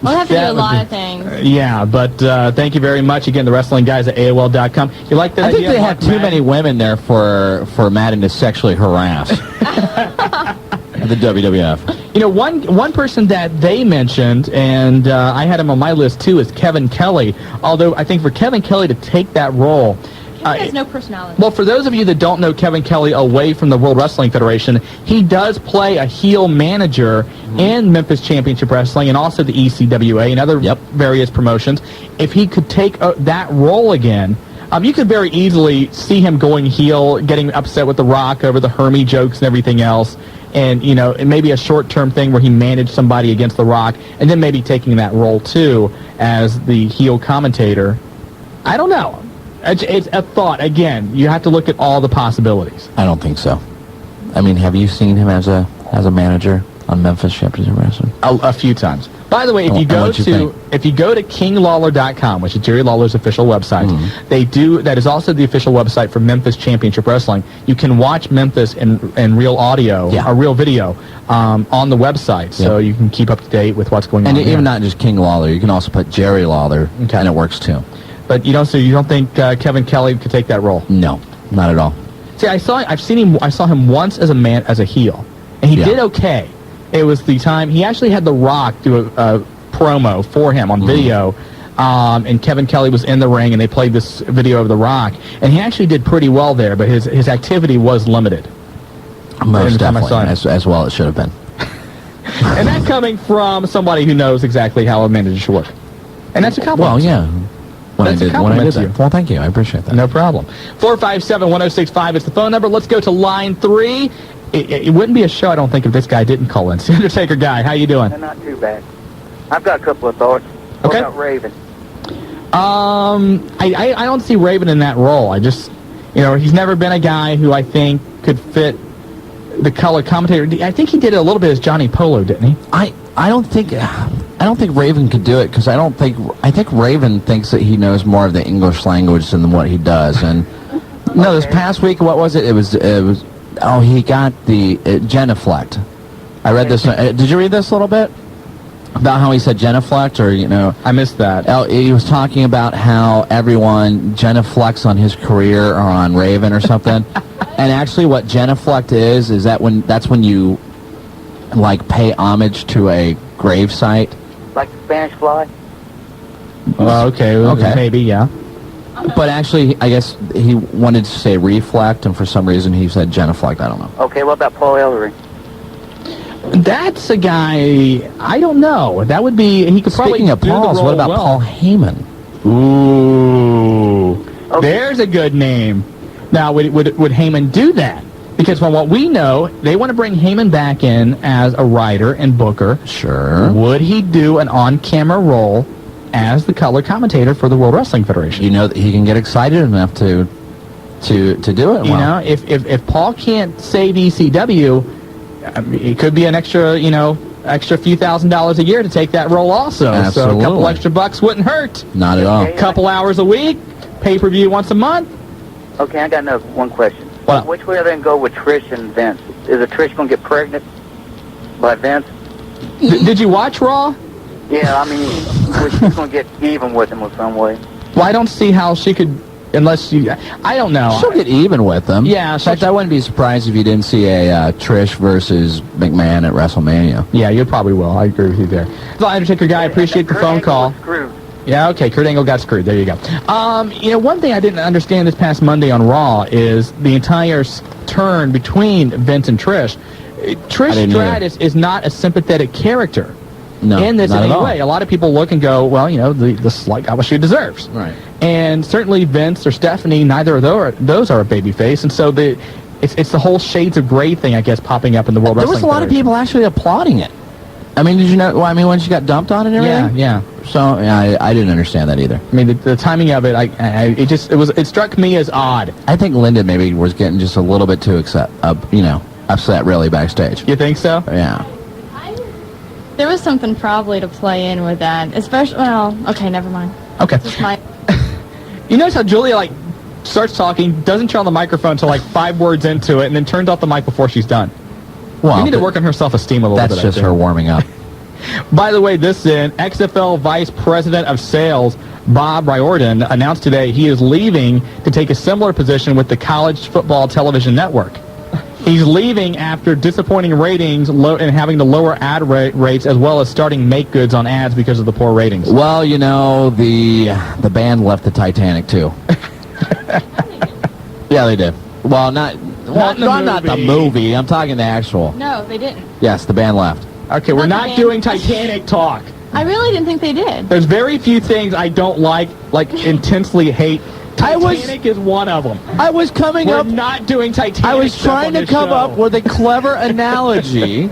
We'll have to do a lot of things. Yeah, but thank you very much. Again, the wrestling guys at AOL.com. You like that I think idea? they have too many women there for Madden to sexually harass. The WWF. One person that they mentioned, and I had him on my list too, is Kevin Kelly. Although I think for Kevin Kelly to take that role... He has no personality. Well, for those of you that don't know Kevin Kelly away from the World Wrestling Federation, he does play a heel manager in Memphis Championship Wrestling and also the ECWA and other various promotions. If he could take that role again, you could very easily see him going heel, getting upset with The Rock over the Hermie jokes and everything else. And, it may be a short-term thing where he managed somebody against The Rock and then maybe taking that role, too, as the heel commentator. I don't know. It's a thought. Again, you have to look at all the possibilities. I don't think so. I mean, have you seen him as a manager on Memphis Championship Wrestling? A few times. By the way, if you go to KingLawler.com, which is Jerry Lawler's official website, that is also the official website for Memphis Championship Wrestling. You can watch Memphis in real audio or real video on the website, so you can keep up to date with what's going on. And even not just King Lawler, you can also put Jerry Lawler, and it works too. But you don't think Kevin Kelly could take that role? No, not at all. See, I saw him once as a heel, and he did okay. It was the time he actually had The Rock do a promo for him on video, and Kevin Kelly was in the ring, and they played this video of The Rock, and he actually did pretty well there, but his activity was limited. Most definitely, as well it should have been. And that's coming from somebody who knows exactly how a manager should work, and that's a compliment. Well, yeah. When I did that. Well, thank you. I appreciate that. No problem. 457-1065 is the phone number. Let's go to line 3. It wouldn't be a show, I don't think, if this guy didn't call in. It's the Undertaker guy. How you doing? Not too bad. I've got a couple of thoughts. What about Raven? I don't see Raven in that role. I just, he's never been a guy who I think could fit the color commentator. I think he did it a little bit as Johnny Polo, didn't he? I don't think Raven could do it because I think Raven thinks that he knows more of the English language than what he does. And no, this past week, what was it? It was he got the genuflect. I read this. Did you read this a little bit about how he said genuflect, or I missed that. He was talking about how everyone genuflects on his career or on Raven or something. And actually, what genuflect is that's when you pay homage to a grave site. Like the Spanish Fly? Well, okay, maybe, yeah. But actually, I guess he wanted to say reflect, and for some reason he said genuflect. I don't know. Okay, what about Paul Ellering? That's a guy, I don't know. That would be, he could probably Speaking of Paul's, what about Paul Heyman? Ooh, there's a good name. Now, would Heyman do that? Because from what we know, they want to bring Heyman back in as a writer and booker. Sure. Would he do an on-camera role as the color commentator for the World Wrestling Federation? You know that he can get excited enough to do it. If Paul can't save ECW, it could be an extra few $1,000s a year to take that role also. Absolutely. So a couple extra bucks wouldn't hurt. Not at all. A couple hours a week, pay-per-view once a month. Okay, I got one question. What? Which way are they going to go with Trish and Vince? Is Trish going to get pregnant by Vince? Did you watch Raw? Yeah, I mean, she's going to get even with him in some way. Well, I don't see how she could, unless you... I don't know. She'll get even with them. Yeah. In fact, I wouldn't be surprised if you didn't see a Trish versus McMahon at WrestleMania. Yeah, you probably will. I agree with you there. The Undertaker guy, I appreciate the phone call. Screwed. Yeah, okay, Kurt Angle got screwed. There you go. One thing I didn't understand this past Monday on Raw is the entire turn between Vince and Trish. Trish Stratus is not a sympathetic character in this in any way. A lot of people look and go, well, the slight got what she deserves. Right. And certainly Vince or Stephanie, neither of those are a babyface. And so it's the whole shades of gray thing, I guess, popping up in the World Wrestling There was a lot of people actually applauding it. I mean, did you know? Well, I mean, when she got dumped on and everything. Yeah. So I didn't understand that either. I mean, the timing of it, it struck me as odd. I think Linda maybe was getting just a little bit too upset really backstage. You think so? Yeah. There was something probably to play in with that, especially. Well, okay, never mind. Okay. You notice how Julia starts talking, doesn't turn on the microphone until 5 words into it, and then turns off the mic before she's done. Well, you need to work on her self-esteem a little bit. That's just her warming up. By the way, XFL Vice President of Sales, Bob Riordan, announced today he is leaving to take a similar position with the College Football Television Network. He's leaving after disappointing ratings and having to lower ad rates as well as starting make goods on ads because of the poor ratings. Well, the band left the Titanic, too. Yeah, they did. Well, not the movie. I'm talking the actual. No, they didn't. Yes, the band left. Okay, we're not doing Titanic talk. I really didn't think they did. There's very few things I don't like intensely hate. Titanic is one of them. I was We're not doing Titanic. I was trying to come up with a clever analogy.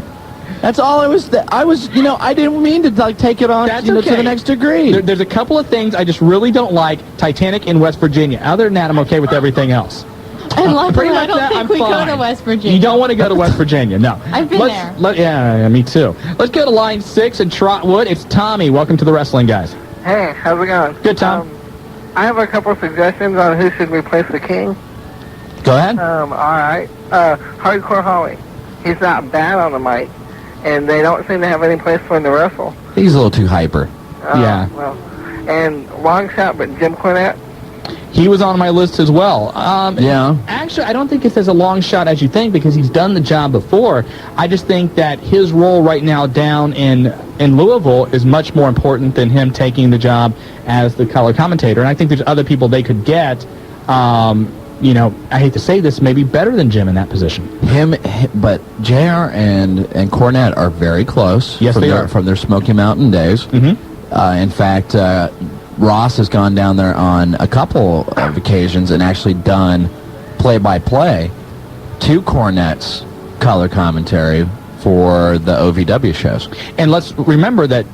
That's all I was. I didn't mean to take it on to the next degree. There's a couple of things I just really don't like. Titanic in West Virginia. Other than that, I'm okay with everything else. And luckily, I don't think we go to West Virginia. You don't want to go to West Virginia, no. I've been there. Yeah, me too. Let's go to line 6 in Trotwood. It's Tommy. Welcome to the Wrestling Guys. Hey, how's it going? Good, Tom. I have a couple of suggestions on who should replace the King. Go ahead. All right. Hardcore Holly. He's not bad on the mic, and they don't seem to have any place for him to wrestle. He's a little too hyper. Yeah. Well, and long shot, but Jim Cornette. He was on my list as well. Yeah. Actually, I don't think it's as a long shot as you think because he's done the job before. I just think that his role right now down in Louisville is much more important than him taking the job as the color commentator. And I think there's other people they could get, I hate to say this, maybe better than Jim in that position. But JR and Cornette are very close. Yes, they are. From their Smoky Mountain days. Mm-hmm. In fact, Ross has gone down there on a couple of occasions and actually done play-by-play to Cornette's color commentary for the OVW shows. And let's remember that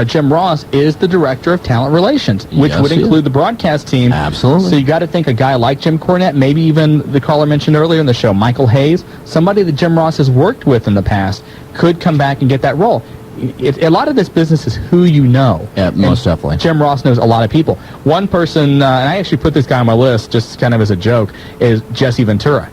Jim Ross is the director of talent relations, which would include the broadcast team. Absolutely. So you got to think a guy like Jim Cornette, maybe even the caller mentioned earlier in the show, Michael Hayes, somebody that Jim Ross has worked with in the past, could come back and get that role. A lot of this business is who you know. Yeah, most definitely. Jim Ross knows a lot of people. One person, and I actually put this guy on my list just kind of as a joke, is Jesse Ventura.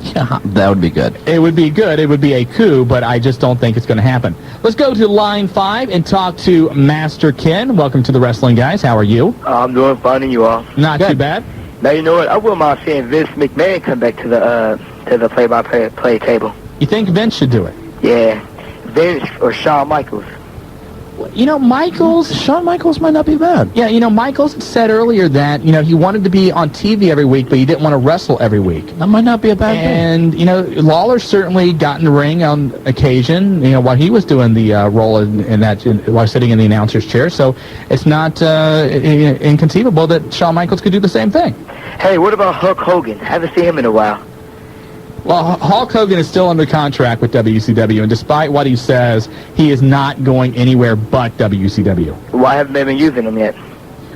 Yeah, that would be good. It would be good. It would be a coup, but I just don't think it's going to happen. Let's go to line 5 and talk to Master Ken. Welcome to the Wrestling Guys. How are you? I'm doing fine, and you all? Not too bad. Now, you know what? I wouldn't mind seeing Vince McMahon come back to the play-by-play table. You think Vince should do it? Yeah. Vince or Shawn Michaels. Shawn Michaels might not be bad. Yeah, Michaels said earlier that, he wanted to be on TV every week, but he didn't want to wrestle every week. That might not be a bad thing. And, Lawler certainly got in the ring on occasion, while he was doing the role while sitting in the announcer's chair. So it's not inconceivable that Shawn Michaels could do the same thing. Hey, what about Hulk Hogan? Haven't seen him in a while. Well, Hulk Hogan is still under contract with WCW, and despite what he says, he is not going anywhere but WCW. Why haven't they been using him yet?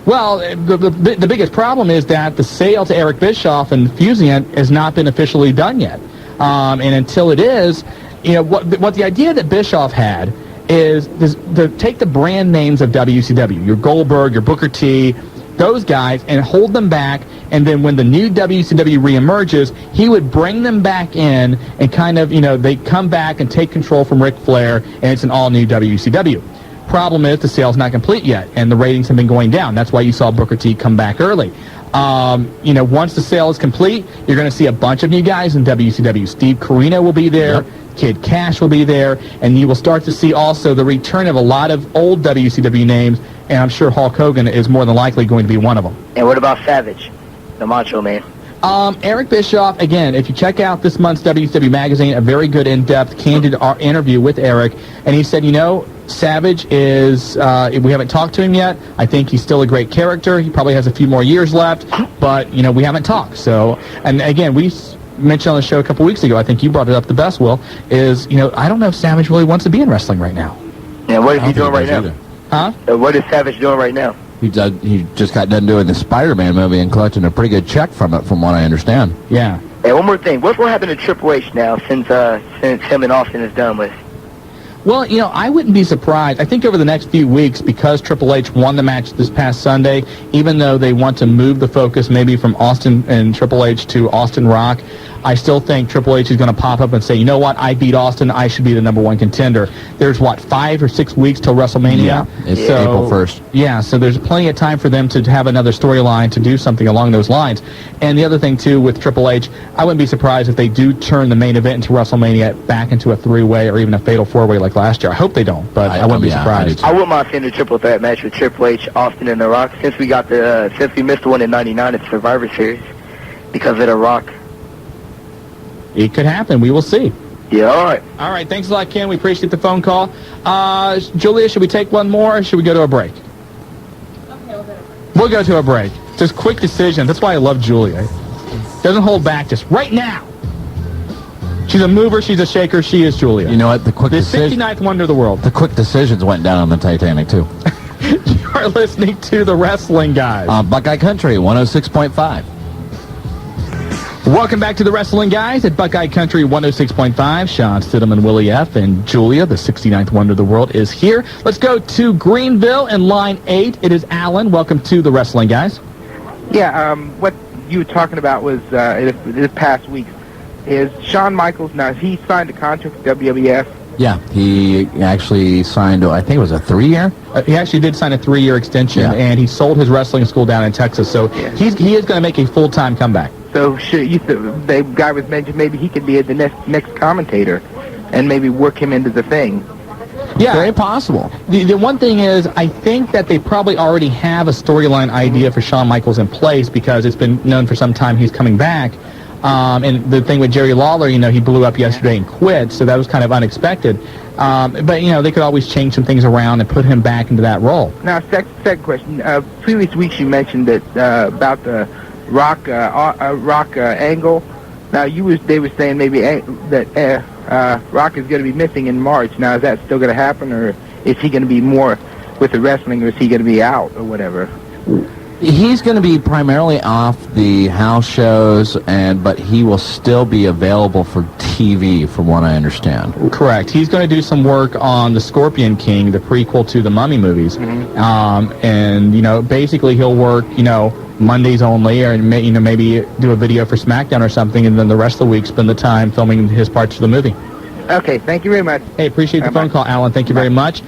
Well, the biggest problem is that the sale to Eric Bischoff and fusing it has not been officially done yet. And until it is, what the idea that Bischoff had is to take the brand names of WCW, your Goldberg, your Booker T, those guys, and hold them back, and then when the new WCW reemerges, he would bring them back in and kind of, they come back and take control from Ric Flair, and it's an all-new WCW. Problem is the sale's not complete yet, and the ratings have been going down. That's why you saw Booker T come back early. Once the sale is complete, you're going to see a bunch of new guys in WCW. Steve Corino will be there. Yep. Kid Cash will be there, and you will start to see also the return of a lot of old WCW names, and I'm sure Hulk Hogan is more than likely going to be one of them. And what about Savage, the Macho Man? Eric Bischoff, again, if you check out this month's WCW magazine, a very good in-depth, candid interview with Eric, and he said, Savage is, we haven't talked to him yet. I think he's still a great character. He probably has a few more years left, but, we haven't talked. So, and again, we mentioned on the show a couple weeks ago, I think you brought it up the best, Will, is, I don't know if Savage really wants to be in wrestling right now. Yeah, what is he doing right now? Huh? What is Savage doing right now? He just got done doing the Spider-Man movie and collecting a pretty good check from it, from what I understand. Yeah. Hey, one more thing. What will happen to Triple H now since him and Austin is done with? Well, I wouldn't be surprised. I think over the next few weeks, because Triple H won the match this past Sunday, even though they want to move the focus maybe from Austin and Triple H to Austin Rock, I still think Triple H is going to pop up and say, you know what, I beat Austin, I should be the #1 contender. There's, 5 or 6 weeks till WrestleMania? Yeah, it's April 1st. Yeah, so there's plenty of time for them to have another storyline, to do something along those lines. And the other thing, too, with Triple H, I wouldn't be surprised if they do turn the main event into WrestleMania back into a 3-way or even a fatal 4-way like last year. I hope they don't, but I wouldn't be surprised. I wouldn't mind seeing a triple threat match with Triple H, Austin, and The Rock, since we missed the one in '99 at Survivor Series because of The Rock. It could happen. We will see. Yeah, all right. All right, thanks a lot, Ken. We appreciate the phone call. Julia, should we take one more, or should we go to a break? We'll go to a break. Just quick decisions. That's why I love Julia. Doesn't hold back, just right now. She's a mover, she's a shaker, she is Julia. You know what? The 69th wonder of the world. The quick decisions went down on the Titanic, too. You are listening to The Wrestling Guys. On Buckeye Country, 106.5. Welcome back to The Wrestling Guys at Buckeye Country 106.5. Shawn, Stidham, and Willie F. And Julia, the 69th wonder of the world, is here. Let's go to Greenville in line 8. It is Alan. Welcome to The Wrestling Guys. Yeah, what you were talking about was this past week is Shawn Michaels. Now, he signed a contract with WWF. Yeah, he actually signed, I think it was a 3-year? He actually did sign a 3-year extension, and he sold his wrestling school down in Texas. So he is going to make a full-time comeback. So the guy was mentioned maybe he could be the next commentator and maybe work him into the thing. Yeah, very possible. The one thing is, I think that they probably already have a storyline idea for Shawn Michaels in place because it's been known for some time he's coming back. And the thing with Jerry Lawler, he blew up yesterday and quit, so that was kind of unexpected. But, they could always change some things around and put him back into that role. Now, second question. Previous weeks you mentioned that about the Rock angle. Now, they were saying maybe that Rock is going to be missing in March. Now, is that still going to happen, or is he going to be more with the wrestling, or is he going to be out, or whatever? He's going to be primarily off the house shows, but he will still be available for TV, from what I understand. Correct. He's going to do some work on The Scorpion King, the prequel to the Mummy movies. And, basically he'll work, Mondays only, or maybe do a video for SmackDown or something, and then the rest of the week spend the time filming his parts of the movie. Okay, thank you very much. Hey, appreciate the phone call, Alan. Thank you very much.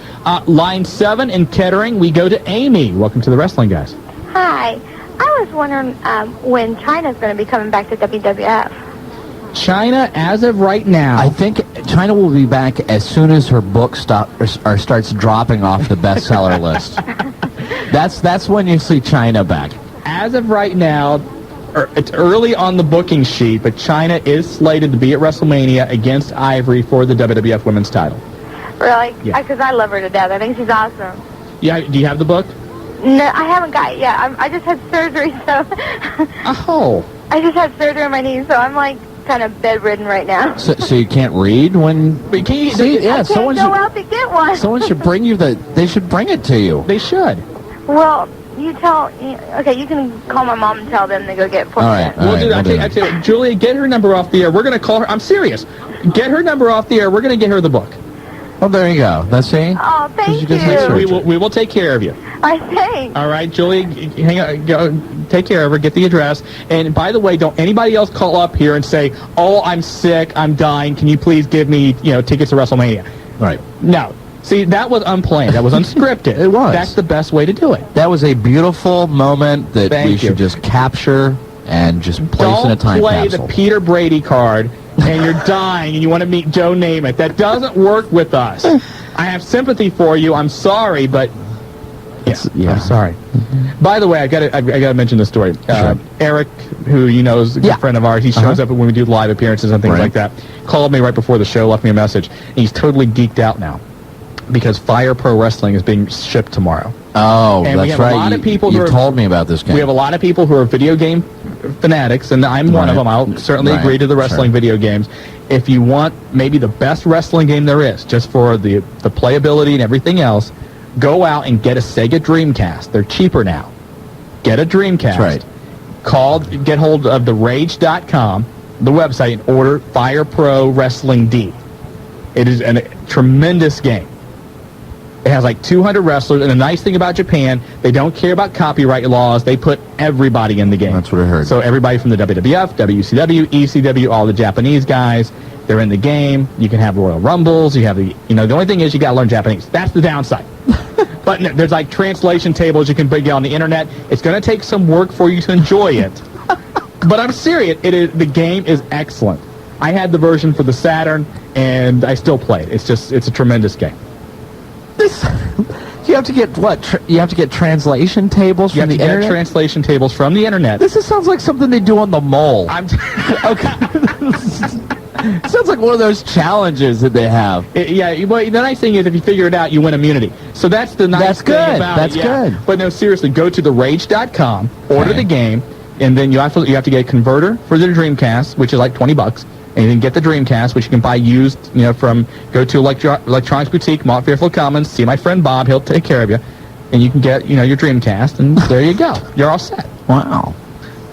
Line 7 in Kettering, we go to Amy. Welcome to The Wrestling Guys. Hi. I was wondering when China's going to be coming back to WWF. China, as of right now, I think China will be back as soon as her book starts dropping off the bestseller list. That's when you see China back. As of right now, it's early on the booking sheet, but China is slated to be at WrestleMania against Ivory for the WWF Women's title. Really? Yeah. Because I love her to death. I think she's awesome. Yeah. Do you have the book? No, I haven't got it yet. I just had surgery, so... Oh. I just had surgery on my knee, so I'm, kind of bedridden right now. So you can't read when... I can't go out to get one. Someone should bring you they should bring it to you. They should. Well, you can call my mom and tell them to go get it for me. All right. We'll do that. I tell you, Julia, get her number off the air. We're going to call her. I'm serious. Get her number off the air. We're going to get her the book. Well, there you go. That's it. Oh, thank you. We will take care of you. I think. All right, Julie, hang on, go, take care of her, get the address. And by the way, don't anybody else call up here and say, oh, I'm sick, I'm dying, can you please give me, tickets to WrestleMania? Right. No. See, that was unplanned. That was unscripted. It was. That's the best way to do it. That was a beautiful moment that we should just capture and just place in a time capsule. Don't play the Peter Brady card and you're dying and you want to meet Joe Namath. That doesn't work with us. I have sympathy for you. I'm sorry, but yeah. I'm sorry. By the way, I got to mention this story. Sure. Eric, who you know is a good friend of ours, he shows up when we do live appearances and things like that. Called me right before the show, left me a message, and he's totally geeked out now because Fire Pro Wrestling is being shipped tomorrow. Oh, and that's we have right. A lot of people you told me about this game. We have a lot of people who are video game fanatics, and I'm one of them. I'll certainly agree to the wrestling video games. If you want maybe the best wrestling game there is, just for the playability and everything else, go out and get a Sega Dreamcast. They're cheaper now. Get a Dreamcast. That's right. Get hold of therage.com, the website, and order Fire Pro Wrestling D. It is a tremendous game. It has like 200 wrestlers, and the nice thing about Japan, they don't care about copyright laws. They put everybody in the game. That's what I heard. So everybody from the WWF, WCW, ECW, all the Japanese guys, they're in the game. You can have Royal Rumbles. You have the only thing is you got to learn Japanese. That's the downside. But no, there's like translation tables you can get on the internet. It's going to take some work for you to enjoy it. But I'm serious. The game is excellent. I had the version for the Saturn, and I still play it. It's a tremendous game. You have to get what? You have to get translation tables from the internet? Translation tables from the internet. This sounds like something they do on the mole. Okay. It sounds like one of those challenges that they have. Well, the nice thing is if you figure it out, you win immunity. So that's the nice thing about it. That's good. But no, seriously, go to therage.com, order the game, and then you have to get a converter for the Dreamcast, which is like $20. And then get the Dreamcast, which you can buy used, go to Electronics Boutique, Mont Fairfield Commons, see my friend Bob, he'll take care of you. And you can get, your Dreamcast, and there you go. You're all set. Wow.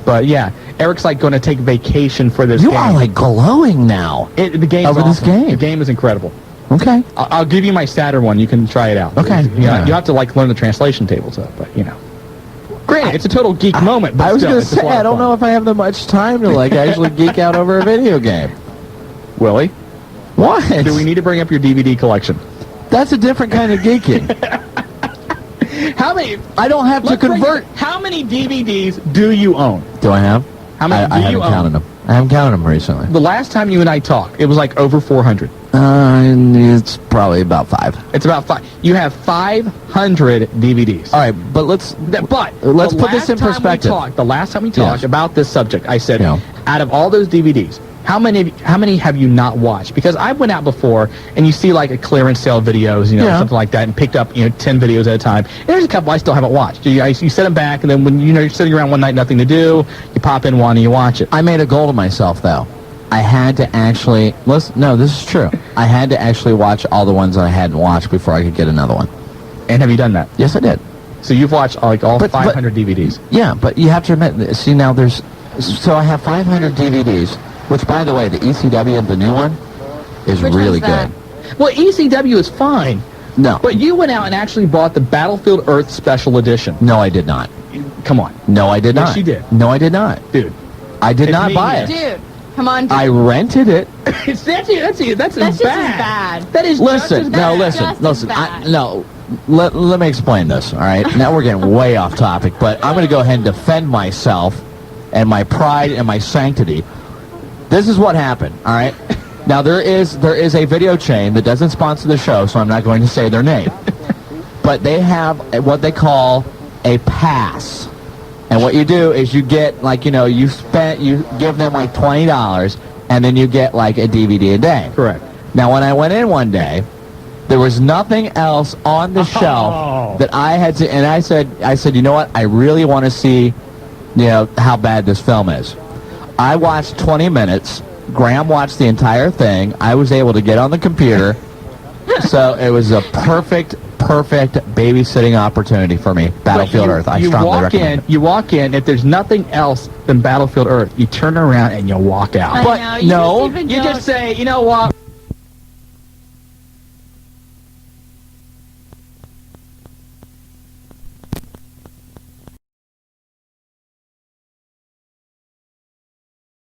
But yeah, Eric's like going to take vacation for this game. You are like glowing now. The game's over awesome. This game. The game is incredible. Okay. I'll give you my Saturn one. You can try it out. Okay. You have to learn the translation tables up, but Granted, it's a total geek moment, but I was going to say, I don't know if I have that much time to actually geek out over a video game. Willie? What? Do we need to bring up your DVD collection? That's a different kind of geeking. How many? I don't have to convert. How many DVDs do you own? Do I have? How many I haven't counted them. I haven't counted them recently. The last time you and I talked, it was like over 400. It's probably about 5. It's about 5. You have 500 DVDs. All right, but let's put this in perspective. The last time we talked about this subject, I said, out of all those DVDs, how many have you not watched? Because I went out before, and you see like a clearance sale videos, something like that, and picked up 10 videos at a time. And there's a couple I still haven't watched. You set them back, and then when you're sitting around one night, nothing to do, you pop in one and you watch it. I made a goal to myself though. I had to actually no, this is true. I had to actually watch all the ones that I hadn't watched before I could get another one. And have you done that? Yes, I did. So you've watched like all 500 DVDs. Yeah, but you have to admit. See, now so I have 500 DVDs. Which, by the way, the ECW, the new one, is really good. Well, ECW is fine. No. But you went out and actually bought the Battlefield Earth Special Edition. No, I did not. Come on. No, I did not. Yes, you did. No, I did not. Dude. I did not buy it. Dude, come on. Dude. I rented it. That's just as bad. That is listen. Let me explain this, all right? Now we're getting way off topic, but I'm going to go ahead and defend myself and my pride and my sanctity. This is what happened, all right? Now, there is a video chain that doesn't sponsor the show, so I'm not going to say their name. But they have what they call a pass. And what you do is you get, you give them like $20, and then you get like a DVD a day. Correct. Now, when I went in one day, there was nothing else on the shelf that I had to, and I said, you know what? I really want to see, how bad this film is. I watched 20 minutes. Graham watched the entire thing. I was able to get on the computer. So it was a perfect babysitting opportunity for me. Battlefield Earth. I strongly recommend it. You walk in. If there's nothing else than Battlefield Earth, you turn around and you walk out. You just say, you know what?